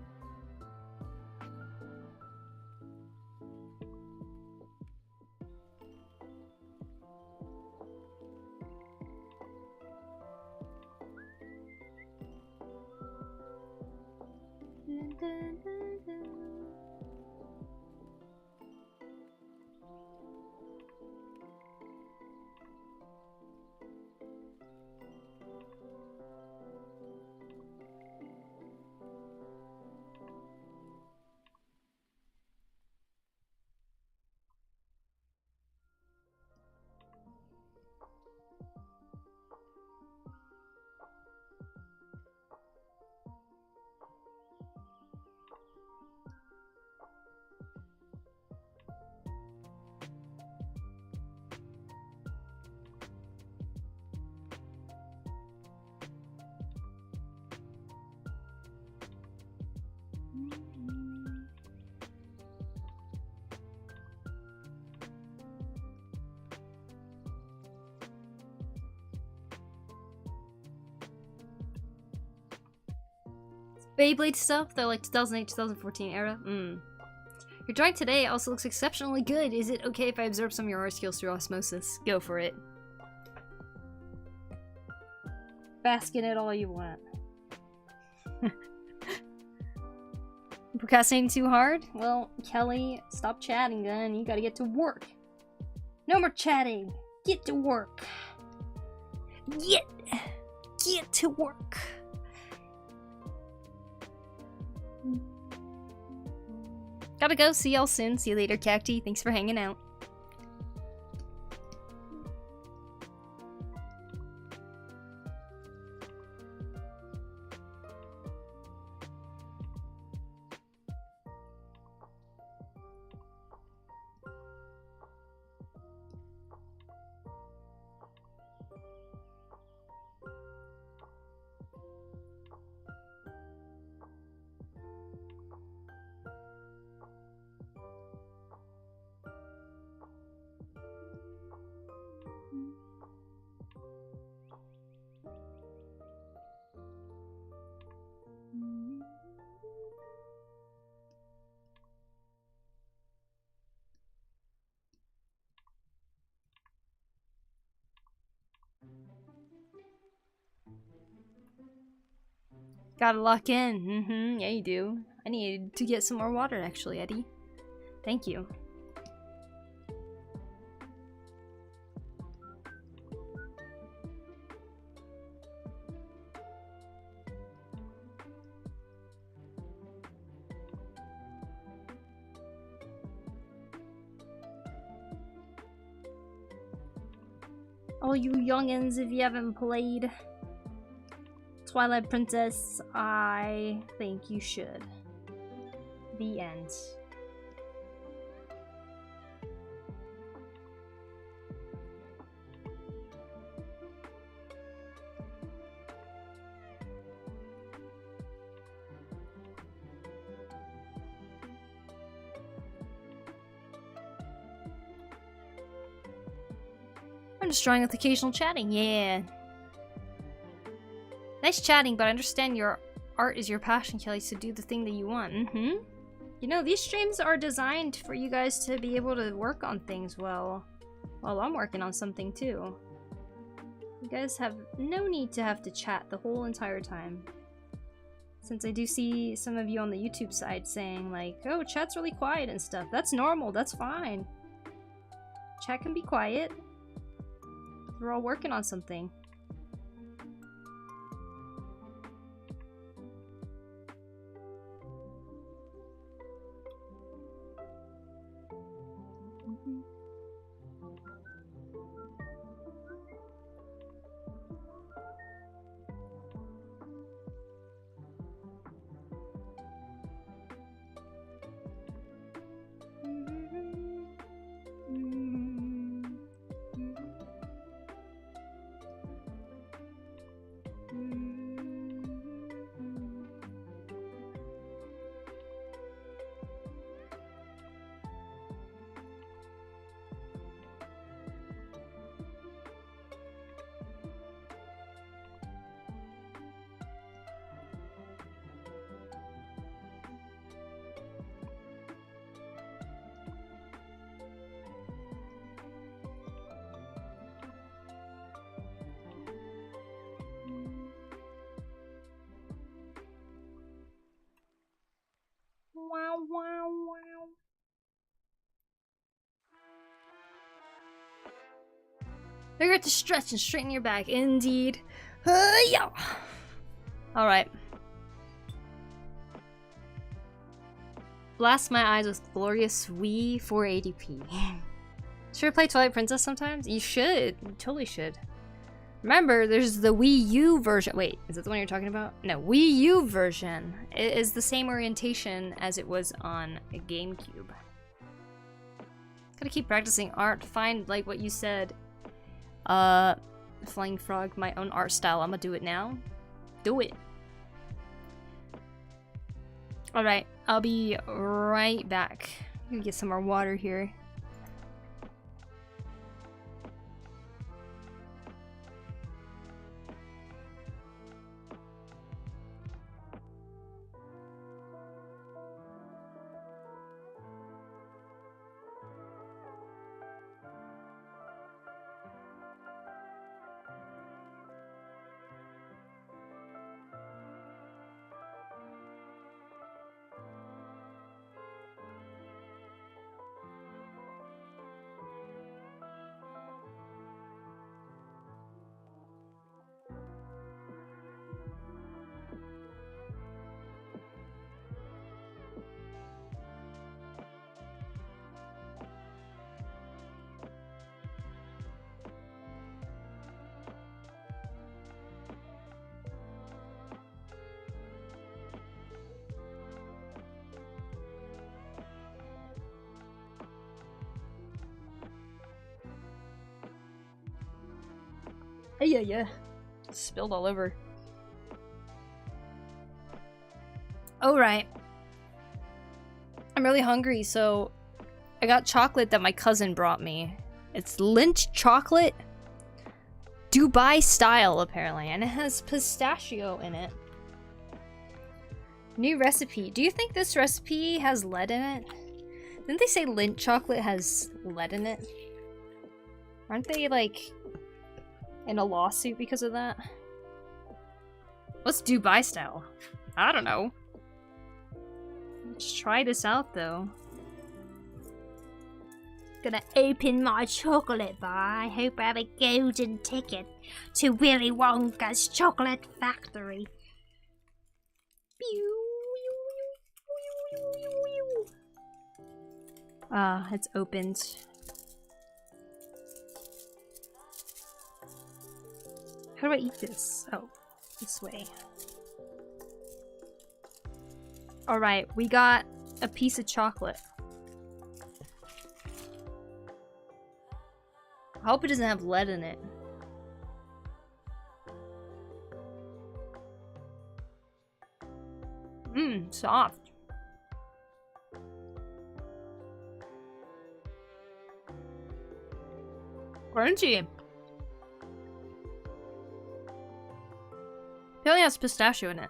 Beyblade stuff, they're like 2008, 2014 era. Your drawing today also looks exceptionally good. Is it okay if I absorb some of your art skills through osmosis? Go for it. Bask in it all you want. Procrastinating too hard? Well, Kelly, stop chatting then. You gotta get to work. No more chatting. Get to work. Get to work. Gotta go. See y'all soon. See you later, Cacti. Thanks for hanging out. Gotta lock in. Yeah, you do. I need to get some more water, actually, Eddie. Thank you. All you youngins, if you haven't played Twilight Princess, I think you should. The end. I'm just drawing with occasional chatting, yeah. Nice chatting, but I understand your art is your passion, Kelly, so do the thing that you want. You know, these streams are designed for you guys to be able to work on things while I'm working on something too. You guys have no need to have to chat the whole entire time. Since I do see some of you on the YouTube side saying like, oh, chat's really quiet and stuff. That's normal, that's fine. Chat can be quiet. We're all working on something. Wow, wow, wow. Figure out to stretch and straighten your back. Indeed. Yeah. Alright. Blast my eyes with glorious Wii 480p. Should I play Twilight Princess sometimes? You should. You totally should. Remember, there's the Wii U version. Wait, is that the one you're talking about? No, Wii U version. It is the same orientation as it was on a GameCube. Gotta keep practicing art. Find, like what you said. Flying Frog, my own art style. I'm gonna do it now. Do it. Alright, I'll be right back. I'm gonna get some more water here. Yeah. Spilled all over. Alright. I'm really hungry, so I got chocolate that my cousin brought me. It's Lindt chocolate. Dubai style, apparently, and it has pistachio in it. New recipe. Do you think this recipe has lead in it? Didn't they say Lindt chocolate has lead in it? Aren't they, like, in a lawsuit because of that? What's Dubai style? I don't know. Let's try this out, though. Gonna open my chocolate bar. I hope I have a golden ticket to Willy Wonka's chocolate factory. Ah, it's opened. How do I eat this? Oh, this way. Alright, we got a piece of chocolate. I hope it doesn't have lead in it. Mmm, soft. Crunchy. It only has pistachio in it.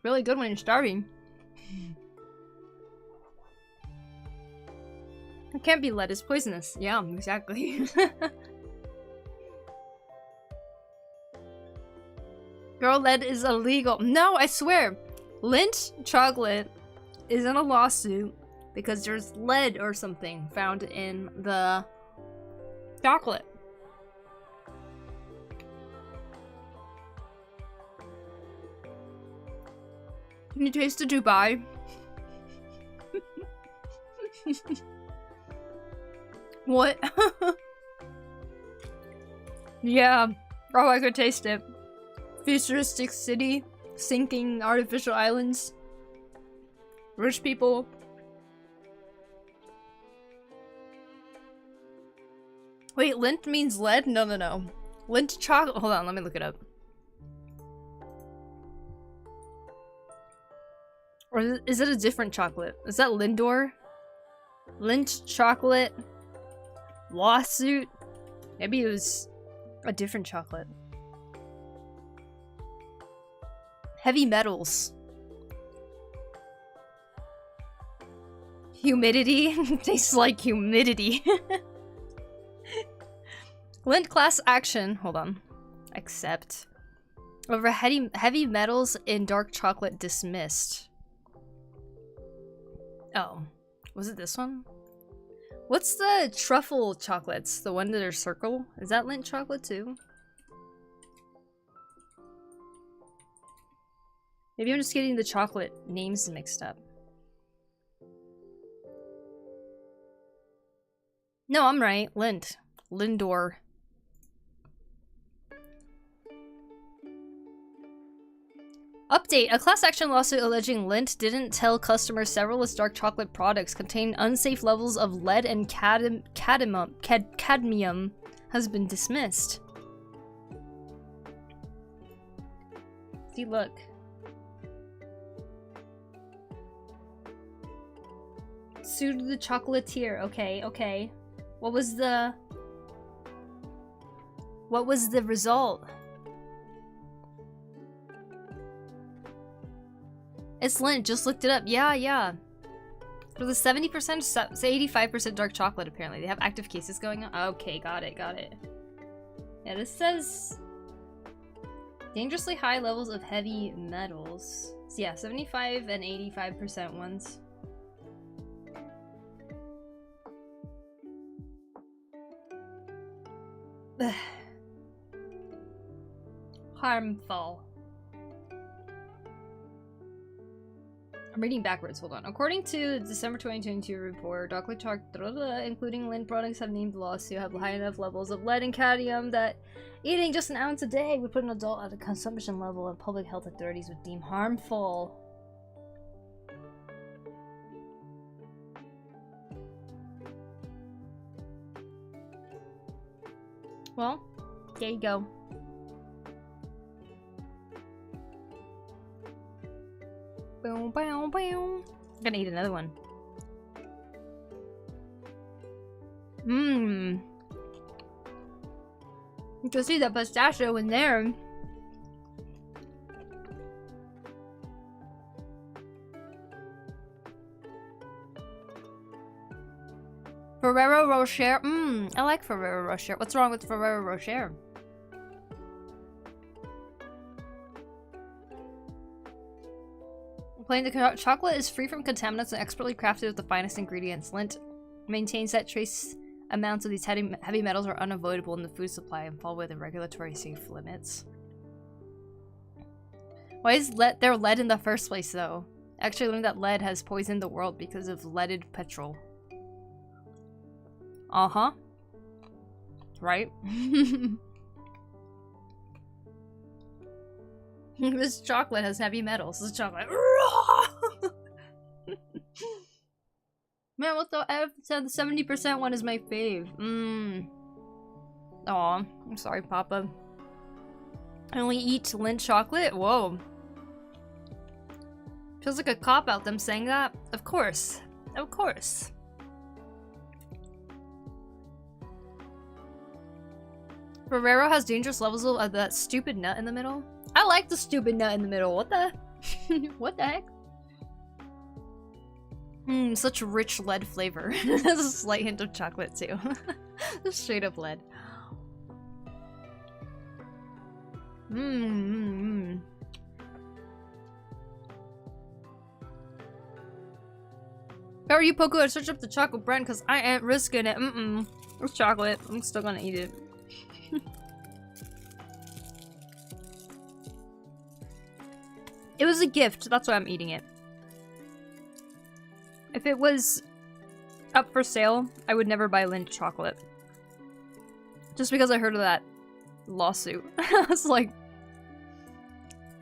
Really good when you're starving. It can't be lead, it's poisonous. Yeah, exactly. Girl, lead is illegal. No, I swear. Lindt chocolate is in a lawsuit because there's lead or something found in the chocolate. Can you taste the Dubai? What? Yeah. Oh, I could taste it. Futuristic city, sinking artificial islands, rich people. Wait, Lindt means lead? No. Lindt chocolate. Hold on, let me look it up. Or is it a different chocolate? Is that Lindor? Lindt chocolate lawsuit? Maybe it was a different chocolate. Heavy metals. Humidity? Tastes like humidity. Lindt class action. Hold on. Accept. Over heavy metals in dark chocolate dismissed. Oh. Was it this one? What's the truffle chocolates? The one that are circle? Is that Lindt chocolate too? Maybe I'm just getting the chocolate names mixed up. No, I'm right. Lindt. Lindor. Update. A class action lawsuit alleging Lindt didn't tell customers several of its dark chocolate products contain unsafe levels of lead and cadmium has been dismissed. See, look. Sued the chocolatier. Okay. What was the result? It's Lindt, just looked it up. Yeah. For the 70%, 85% dark chocolate, apparently. They have active cases going on. Okay, got it. Yeah, this says dangerously high levels of heavy metals. So yeah, 75 and 85% ones. Harmful. I'm reading backwards, hold on. According to the December 2022 report, including Lindt products have named the lawsuit have high enough levels of lead and cadmium that eating just an ounce a day would put an adult at a consumption level of public health authorities would deem harmful. Well, there you go. Boom, boom, boom. I'm gonna eat another one. Mmm. You can see the pistachio in there. Ferrero Rocher. I like Ferrero Rocher. What's wrong with Ferrero Rocher? Plain the chocolate is free from contaminants and expertly crafted with the finest ingredients. Lindt maintains that trace amounts of these heavy metals are unavoidable in the food supply and fall within regulatory safe limits. Why is there lead in the first place, though? Actually learned that lead has poisoned the world because of leaded petrol. Uh-huh. Right? This chocolate has heavy metals. This chocolate. Man, what the F? The 70% one is my fave. Aw, I'm sorry, Papa. I only eat Lindt chocolate? Whoa. Feels like a cop-out, them saying that. Of course. Of course. Ferrero has dangerous levels of that stupid nut in the middle. I like the stupid nut in the middle. What the? What the heck? Such rich lead flavor. There's a slight hint of chocolate too. Just straight up lead. How are you, Poku? I searched up the chocolate brand because I ain't risking it. It's chocolate. I'm still gonna eat it. It was a gift, that's why I'm eating it. If it was up for sale, I would never buy Lindt chocolate. Just because I heard of that lawsuit. I was like,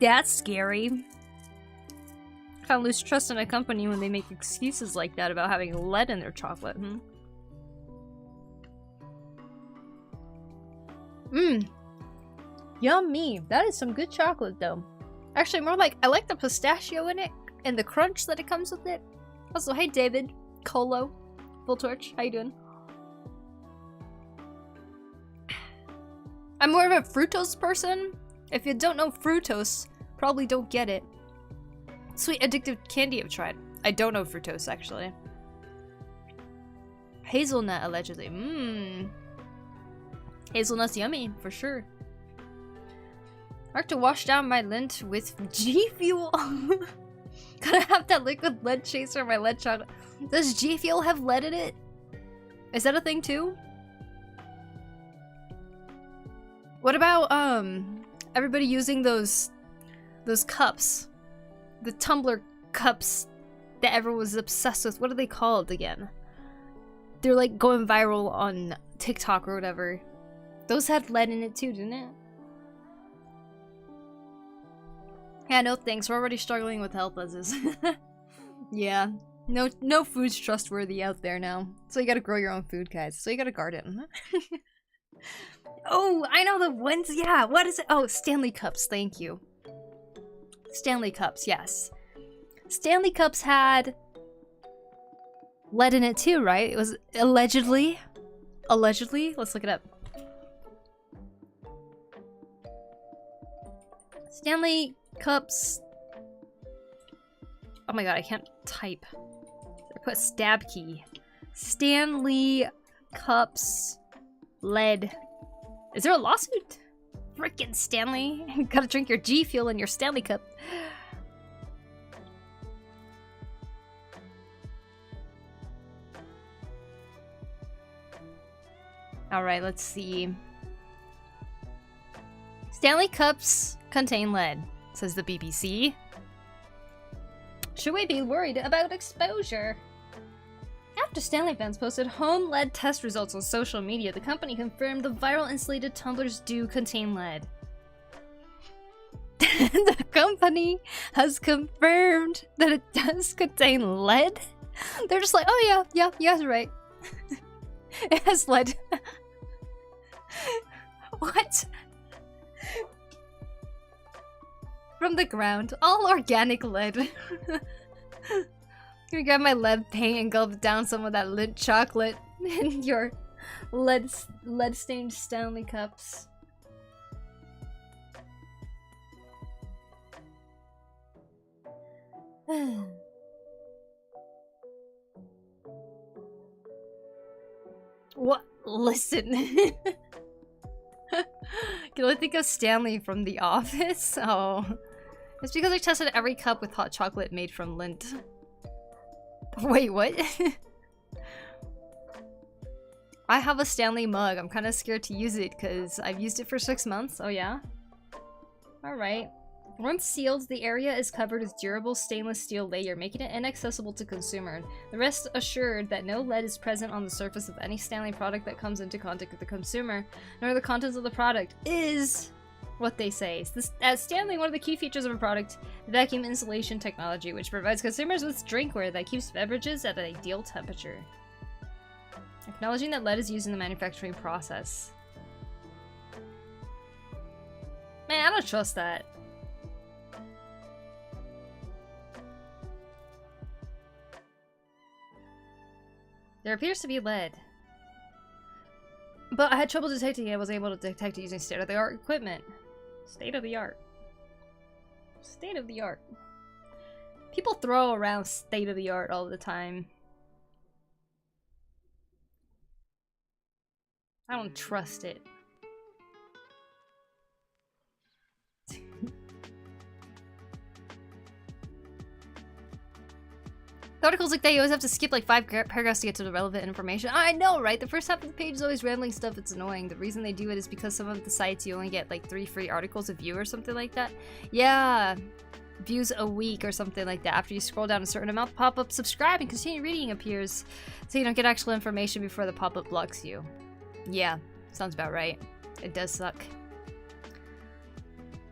that's scary. I kind of lose trust in a company when they make excuses like that about having lead in their chocolate. Yummy. That is some good chocolate, though. Actually, more like, I like the pistachio in it, and the crunch that it comes with it. Also, hey David, Colo, Full Torch, how you doing? I'm more of a fructose person. If you don't know fructose, probably don't get it. Sweet addictive candy I've tried. I don't know fructose, actually. Hazelnut, allegedly. Hazelnut's yummy, for sure. I like to wash down my Lindt with G Fuel. Gotta have that liquid lead chaser in my lead chocolate. Does G Fuel have lead in it? Is that a thing too? What about everybody using those cups? The tumbler cups that everyone was obsessed with. What are they called again? They're like going viral on TikTok or whatever. Those had lead in it too, didn't it? Yeah, no thanks. We're already struggling with health as is. Yeah. No food's trustworthy out there now. So you gotta grow your own food, guys. So you gotta garden. Oh, I know the ones. Yeah, what is it? Oh, Stanley Cups. Thank you. Stanley Cups, yes. Stanley Cups had lead in it too, right? It was allegedly. Allegedly? Let's look it up. Stanley Cups. Oh my god, I can't type. I put stab key. Stanley Cups lead. Is there a lawsuit? Frickin' Stanley. You gotta drink your G Fuel in your Stanley Cup. Alright, let's see. Stanley Cups contain lead, says the BBC. Should we be worried about exposure? After Stanley fans posted home lead test results on social media, the company confirmed the viral insulated tumblers do contain lead. The company has confirmed that it does contain lead? They're just like, oh yeah, you're right. It has lead. What? From the ground. All organic lead. Can we grab my lead paint and gulp down some of that lit chocolate in your lead-stained Stanley cups? What? Listen. Can I think of Stanley from The Office? Oh. It's because I tested every cup with hot chocolate made from lint. Wait, what? I have a Stanley mug. I'm kind of scared to use it because I've used it for 6 months. Oh yeah? Alright. Once sealed, the area is covered with durable stainless steel layer, making it inaccessible to consumers. The rest assured that no lead is present on the surface of any Stanley product that comes into contact with the consumer, nor the contents of the product is what they say. At Stanley, one of the key features of a product, the vacuum insulation technology, which provides consumers with drinkware that keeps beverages at an ideal temperature. Acknowledging that lead is used in the manufacturing process. Man, I don't trust that. There appears to be lead. But I had trouble detecting it. I was able to detect it using state-of-the-art equipment. State-of-the-art. State-of-the-art. People throw around state-of-the-art all the time. I don't trust it. The articles like that, you always have to skip like 5 paragraphs to get to the relevant information. I know, right? The first half of the page is always rambling stuff. It's annoying. The reason they do it is because some of the sites you only get like 3 free articles a view or something like that. Yeah, views a week or something like that. After you scroll down a certain amount, pop-up subscribe and continue reading appears, so you don't get actual information before the pop-up blocks you. Yeah, sounds about right. It does suck.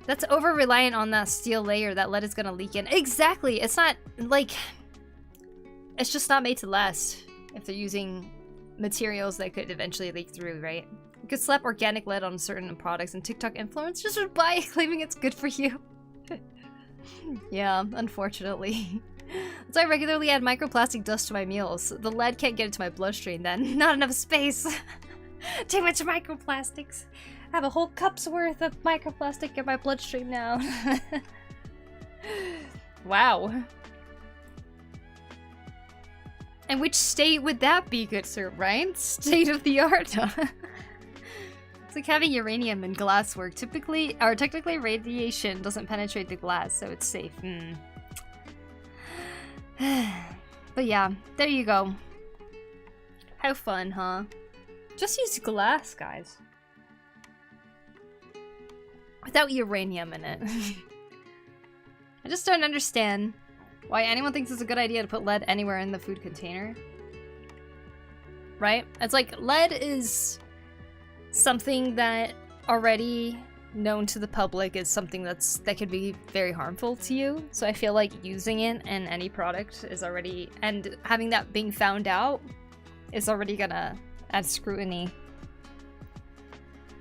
That's over-reliant on that steel layer. That lead is gonna leak in. Exactly! It's not, like... It's just not made to last if they're using materials that could eventually leak through, right? You could slap organic lead on certain products and TikTok influencers would buy it, claiming it's good for you. Yeah, unfortunately. So I regularly add microplastic dust to my meals. The lead can't get into my bloodstream then. Not enough space. Too much microplastics. I have a whole cup's worth of microplastic in my bloodstream now. Wow. And which state would that be, good sir, right? State of the art. It's like having uranium in glasswork. Technically radiation doesn't penetrate the glass, so it's safe. But yeah, there you go. How fun, huh? Just use glass, guys. Without uranium in it. I just don't understand why anyone thinks it's a good idea to put lead anywhere in the food container. Right? It's like lead is something that already known to the public is something that could be very harmful to you. So I feel like using it in any product is already, and having that being found out is already gonna add scrutiny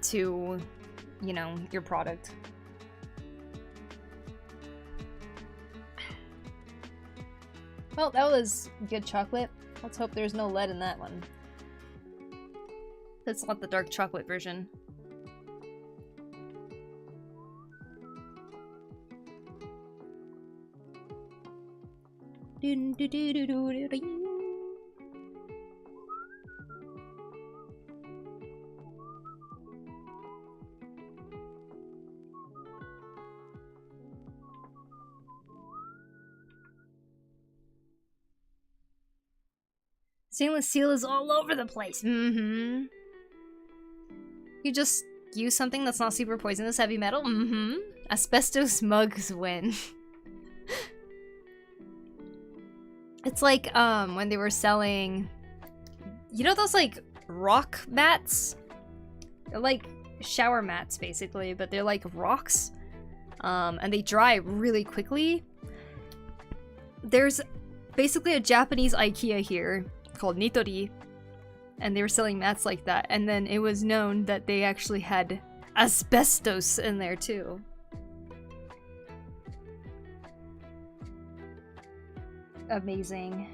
to, you know, your product. Well, that was good chocolate. Let's hope there's no lead in that one. Let's not the dark chocolate version. Stainless steel is all over the place. You just use something that's not super poisonous heavy metal. Asbestos mugs win. It's like when they were selling, you know, those like rock mats? They're like shower mats basically, but they're like rocks. And they dry really quickly. There's basically a Japanese IKEA here called Nitori, and they were selling mats like that, and then it was known that they actually had asbestos in there too. Amazing.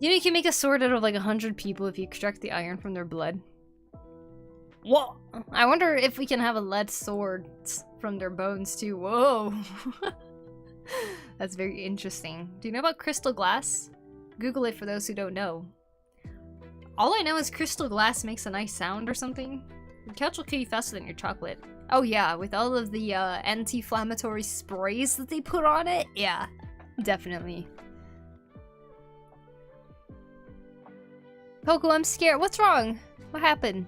You know, you can make a sword out of like 100 people if you extract the iron from their blood. Whoa! I wonder if we can have a lead sword from their bones too. Whoa! That's very interesting. Do you know about crystal glass? Google it for those who don't know. All I know is crystal glass makes a nice sound or something. Your couch will kill you faster than your chocolate. Oh yeah, with all of the anti-inflammatory sprays that they put on it? Yeah, definitely. Poku, I'm scared. What's wrong? What happened?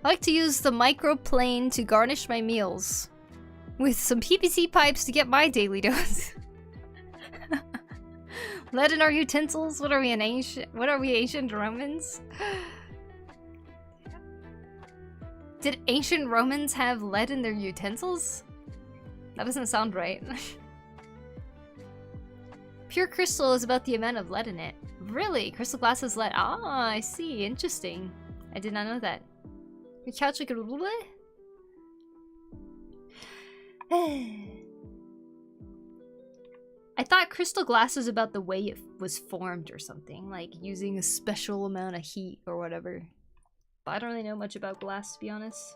I like to use the microplane to garnish my meals. With some PVC pipes to get my daily dose. Lead in our utensils? What are we, ancient Romans? Did ancient Romans have lead in their utensils? That doesn't sound right. Pure crystal is about the amount of lead in it. Really? Crystal glass has lead? Ah, I see. Interesting. I did not know that. Your couch like a I thought crystal glass was about the way it was formed or something. Like using a special amount of heat or whatever. But I don't really know much about glass, to be honest.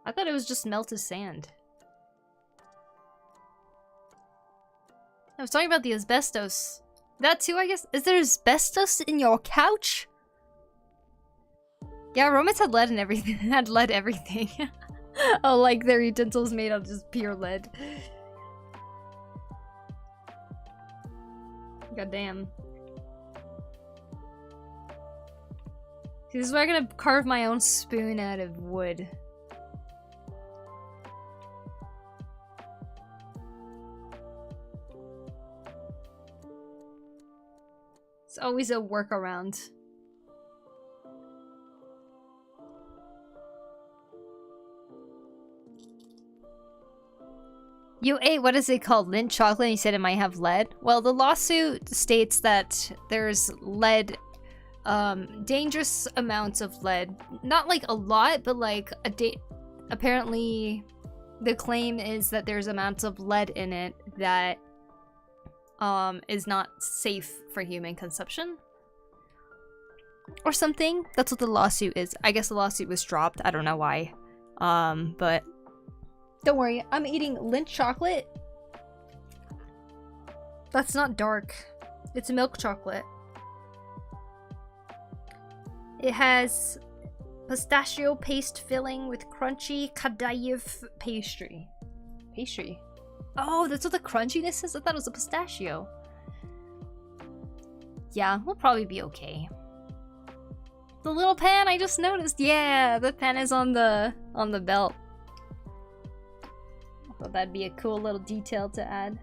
I thought it was just melted sand. I was talking about the asbestos. That too, I guess? Is there asbestos in your couch? Yeah, Romans had lead in everything. Had lead everything. Oh, like their utensils made of just pure lead. God damn. See, this is where I'm gonna carve my own spoon out of wood. It's always a workaround. You ate, what is it called? Lint chocolate, and you said it might have lead? Well, the lawsuit states that there's lead, dangerous amounts of lead. Not like a lot, but like apparently the claim is that there's amounts of lead in it that is not safe for human consumption. Or something. That's what the lawsuit is. I guess the lawsuit was dropped. I don't know why. But don't worry, I'm eating Lindt chocolate. That's not dark. It's milk chocolate. It has pistachio paste filling with crunchy Kadaev pastry. Pastry? Oh, that's what the crunchiness is? I thought it was a pistachio. Yeah, we'll probably be okay. The little pan I just noticed. Yeah, the pan is on the belt. I thought that'd be a cool little detail to add.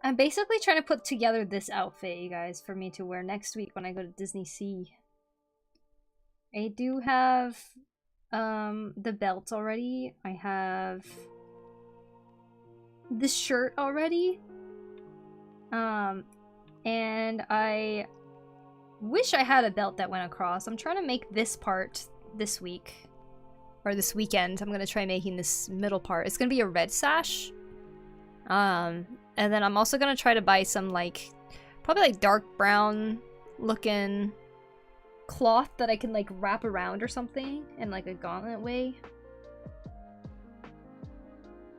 I'm basically trying to put together this outfit, you guys, for me to wear next week when I go to Disney Sea. I do have the belt already. I have this shirt already. And I wish I had a belt that went across. I'm trying to make this part this week. Or this weekend. I'm going to try making this middle part. It's going to be a red sash. And then I'm also gonna try to buy some, like, probably like dark brown looking cloth that I can like wrap around or something in like a gauntlet way.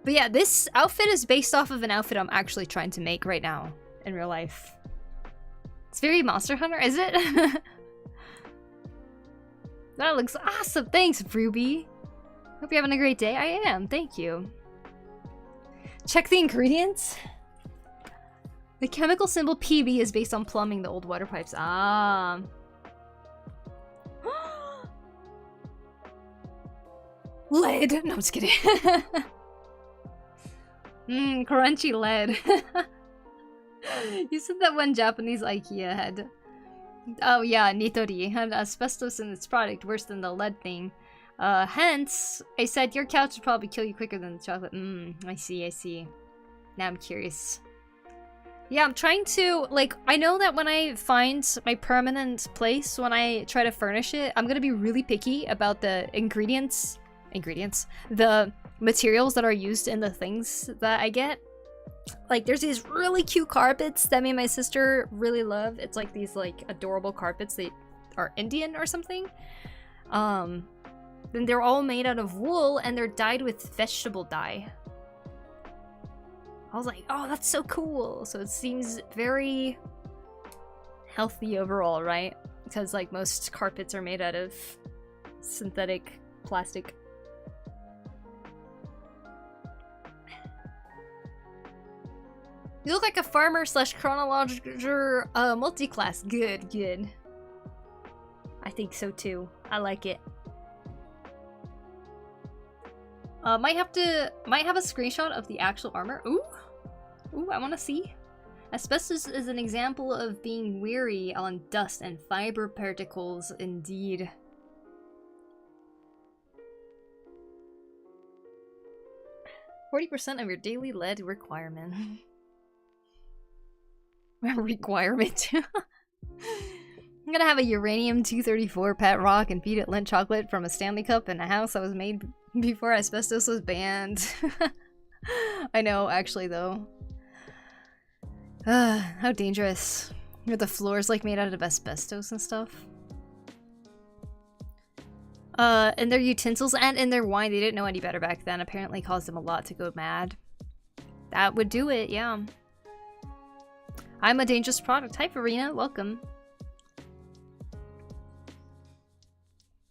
But yeah, this outfit is based off of an outfit I'm actually trying to make right now in real life. It's very Monster Hunter, is it? That looks awesome. Thanks, Ruby. Hope you're having a great day. I am. Thank you. Check the ingredients. The chemical symbol PB is based on plumbing, the old water pipes. Ah. Lead. No, I'm just kidding. Crunchy lead. You said that one Japanese IKEA had. Oh yeah, Nitori had asbestos in its product, worse than the lead thing. Hence, I said your couch would probably kill you quicker than the chocolate. I see, I see. Now I'm curious. Yeah, I'm trying to, like, I know that when I find my permanent place, when I try to furnish it, I'm gonna be really picky about the ingredients, the materials that are used in the things that I get. Like, there's these really cute carpets that me and my sister really love. It's like these, like, adorable carpets that are Indian or something. Then they're all made out of wool and they're dyed with vegetable dye. I was like, oh, that's so cool. So it seems very healthy overall, right? Because, like, most carpets are made out of synthetic plastic. You look like a farmer slash chronological multi-class. Good, good. I think so too. I like it. Might have a screenshot of the actual armor. Ooh, I want to see. Asbestos is an example of being weary on dust and fiber particles, indeed. %40 of your daily lead requirement. Requirement. I'm gonna have a uranium-234 pet rock and feed it Lindt chocolate from a Stanley Cup in a house that was made before asbestos was banned. I know, actually, though. How dangerous. Are the floors, like, made out of asbestos and stuff? In their utensils and in their wine, they didn't know any better back then. Apparently caused them a lot to go mad. That would do it, yeah. I'm a dangerous product. Hi, Farina. Welcome.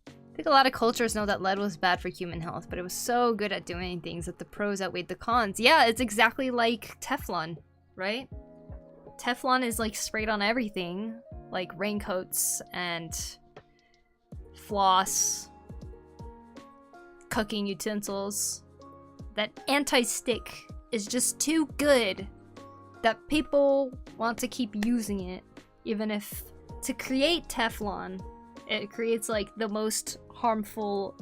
I think a lot of cultures know that lead was bad for human health, but it was so good at doing things that the pros outweighed the cons. Yeah, it's exactly like Teflon, right? Teflon is, like, sprayed on everything, like raincoats and floss, cooking utensils. That anti-stick is just too good that people want to keep using it, even if to create Teflon, it creates, like, the most harmful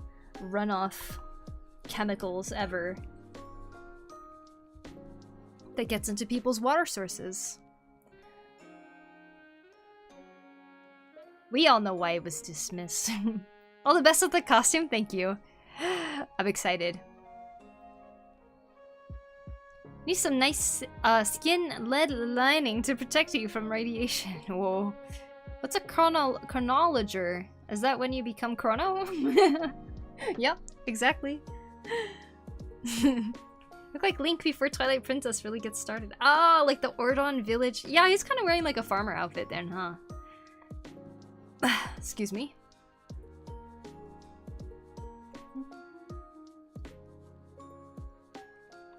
runoff chemicals ever that gets into people's water sources. We all know why it was dismissed. All the best with the costume, thank you. I'm excited. Need some nice skin lead lining to protect you from radiation. Whoa. What's a chronologer? Is that when you become chrono? Yep, exactly. Look like Link before Twilight Princess really gets started. Ah, like the Ordon village. Yeah, he's kind of wearing like a farmer outfit then, huh? Excuse me.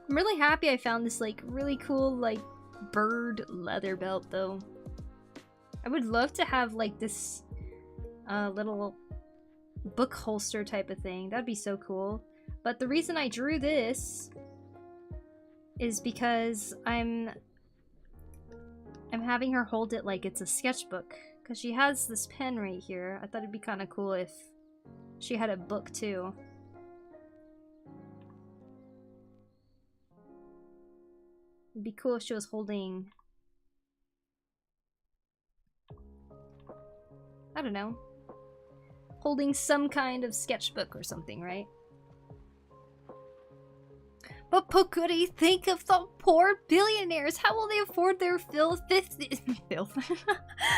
I'm really happy I found this, like, really cool, like, bird leather belt, though. I would love to have, like, this little book holster type of thing. That'd be so cool. But the reason I drew this is because I'm having her hold it like it's a sketchbook. Because she has this pen right here. I thought it'd be kind of cool if she had a book, too. It'd be cool if she was holding... I don't know. Holding some kind of sketchbook or something, right? But Pokuri, think of the poor billionaires. How will they afford their fifth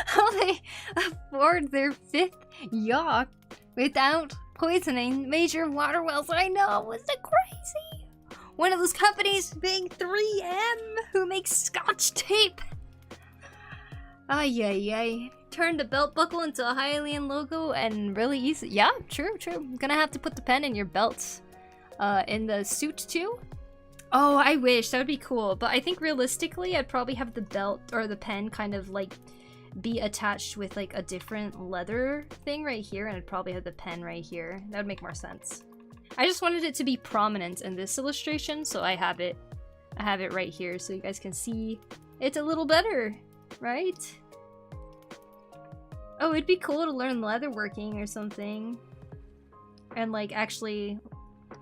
How will they afford their fifth yacht without poisoning major water wells? I know, isn't it crazy? One of those companies being 3M, who makes Scotch tape. Ay, ay, ay. turn the belt buckle into a Hylian logo and really easy. Yeah, true, true. I'm gonna have to put the pen in your belt. In the suit too? Oh, I wish. That would be cool. But I think realistically, I'd probably have the belt or the pen kind of like be attached with like a different leather thing right here, and I'd probably have the pen right here. That would make more sense. I just wanted it to be prominent in this illustration, so I have it right here so you guys can see it a little better, right? Oh, it'd be cool to learn leatherworking or something. And like actually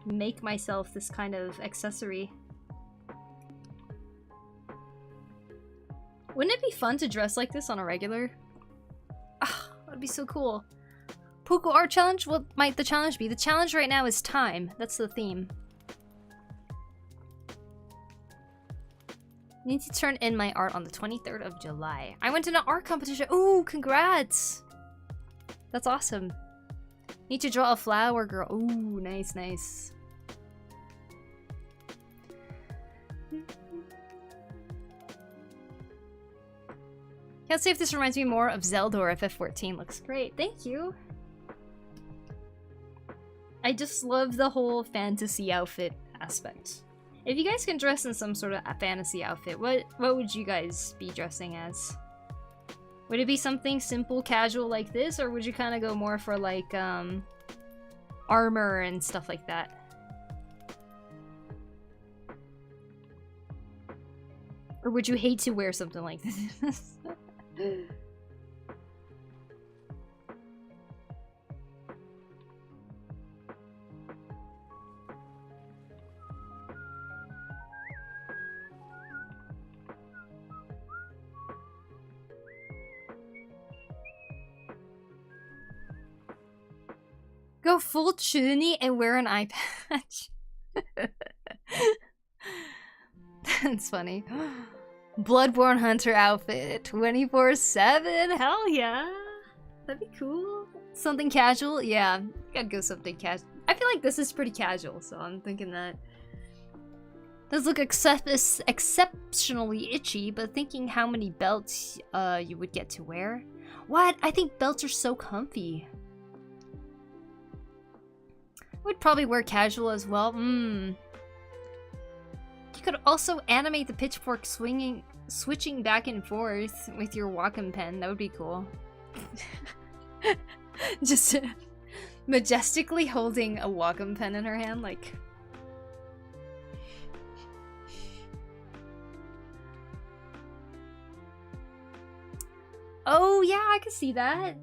make myself this kind of accessory. Wouldn't it be fun to dress like this on a regular? Ah, that'd be so cool. Poku art challenge? What might the challenge be? The challenge right now is time. That's the theme. Need to turn in my art on the 23rd of July. I went to an art competition. Ooh, congrats! That's awesome. Need to draw a flower girl. Ooh, nice, nice. Can't say if this reminds me more of Zelda or FF14. Looks great. Thank you. I just love the whole fantasy outfit aspect. If you guys can dress in some sort of a fantasy outfit, what would you guys be dressing as? Would it be something simple, casual like this, or would you kind of go more for like armor and stuff like that? Or would you hate to wear something like this? Go full Chuni and wear an eye patch. That's funny. Bloodborne Hunter outfit 24/7. Hell yeah. That'd be cool. Something casual? Yeah, gotta go something casual. I feel like this is pretty casual, so I'm thinking that. Does look exceptionally itchy, but thinking how many belts you would get to wear. What? I think belts are so comfy. Would probably wear casual as well. You could also animate the pitchfork switching back and forth with your Wacom pen. That would be cool. Just majestically holding a Wacom pen in her hand, like. Oh yeah, I could see that.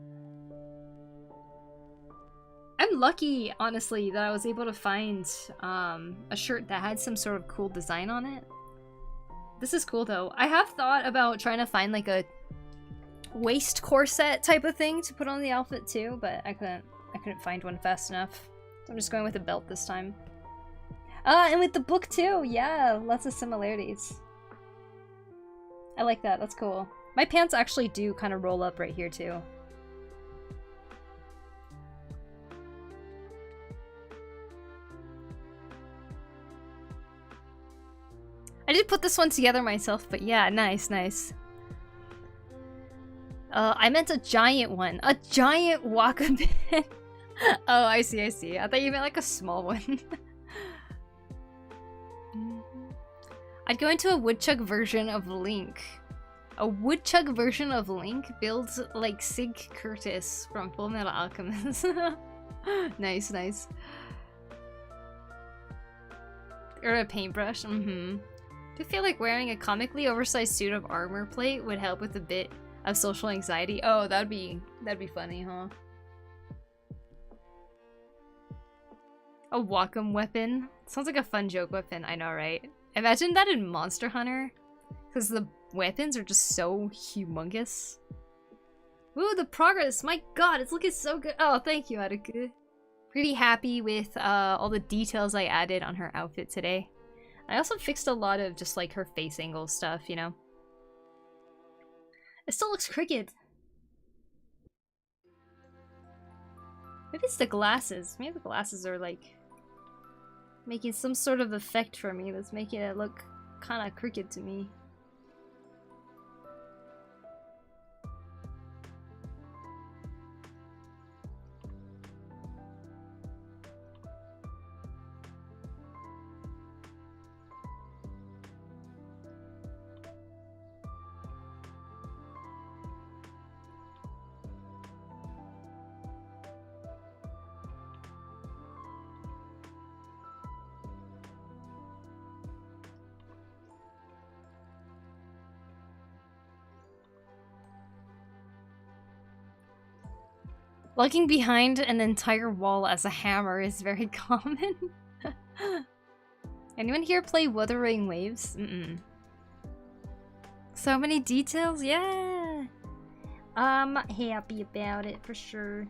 I'm lucky, honestly, that I was able to find a shirt that had some sort of cool design on it. This is cool though. I have thought about trying to find like a waist corset type of thing to put on the outfit too, but I couldn't find one fast enough. So I'm just going with a belt this time. And with the book too, yeah, lots of similarities. I like that, that's cool. My pants actually do kind of roll up right here too. I did put this one together myself, but yeah, nice, nice. I meant a giant one. A giant Wacom pen. Oh, I see, I see. I thought you meant like a small one. I'd go into a woodchuck version of Link. A woodchuck version of Link builds like Sig Curtis from Fullmetal Alchemist. Nice, nice. Or a paintbrush, Do you feel like wearing a comically oversized suit of armor plate would help with a bit of social anxiety? Oh, that'd be funny, huh? A Wacom weapon? Sounds like a fun joke weapon, I know, right? Imagine that in Monster Hunter. Because the weapons are just so humongous. Ooh, the progress! My god, it's looking so good! Oh, thank you, Haruku. Pretty happy with all the details I added on her outfit today. I also fixed a lot of just like her face angle stuff, you know? It still looks crooked. Maybe it's the glasses. Maybe the glasses are like making some sort of effect for me that's making it look kind of crooked to me. Locking behind an entire wall as a hammer is very common. Anyone here play Wuthering Waves? Mm-mm. So many details? Yeah! I'm happy about it, for sure.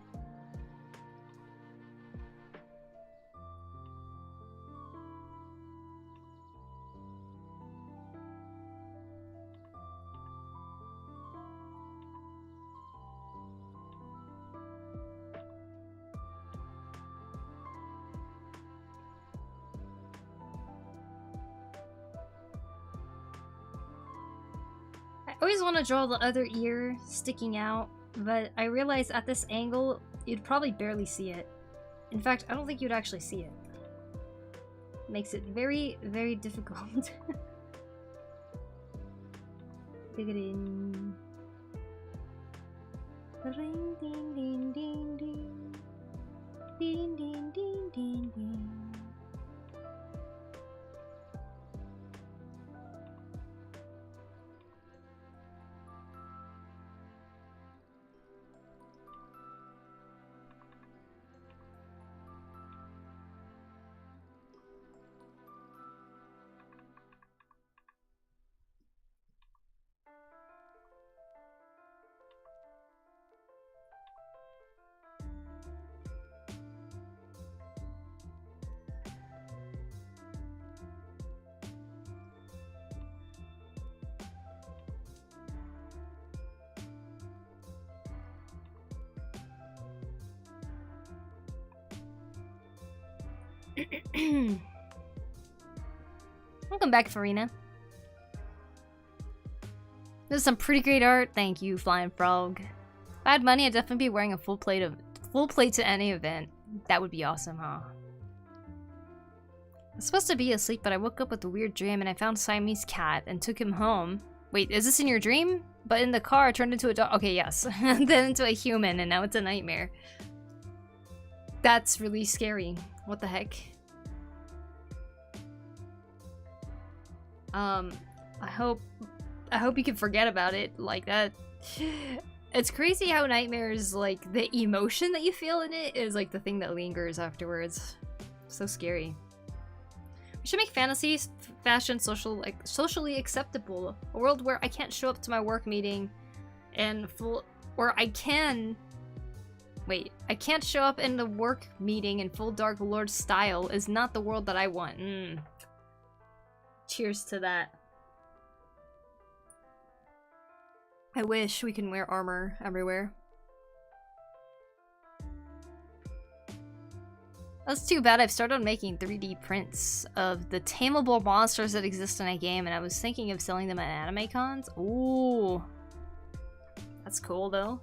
I always want to draw the other ear sticking out, but I realize at this angle, you'd probably barely see it. In fact, I don't think you'd actually see it. Makes it very, very difficult. Dig it in. Ding, ding, ding, ding, ding. Ding, ding, ding, ding, ding. Welcome back, Farina. This is some pretty great art. Thank you, Flying Frog. If I had money, I'd definitely be wearing a full plate to any event. That would be awesome, huh? I was supposed to be asleep, but I woke up with a weird dream and I found Siamese cat and took him home. Wait, is this in your dream? But in the car, it turned into a dog. Okay, yes. Then into a human, and now it's a nightmare. That's really scary. What the heck? I hope you can forget about it like that. It's crazy how nightmares, like, the emotion that you feel in it is like the thing that lingers afterwards. So scary. We should make fantasy fashion socially acceptable. A world where I can't show up to my work meeting and I can't show up in the work meeting in full Dark Lord style is not the world that I want. Cheers to that. I wish we can wear armor everywhere. That's too bad. I've started making 3D prints of the tameable monsters that exist in a game, and I was thinking of selling them at anime cons. Ooh. That's cool, though.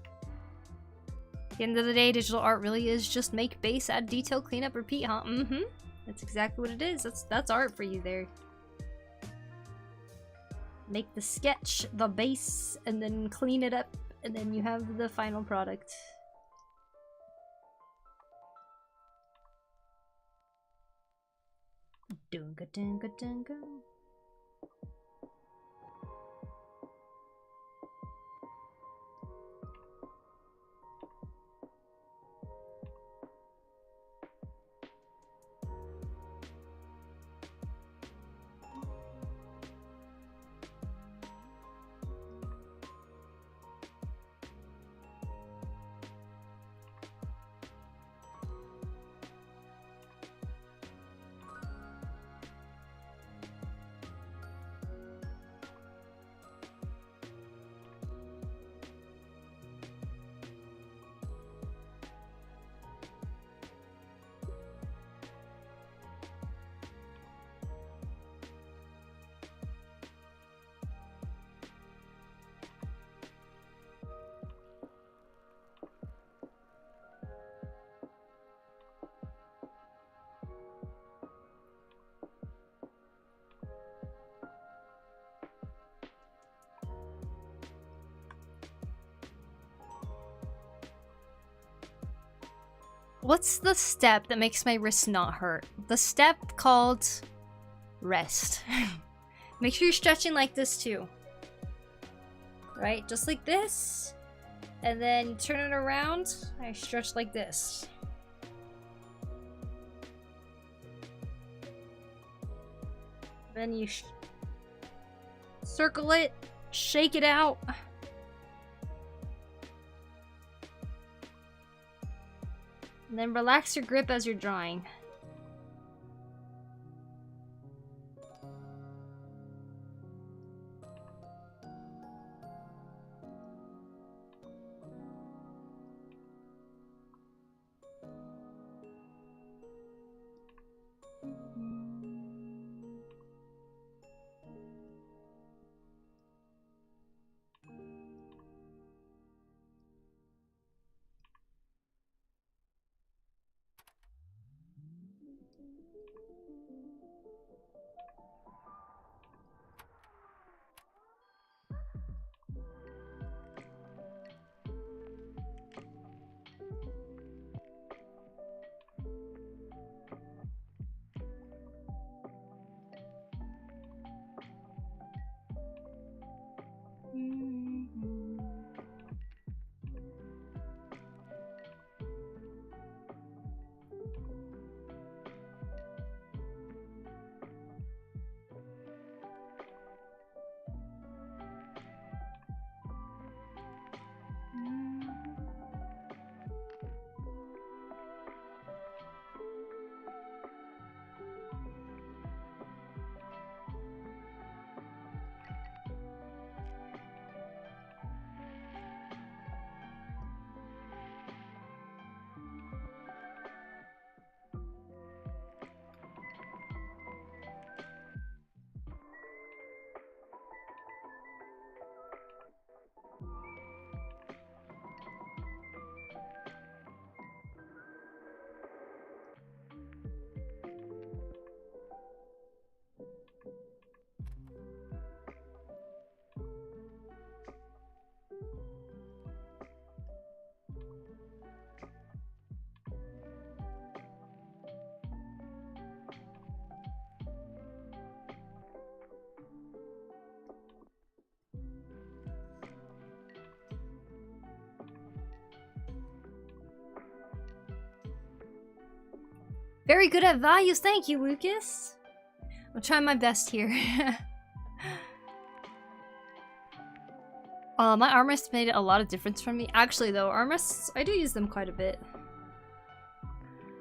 At the end of the day, digital art really is just make base, add detail, clean up, repeat, huh? Mm-hmm. That's exactly what it is. That's art for you there. Make the sketch, the base, and then clean it up, and then you have the final product. Dunga dunga dunga. What's the step that makes my wrist not hurt? The step called rest. Make sure you're stretching like this too. Right? Just like this. and then you turn it around. I stretch like this. Then you circle it, shake it out. And then relax your grip as you're drawing. Very good at values, thank you, Lucas. I'll try my best here. My armrests made a lot of difference for me. Actually, though, armrests, I do use them quite a bit.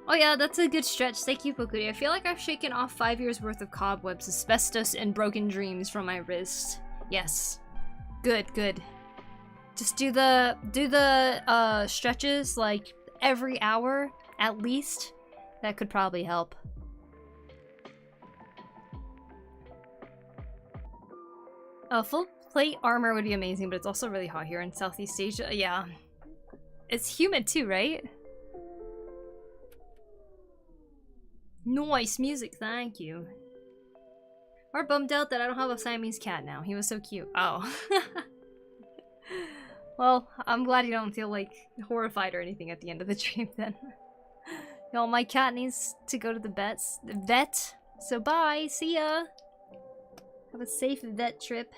Oh yeah, that's a good stretch. Thank you, Pokuri. I feel like I've shaken off 5 years worth of cobwebs, asbestos, and broken dreams from my wrist. Yes. Good, good. Just do the stretches like every hour at least. That could probably help. Full plate armor would be amazing, but it's also really hot here in Southeast Asia. Yeah. It's humid too, right? Nice music, thank you. Or bummed out that I don't have a Siamese cat now. He was so cute. Oh. Well, I'm glad you don't feel like horrified or anything at the end of the stream then. Y'all, my cat needs to go to the vet. So bye, see ya. Have a safe vet trip.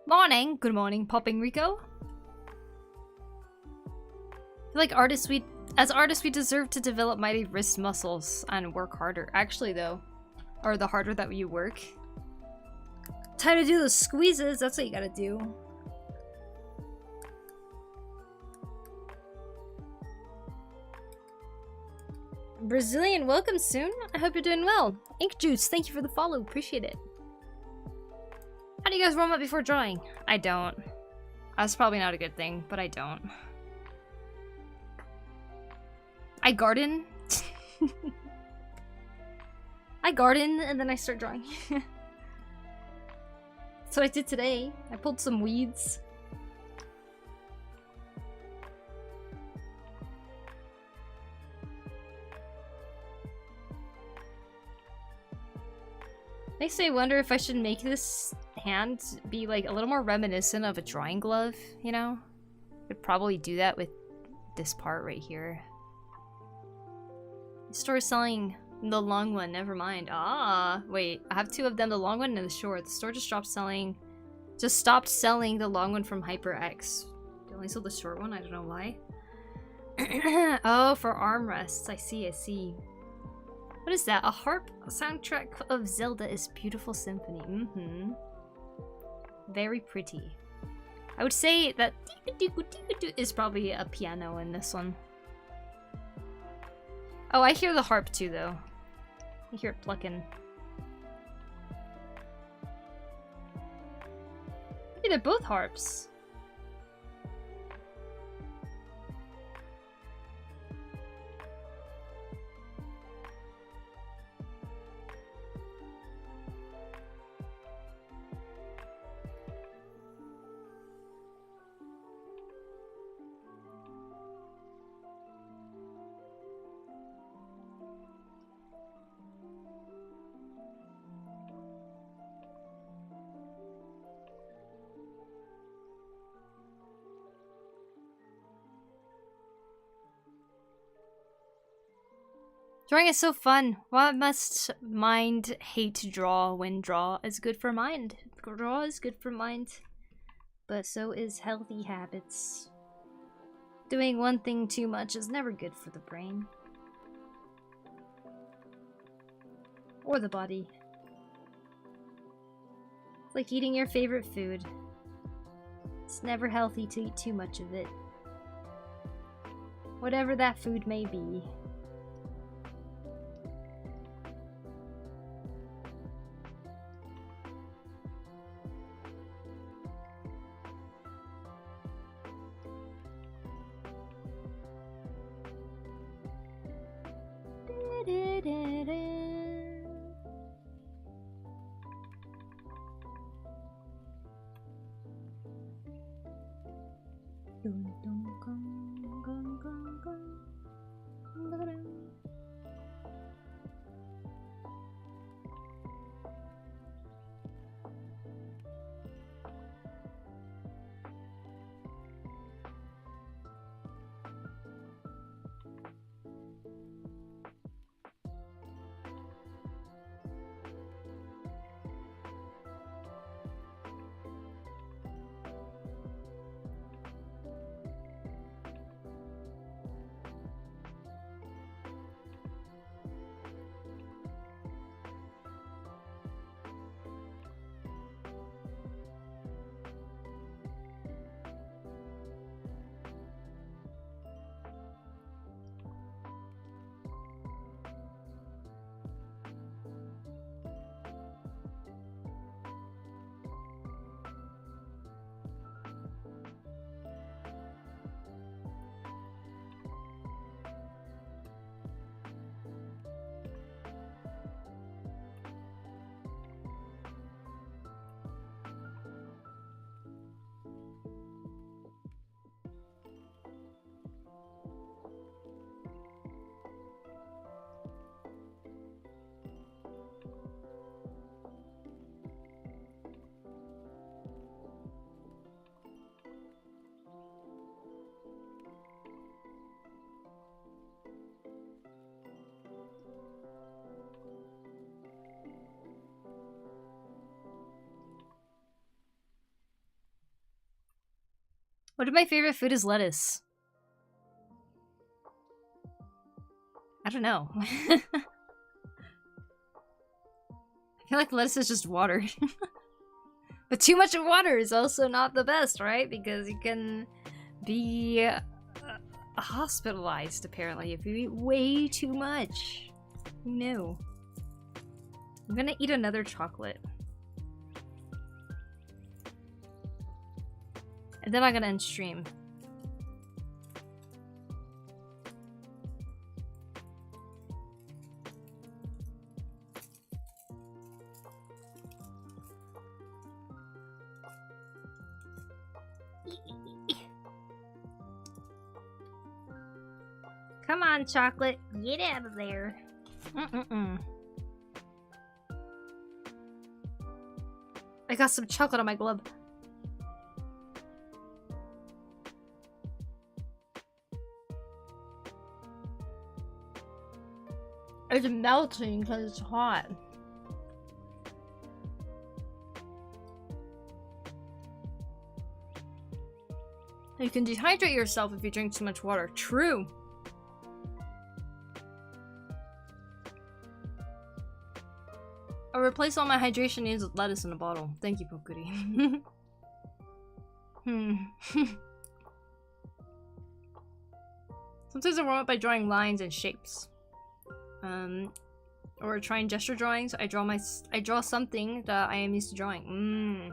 Morning! Good morning, Popping Rico. I feel like as artists we deserve to develop mighty wrist muscles and work harder. Actually though, or the harder that you work. Time to do those squeezes, that's what you gotta do. Brazilian, welcome soon. I hope you're doing well. Ink Juice, thank you for the follow. Appreciate it. How do you guys warm up before drawing? I don't. That's probably not a good thing, but I don't. I garden. I garden and then I start drawing. That's what I did today. I pulled some weeds. Makes me wonder if I should make this hand be like a little more reminiscent of a drawing glove, you know? Could probably do that with this part right here. The store is selling the long one, never mind. Ah, wait, I have two of them, the long one and the short. The store just stopped selling the long one from HyperX. They only sold the short one, I don't know why. Oh, for armrests, I see. What is that? A harp? A soundtrack of Zelda's Beautiful Symphony. Very pretty. I would say that is probably a piano in this one. Oh, I hear the harp too, though. I hear it plucking. Maybe they're both harps. Drawing is so fun. Why must mind hate to draw when draw is good for mind? Draw is good for mind, but so is healthy habits. Doing one thing too much is never good for the brain. Or the body. It's like eating your favorite food. It's never healthy to eat too much of it. Whatever that food may be. What if my favorite food is lettuce? I don't know. I feel like lettuce is just water. But too much of water is also not the best, right? Because you can be hospitalized, apparently, if you eat way too much. Who knew? I'm gonna eat another chocolate. And then I'm gonna end stream. Come on, chocolate. Get out of there. I got some chocolate on my glove. It's melting because it's hot. You can dehydrate yourself if you drink too much water. True. I'll replace all my hydration needs with lettuce in a bottle. Thank you, Pokuri. Sometimes I warm up by drawing lines and shapes. Or trying gesture drawings. I draw something that I am used to drawing.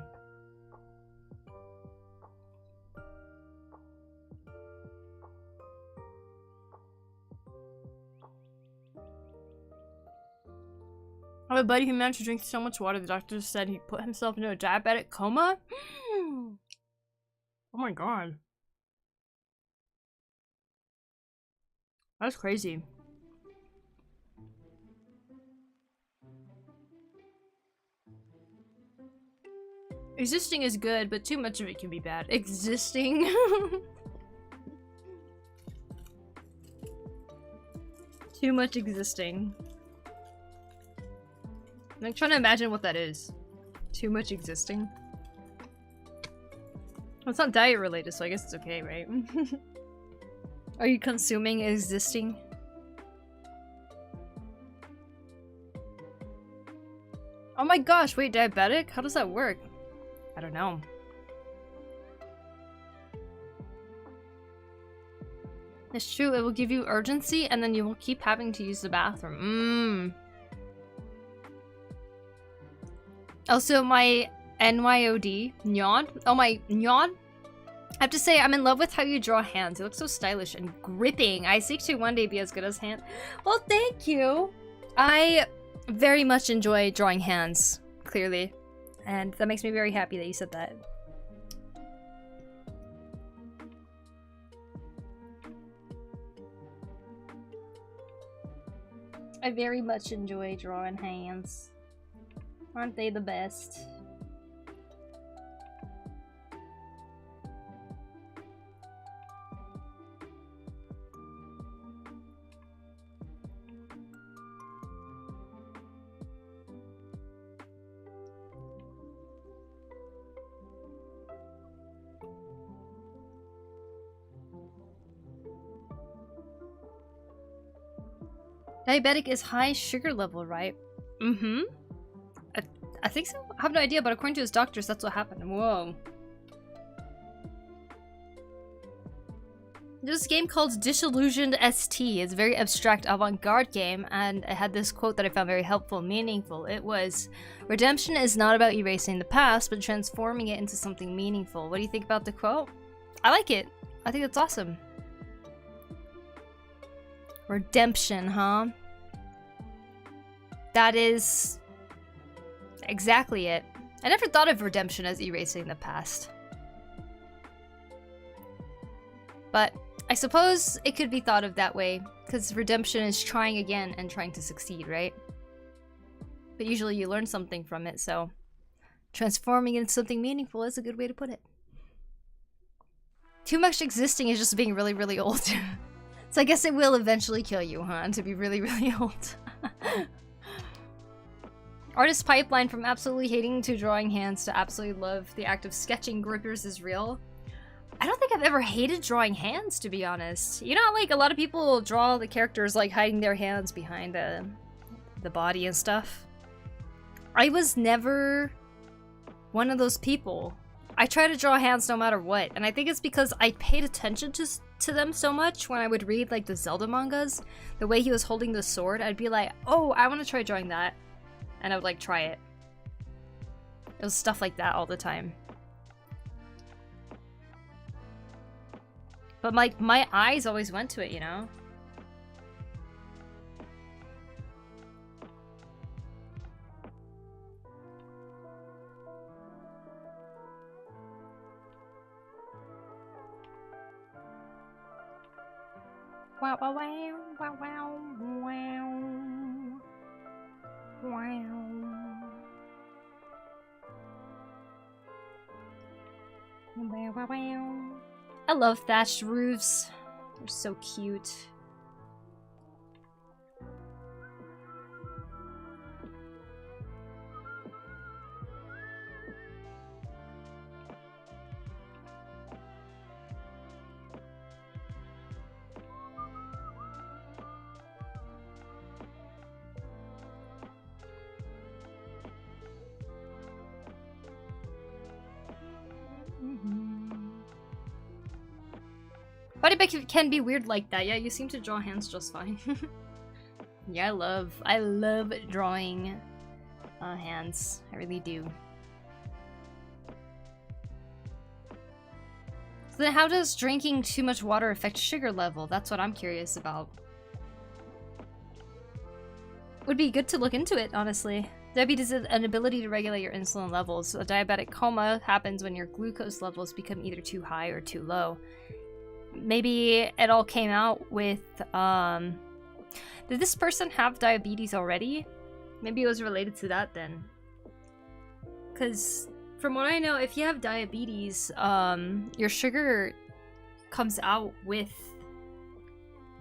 I have a buddy who managed to drink so much water the doctor said he put himself into a diabetic coma. Oh my god. That's crazy. Existing is good, but too much of it can be bad. Existing? Too much existing. I'm like trying to imagine what that is. Too much existing. Well, it's not diet related, so I guess it's okay, right? Are you consuming existing? Oh my gosh, wait, diabetic? How does that work? I don't know. It's true, it will give you urgency and then you will keep having to use the bathroom. Also, my NYOD, Nyan? Oh, my Nyan? I have to say, I'm in love with how you draw hands. It looks so stylish and gripping. I seek to one day be as good as hand. Well, thank you. I very much enjoy drawing hands, clearly. And that makes me very happy that you said that. I very much enjoy drawing hands. Aren't they the best? Diabetic is high sugar level, right? Mm-hmm. I think so? I have no idea, but according to his doctors, that's what happened. Whoa. There's this game called Disillusioned ST. It's a very abstract avant-garde game, and it had this quote that I found very helpful and meaningful. It was, "Redemption is not about erasing the past, but transforming it into something meaningful." What do you think about the quote? I like it. I think it's awesome. Redemption, huh? That is exactly it. I never thought of redemption as erasing the past. But I suppose it could be thought of that way, because redemption is trying again and trying to succeed, right? But usually you learn something from it, so transforming it into something meaningful is a good way to put it. Too much existing is just being really, really old. So I guess it will eventually kill you, huh? To be really, really old. Artist pipeline from absolutely hating to drawing hands to absolutely love the act of sketching grippers is real. I don't think I've ever hated drawing hands, to be honest. You know how, like, a lot of people draw the characters, like, hiding their hands behind the body and stuff? I was never one of those people. I try to draw hands no matter what, and I think it's because I paid attention to them so much when I would read, like, the Zelda mangas. The way he was holding the sword, I'd be like, oh, I want to try drawing that. And I would, like, try it. It was stuff like that all the time. But, like, my eyes always went to it, you know? Wow, wow, wow, wow, wow, wow. Wow. Wow, wow, wow. I love thatched roofs. They're so cute. Body pic can be weird like that. Yeah, you seem to draw hands just fine. Yeah, I love drawing hands. I really do. So then how does drinking too much water affect sugar level? That's what I'm curious about. Would be good to look into it, honestly. Diabetes is an ability to regulate your insulin levels. A diabetic coma happens when your glucose levels become either too high or too low. Maybe it all came out with, did this person have diabetes already? Maybe it was related to that then. Because from what I know, if you have diabetes, your sugar comes out with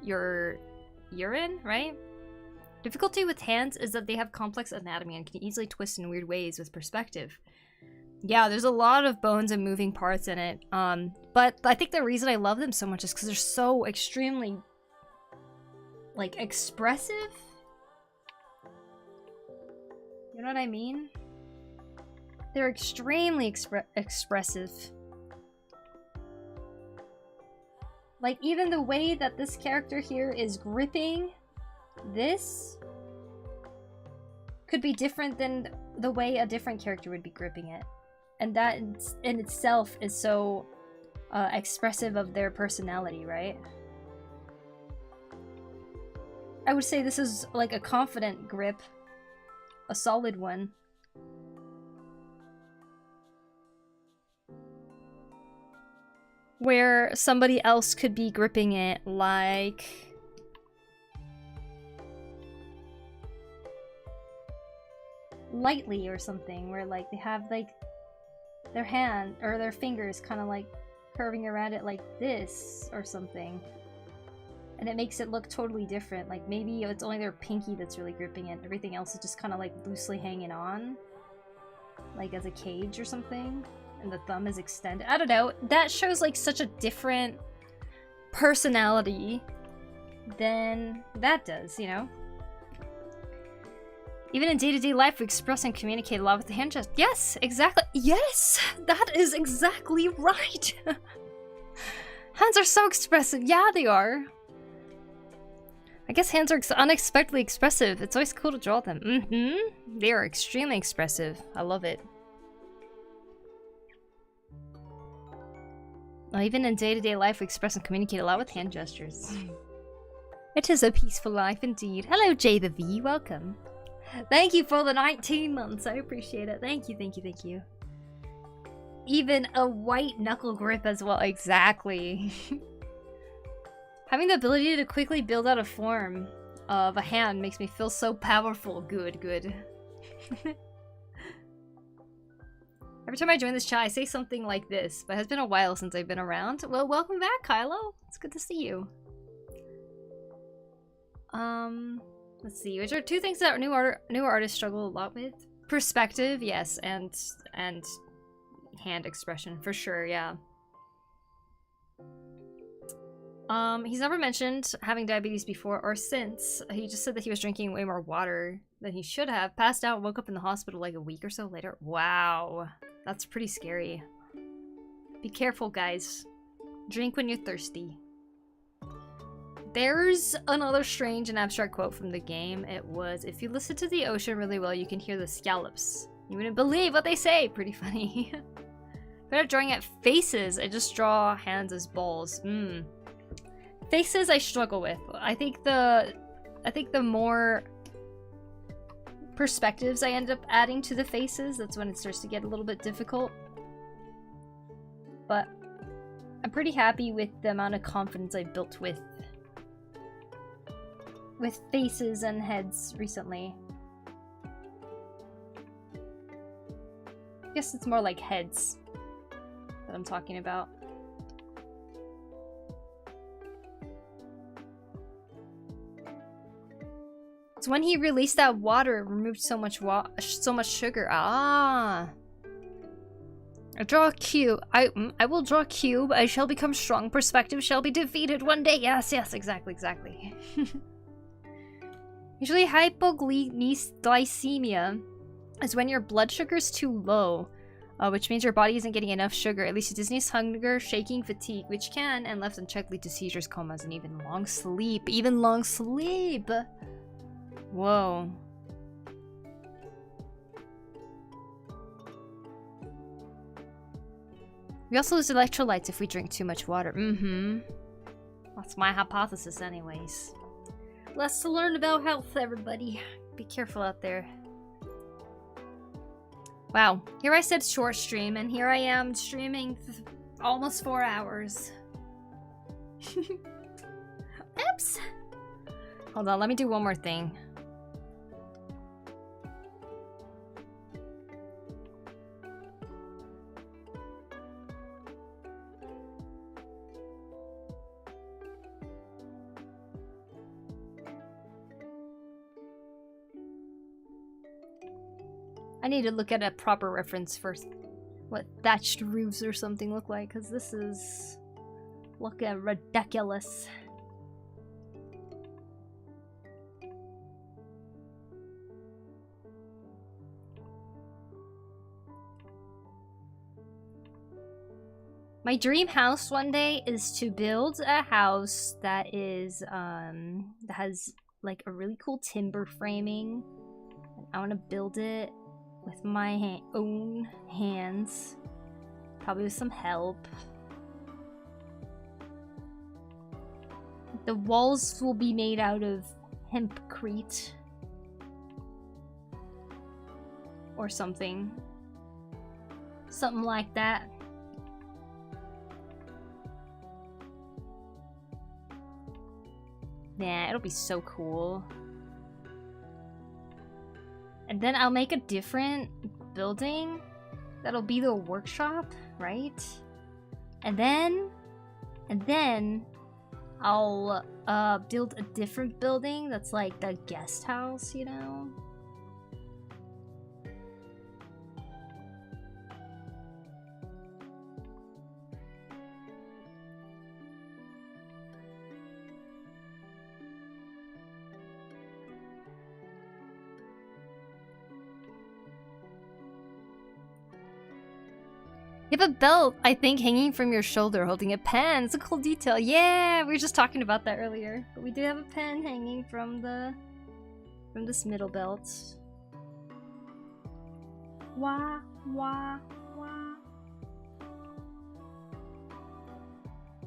your urine, right? Difficulty with hands is that they have complex anatomy and can easily twist in weird ways with perspective. Yeah, there's a lot of bones and moving parts in it. But I think the reason I love them so much is because they're so extremely, like, expressive. You know what I mean? They're extremely expressive. Like, even the way that this character here is gripping this could be different than the way a different character would be gripping it. And that in itself is so expressive of their personality, right? I would say this is like a confident grip. A solid one. Where somebody else could be gripping it like... lightly or something, where like they have like their hand or their fingers kind of like curving around it like this or something, and it makes it look totally different. Like maybe it's only their pinky that's really gripping it, everything else is just kind of like loosely hanging on, like as a cage or something, and the thumb is extended. I don't know, that shows like such a different personality than that does, you know? Even in day-to-day life, we express and communicate a lot with the hand gesture. Yes, exactly. Yes, that is exactly right. Hands are so expressive. Yeah, they are. I guess hands are unexpectedly expressive. It's always cool to draw them. They are extremely expressive. I love it. Well, even in day-to-day life, we express and communicate a lot with hand gestures. It is a peaceful life indeed. Hello, Jay the V. Welcome. Thank you for the 19 months. I appreciate it. Thank you, thank you, thank you. Even a white knuckle grip as well. Exactly. Having the ability to quickly build out a form of a hand makes me feel so powerful. Good, good. Every time I join this chat, I say something like this, but it has been a while since I've been around. Well, welcome back, Kylo. It's good to see you. Let's see, which are two things that newer artists struggle a lot with. Perspective, yes, and hand expression, for sure, yeah. He's never mentioned having diabetes before or since. He just said that he was drinking way more water than he should have. Passed out, woke up in the hospital like a week or so later. Wow. That's pretty scary. Be careful, guys. Drink when you're thirsty. There's another strange and abstract quote from the game. It was, if you listen to the ocean really well, you can hear the scallops. You wouldn't believe what they say. Pretty funny. Instead of drawing at faces, I just draw hands as balls. Faces I struggle with. I think the more perspectives I end up adding to the faces, that's when it starts to get a little bit difficult. But I'm pretty happy with the amount of confidence I've built with faces and heads recently. I guess it's more like heads that I'm talking about. It's when he released that water, it removed so much sugar. Ah. I draw a cube. I will draw a cube. I shall become strong. Perspective shall be defeated one day. Yes, exactly. Usually hypoglycemia is when your blood sugar is too low, which means your body isn't getting enough sugar. It leads to dizziness, hunger, shaking, fatigue, which can, and left unchecked, lead to seizures, comas, and even long sleep. Whoa. We also lose electrolytes if we drink too much water. That's my hypothesis anyways. Less to learn about health, everybody. Be careful out there. Wow. Here I said short stream, and here I am streaming almost 4 hours. Oops! Hold on, let me do one more thing. I need to look at a proper reference for what thatched roofs or something look like, because this is looking ridiculous. My dream house one day is to build a house that is that has like a really cool timber framing. I want to build it with my own hands, probably with some help. The walls will be made out of hempcrete or something like that. Yeah, it'll be so cool. And then I'll make a different building that'll be the workshop, right? And then I'll build a different building that's like the guest house, you know? You have a belt, I think, hanging from your shoulder holding a pen. It's a cool detail. Yeah, we were just talking about that earlier. But we do have a pen hanging from this middle belt. Wah, wah, wah.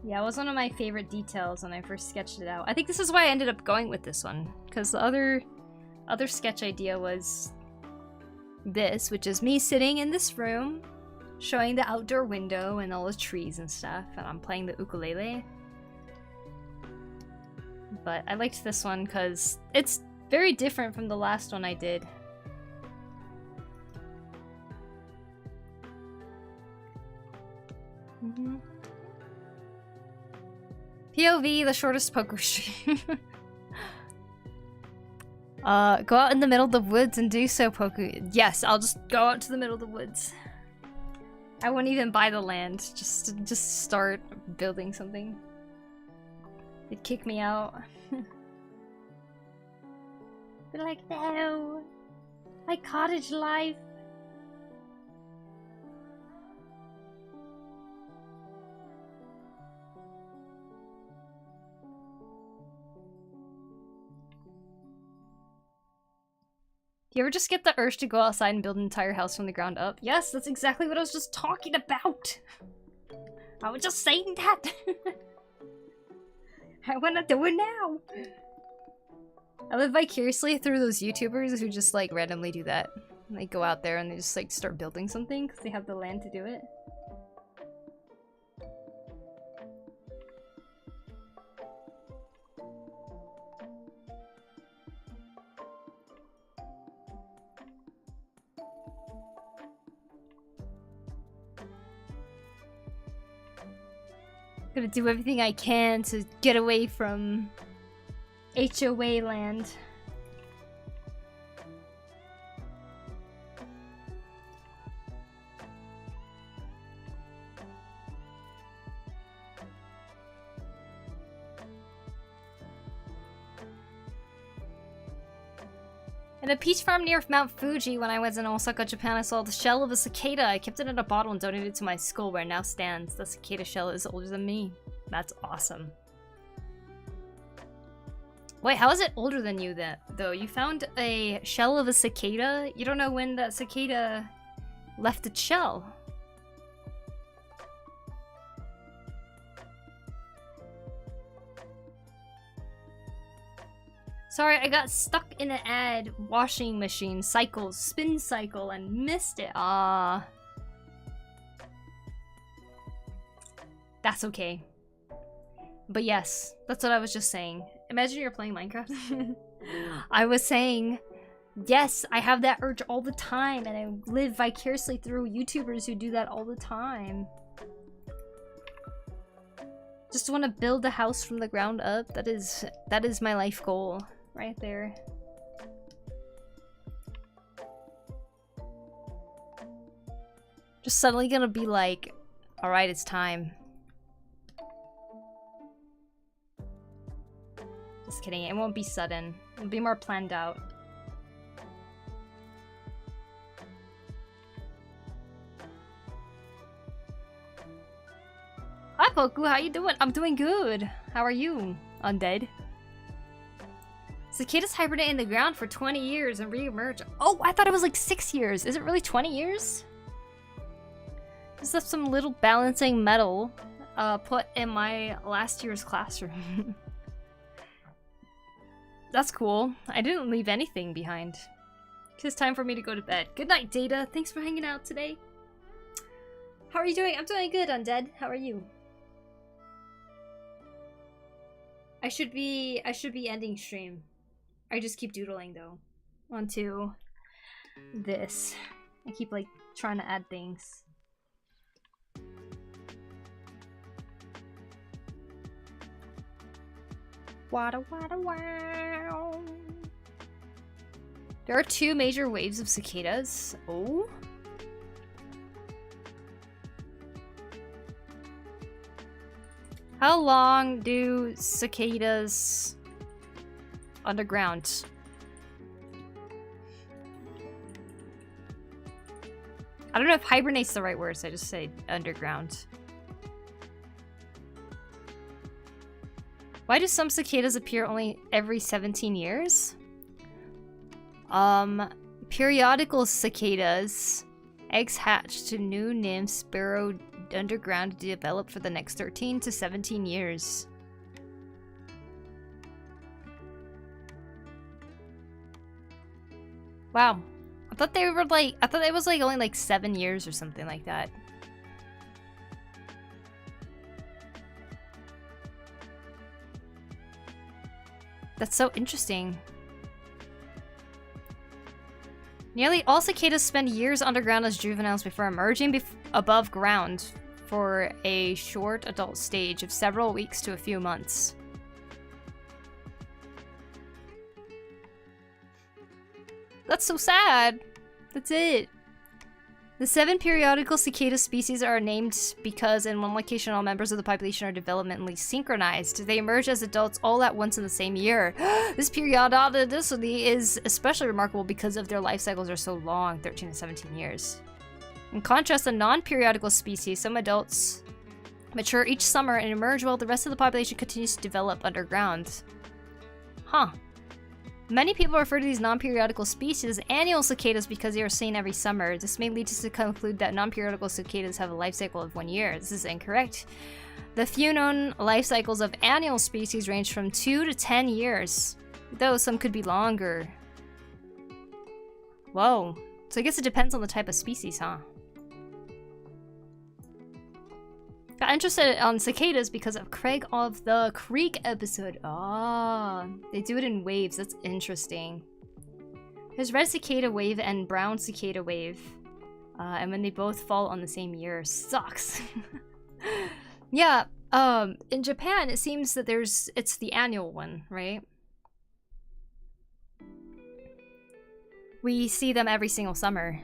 Yeah, it was one of my favorite details when I first sketched it out. I think this is why I ended up going with this one. Because the other sketch idea was this, which is me sitting in this room, showing the outdoor window and all the trees and stuff, and I'm playing the ukulele. But I liked this one because it's very different from the last one I did. POV, the shortest Poku stream. Go out in the middle of the woods and do so, Poku. Yes, I'll just go out to the middle of the woods. I wouldn't even buy the land, just start building something. They'd kick me out. They're like, no, my cottage life. Do you ever just get the urge to go outside and build an entire house from the ground up? Yes, that's exactly what I was just talking about. I was just saying that. I want to do it now. I live vicariously through those YouTubers who just like randomly do that. They go out there and they just like start building something because they have the land to do it. Gonna do everything I can to get away from HOA land. At a peach farm near Mount Fuji, when I was in Osaka, Japan, I saw the shell of a cicada. I kept it in a bottle and donated it to my school, where it now stands. The cicada shell is older than me. That's awesome. Wait, how is it older than you then, though? You found a shell of a cicada? You don't know when that cicada left its shell. Sorry, I got stuck in an ad. Washing machine, cycles, spin cycle, and missed it. Ah. That's okay. But yes, that's what I was just saying. Imagine you're playing Minecraft. I was saying, yes, I have that urge all the time, and I live vicariously through YouTubers who do that all the time. Just want to build a house from the ground up. That is my life goal. Right there. Just suddenly gonna be like, alright, it's time. Just kidding, it won't be sudden. It'll be more planned out. Hi Poku, how you doing? I'm doing good. How are you, Undead? Cicadas hibernate in the ground for 20 years and re-emerge. Oh, I thought it was like 6 years. Is it really 20 years? Just left some little balancing metal put in my last year's classroom. That's cool. I didn't leave anything behind. It's time for me to go to bed. Good night, Data. Thanks for hanging out today. How are you doing? I'm doing good, Undead. How are you? I should be ending stream. I just keep doodling though onto this. I keep like trying to add things. Wada wada wow. There are 2 major waves of cicadas. Oh. How long do cicadas underground? I don't know if hibernate's the right word, so I just say underground. Why do some cicadas appear only every 17 years? Periodical cicadas. Eggs hatch to new nymphs burrow underground to develop for the next 13 to 17 years. Wow. I thought they were like, I thought it was like only like 7 years or something like that. That's so interesting. Nearly all cicadas spend years underground as juveniles before emerging above ground for a short adult stage of several weeks to a few months. That's so sad. That's it. The 7 periodical cicada species are named because in one location all members of the population are developmentally synchronized. They emerge as adults all at once in the same year. This periodicity is especially remarkable because of their life cycles are so long, 13 to 17 years. In contrast, the non-periodical species, some adults mature each summer and emerge while the rest of the population continues to develop underground. Huh. Many people refer to these non-periodical species as annual cicadas because they are seen every summer. This may lead us to conclude that non-periodical cicadas have a life cycle of 1 year. This is incorrect. The few known life cycles of annual species range from 2 to 10 years, though some could be longer. Whoa. So I guess it depends on the type of species, huh? Got interested on cicadas because of Craig of the Creek episode. Ah, they do it in waves. That's interesting. There's red cicada wave and brown cicada wave. And when they both fall on the same year, sucks. Yeah, in Japan, it seems that it's the annual one, right? We see them every single summer.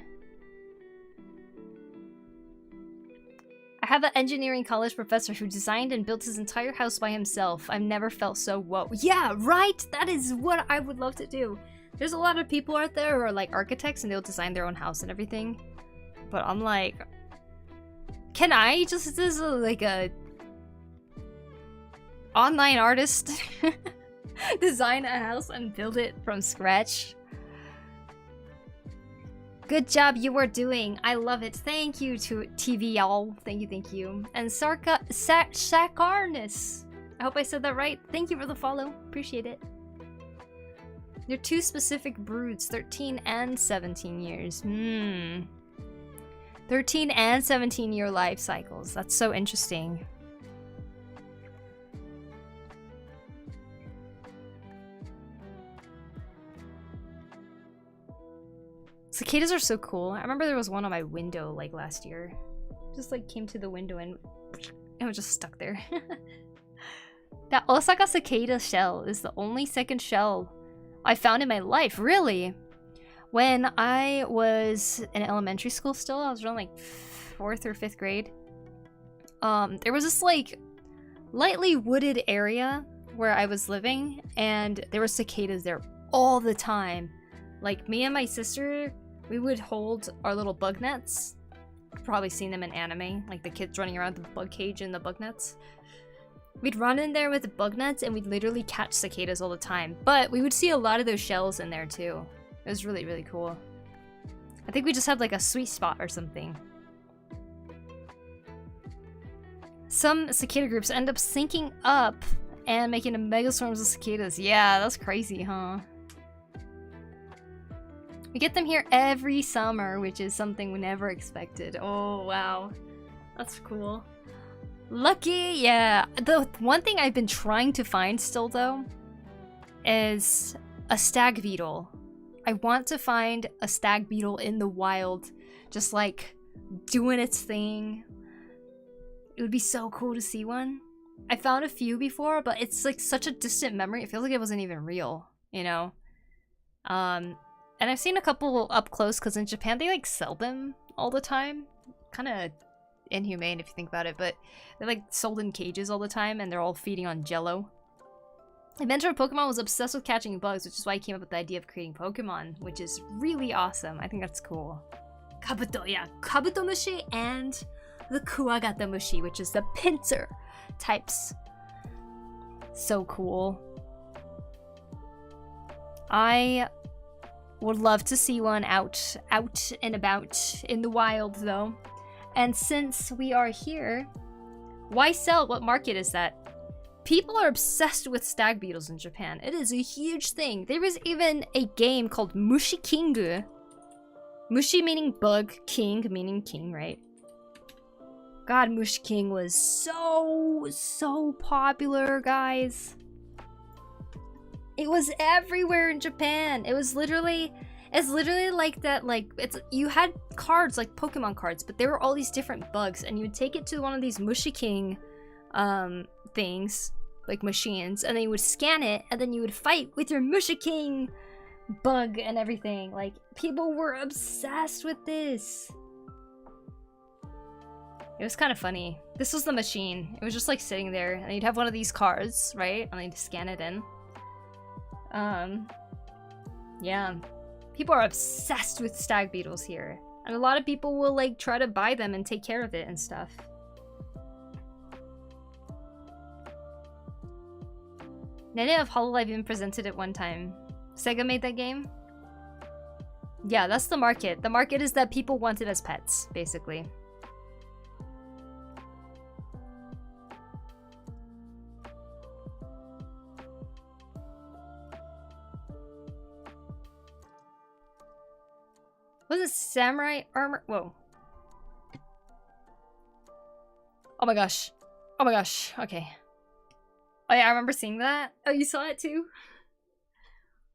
I have an engineering college professor who designed and built his entire house by himself. I've never felt so whoa. Yeah, right? That is what I would love to do. There's a lot of people out there who are like architects and they'll design their own house and everything. But I'm like, can I just as like a online artist design a house and build it from scratch? Good job you were doing. I love it. Thank you to TV y'all. Thank you, thank you. And Sakarnus. I hope I said that right. Thank you for the follow. Appreciate it. They're 2 specific broods, 13 and 17 years. 13 and 17 year life cycles. That's so interesting. Cicadas are so cool. I remember there was one on my window like last year. Just like came to the window and it was just stuck there. That Osaka cicada shell is the only second shell I found in my life, really. When I was in elementary school still, I was around like 4th or 5th grade. There was this like lightly wooded area where I was living and there were cicadas there all the time. Like me and my sister, we would hold our little bug nets. You've probably seen them in anime, like the kids running around the bug cage and the bug nets. We'd run in there with the bug nets and we'd literally catch cicadas all the time. But we would see a lot of those shells in there too. It was really, really cool. I think we just had like a sweet spot or something. Some cicada groups end up syncing up and making a mega swarms of cicadas. Yeah, that's crazy, huh? We get them here every summer, which is something we never expected. Oh, wow. That's cool. Lucky, yeah. The one thing I've been trying to find still, though, is a stag beetle. I want to find a stag beetle in the wild, just like doing its thing. It would be so cool to see one. I found a few before, but it's like such a distant memory. It feels like it wasn't even real, you know? And I've seen a couple up close because in Japan they like sell them all the time. Kind of inhumane if you think about it, but they're like sold in cages all the time and they're all feeding on jello. The inventor of Pokemon was obsessed with catching bugs, which is why he came up with the idea of creating Pokemon, which is really awesome. I think that's cool. Kabuto, yeah. Kabutomushi and the Kuwagatamushi, which is the pincer types. So cool. I would love to see one out and about in the wild, though. And since we are here, why sell? What market is that? People are obsessed with stag beetles in Japan. It is a huge thing. There is even a game called Mushi Kingu. Mushi meaning bug, king meaning king, right? God, Mushi King was so popular, guys. It was everywhere in Japan. It's literally like that, like, you had cards, like Pokemon cards, but there were all these different bugs, and you would take it to one of these Mushi King, things, like machines, and then you would scan it, and then you would fight with your Mushi King bug and everything. Like, people were obsessed with this. It was kind of funny. This was the machine. It was just like sitting there, and you'd have one of these cards, right? And you'd scan it in. Yeah. People are obsessed with stag beetles here. And a lot of people will like try to buy them and take care of it and stuff. Nene of Hololive even presented it one time. Sega made that game? Yeah, that's the market. The market is that people want it as pets, basically. Was it samurai armor? Whoa. Oh my gosh. Oh my gosh. Okay. Oh yeah, I remember seeing that. Oh, you saw it too?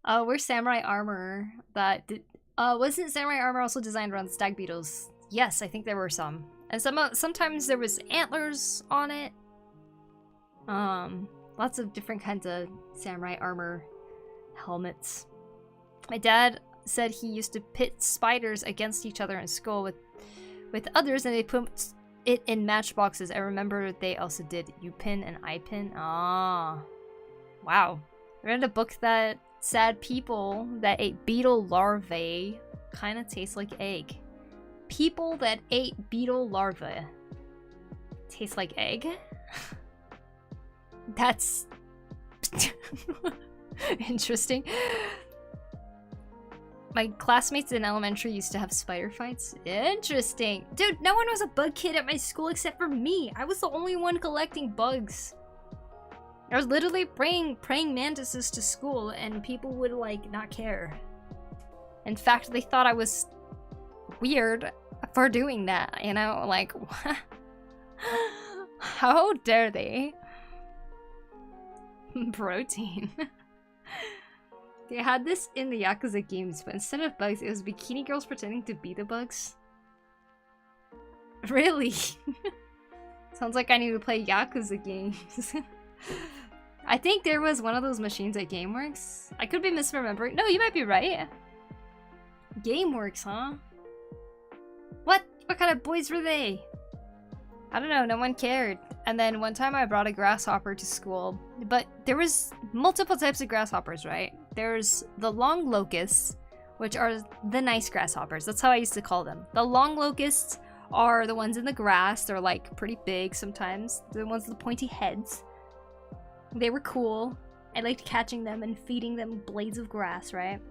Where's samurai armor that did... wasn't samurai armor also designed around stag beetles? Yes, I think there were some. And sometimes there was antlers on it. Lots of different kinds of samurai armor helmets. My dad said he used to pit spiders against each other in school with others, and they put it in matchboxes. I remember they also did U-pin and I-pin. Ah, wow. I read a book that said people that ate beetle larvae kind of taste like egg. People that ate beetle larvae taste like egg? That's interesting. My classmates in elementary used to have spider fights. Interesting. Dude, no one was a bug kid at my school except for me. I was the only one collecting bugs. I was literally praying mantises to school, and people would, like, not care. In fact, they thought I was weird for doing that, you know? Like, what? How dare they? Protein. They had this in the Yakuza games, but instead of bugs, it was bikini girls pretending to be the bugs. Really? Sounds like I need to play Yakuza games. I think there was one of those machines at GameWorks. I could be misremembering. No, you might be right. GameWorks, huh? What? What kind of boys were they? I don't know, no one cared. And then one time I brought a grasshopper to school, but there was multiple types of grasshoppers, right? There's the long locusts, which are the nice grasshoppers. That's how I used to call them. The long locusts are the ones in the grass. They're like pretty big sometimes. They're the ones with the pointy heads. They were cool. I liked catching them and feeding them blades of grass, right?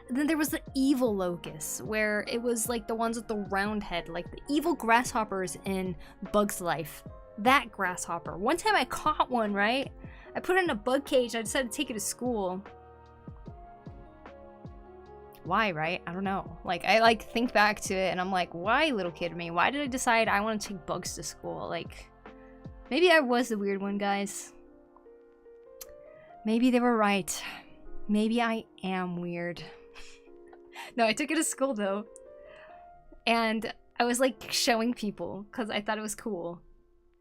And then there was the evil locusts, where it was like the ones with the round head, like the evil grasshoppers in Bug's Life. That grasshopper. One time I caught one, right? I put it in a bug cage. I decided to take it to school. Why, right? I don't know. Like, I like think back to it and I'm like, why, little kid me? Why did I decide I want to take bugs to school? Like, maybe I was the weird one, guys. Maybe they were right. Maybe I am weird. No, I took it to school though. And I was like showing people because I thought it was cool.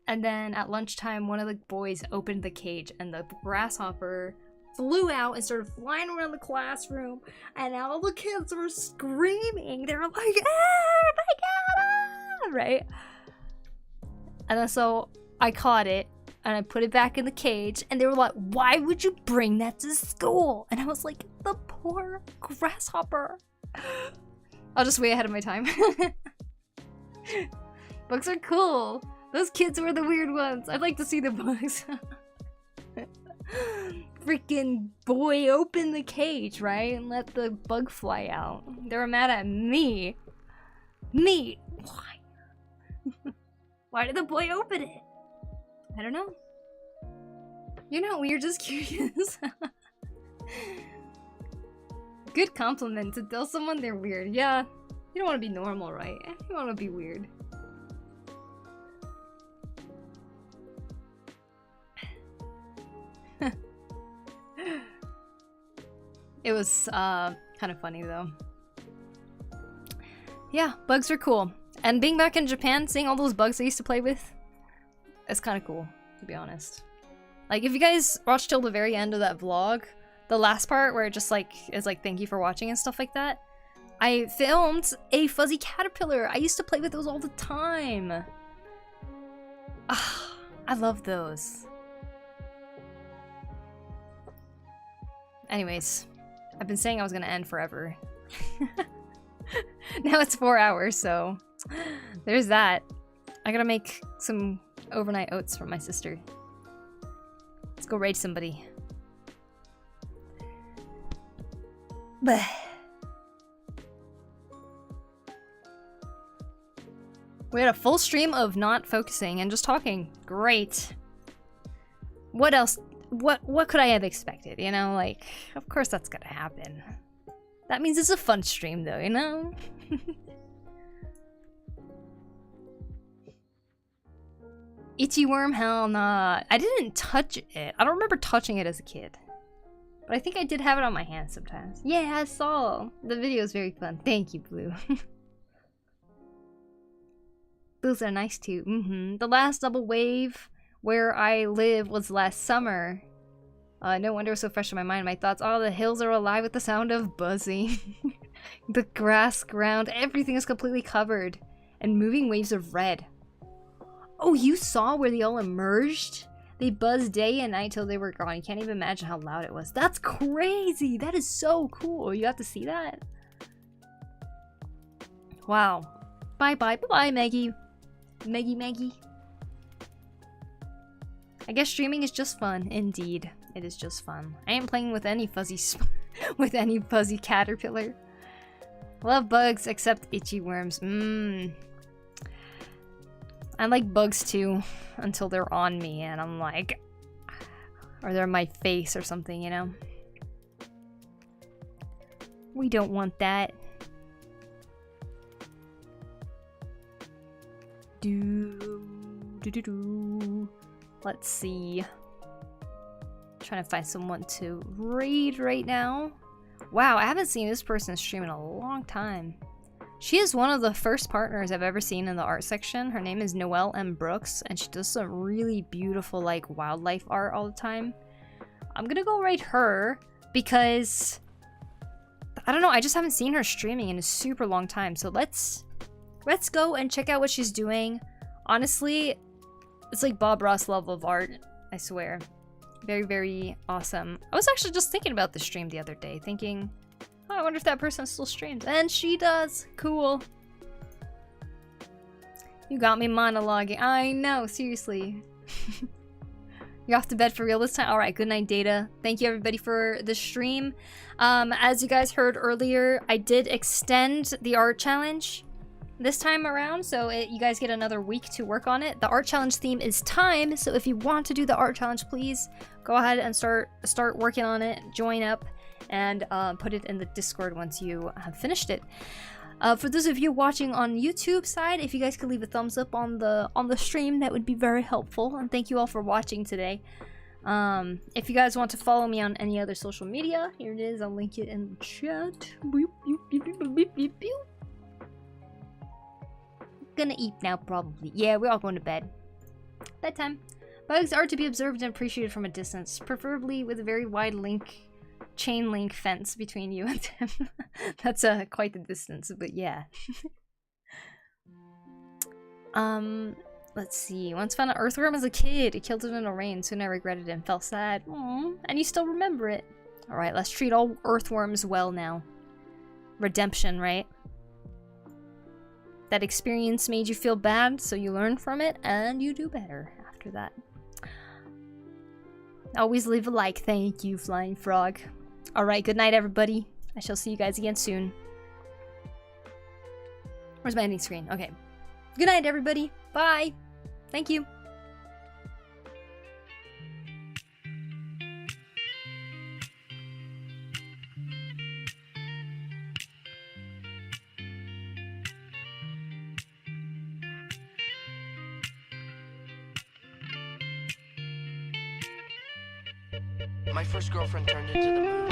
And then at lunchtime, one of the boys opened the cage and the grasshopper flew out and started flying around the classroom. And all the kids were screaming. They were like, oh my god, right? And then so I caught it and I put it back in the cage. And they were like, why would you bring that to school? And I was like, the poor grasshopper. I'll just way ahead of my time. Bugs are cool. Those kids were the weird ones. I'd like to see the bugs. Freaking boy open the cage, right? And let the bug fly out. They were mad at me. Me. Why? Why did the boy open it? I don't know. You're not weird, just curious. Good compliment to tell someone they're weird. Yeah, you don't want to be normal, right? You want to be weird. It was kind of funny though. Yeah, bugs are cool. And being back in Japan, seeing all those bugs I used to play with, it's kind of cool, to be honest. Like, if you guys watched till the very end of that vlog, the last part where it just like is like thank you for watching and stuff like that, I filmed a fuzzy caterpillar. I used to play with those all the time. Ah, I love those. Anyways, I've been saying I was gonna end forever. Now it's 4 hours, so there's that. I gotta make some overnight oats for my sister. Let's go raid somebody. Bleh. We had a full stream of not focusing and just talking. Great. What else? What could I have expected? You know, like, of course that's gonna happen. That means it's a fun stream, though, you know? Itchy worm? Hell nah. I didn't touch it. I don't remember touching it as a kid. But I think I did have it on my hand sometimes. Yeah, I saw. The video is very fun. Thank you, Blue. Those are nice too. The last double wave where I live was last summer. No wonder it was so fresh in my mind. My thoughts, all the hills are alive with the sound of buzzing. The grass, ground, everything is completely covered. And moving waves of red. Oh, you saw where they all emerged? They buzzed day and night till they were gone. You can't even imagine how loud it was. That's crazy! That is so cool. You got to see that? Wow. Bye-bye. Bye-bye, Maggie. Maggie. I guess streaming is just fun. Indeed. It is just fun. I ain't playing with any fuzzy with any fuzzy caterpillar. Love bugs except itchy worms. I like bugs too until they're on me and I'm like, or they're on my face or something, you know? We don't want that. Let's see. Trying to find someone to raid right now. Wow, I haven't seen this person stream in a long time. She is one of the first partners I've ever seen in the art section. Her name is Noelle M. Brooks, and she does some really beautiful, like, wildlife art all the time. I'm gonna go raid her because I don't know, I just haven't seen her streaming in a super long time. So let's go and check out what she's doing. Honestly, it's like Bob Ross level of art, I swear. Very, very awesome. I was actually just thinking about this stream the other day, thinking, oh, I wonder if that person still streams. And she does. Cool. You got me monologuing. I know, seriously. You're off to bed for real this time? Alright, good night, Data. Thank you, everybody, for the stream. As you guys heard earlier, I did extend the art challenge this time around, so you guys get another week to work on it. The art challenge theme is time, so if you want to do the art challenge, please go ahead and start working on it, join up, and put it in the Discord once you have finished it. For those of you watching on YouTube side, if you guys could leave a thumbs up on the stream, that would be very helpful, and thank you all for watching today. If you guys want to follow me on any other social media, here it is, I'll link it in the chat. Boop, boop, boop, boop, boop, boop, boop. Gonna eat now, probably. Yeah, we're all going to bed. Bedtime. Bugs are to be observed and appreciated from a distance, preferably with a very wide chain link fence between you and them. That's quite the distance, but yeah. Let's see. Once found an earthworm as a kid. It killed it in a rain, soon I regretted it and felt sad. Aww, and you still remember it. Alright, let's treat all earthworms well now. Redemption, right? That experience made you feel bad, so you learn from it, and you do better after that. Always leave a like. Thank you, Flying Frog. Alright, good night, everybody. I shall see you guys again soon. Where's my ending screen? Okay. Good night, everybody. Bye. Thank you. My first girlfriend turned into the moon.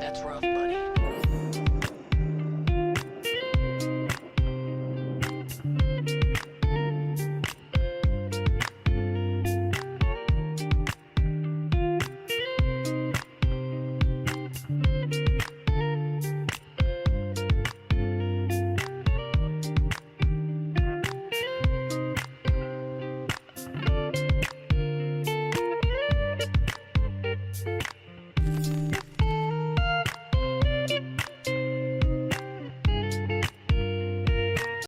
That's rough, buddy.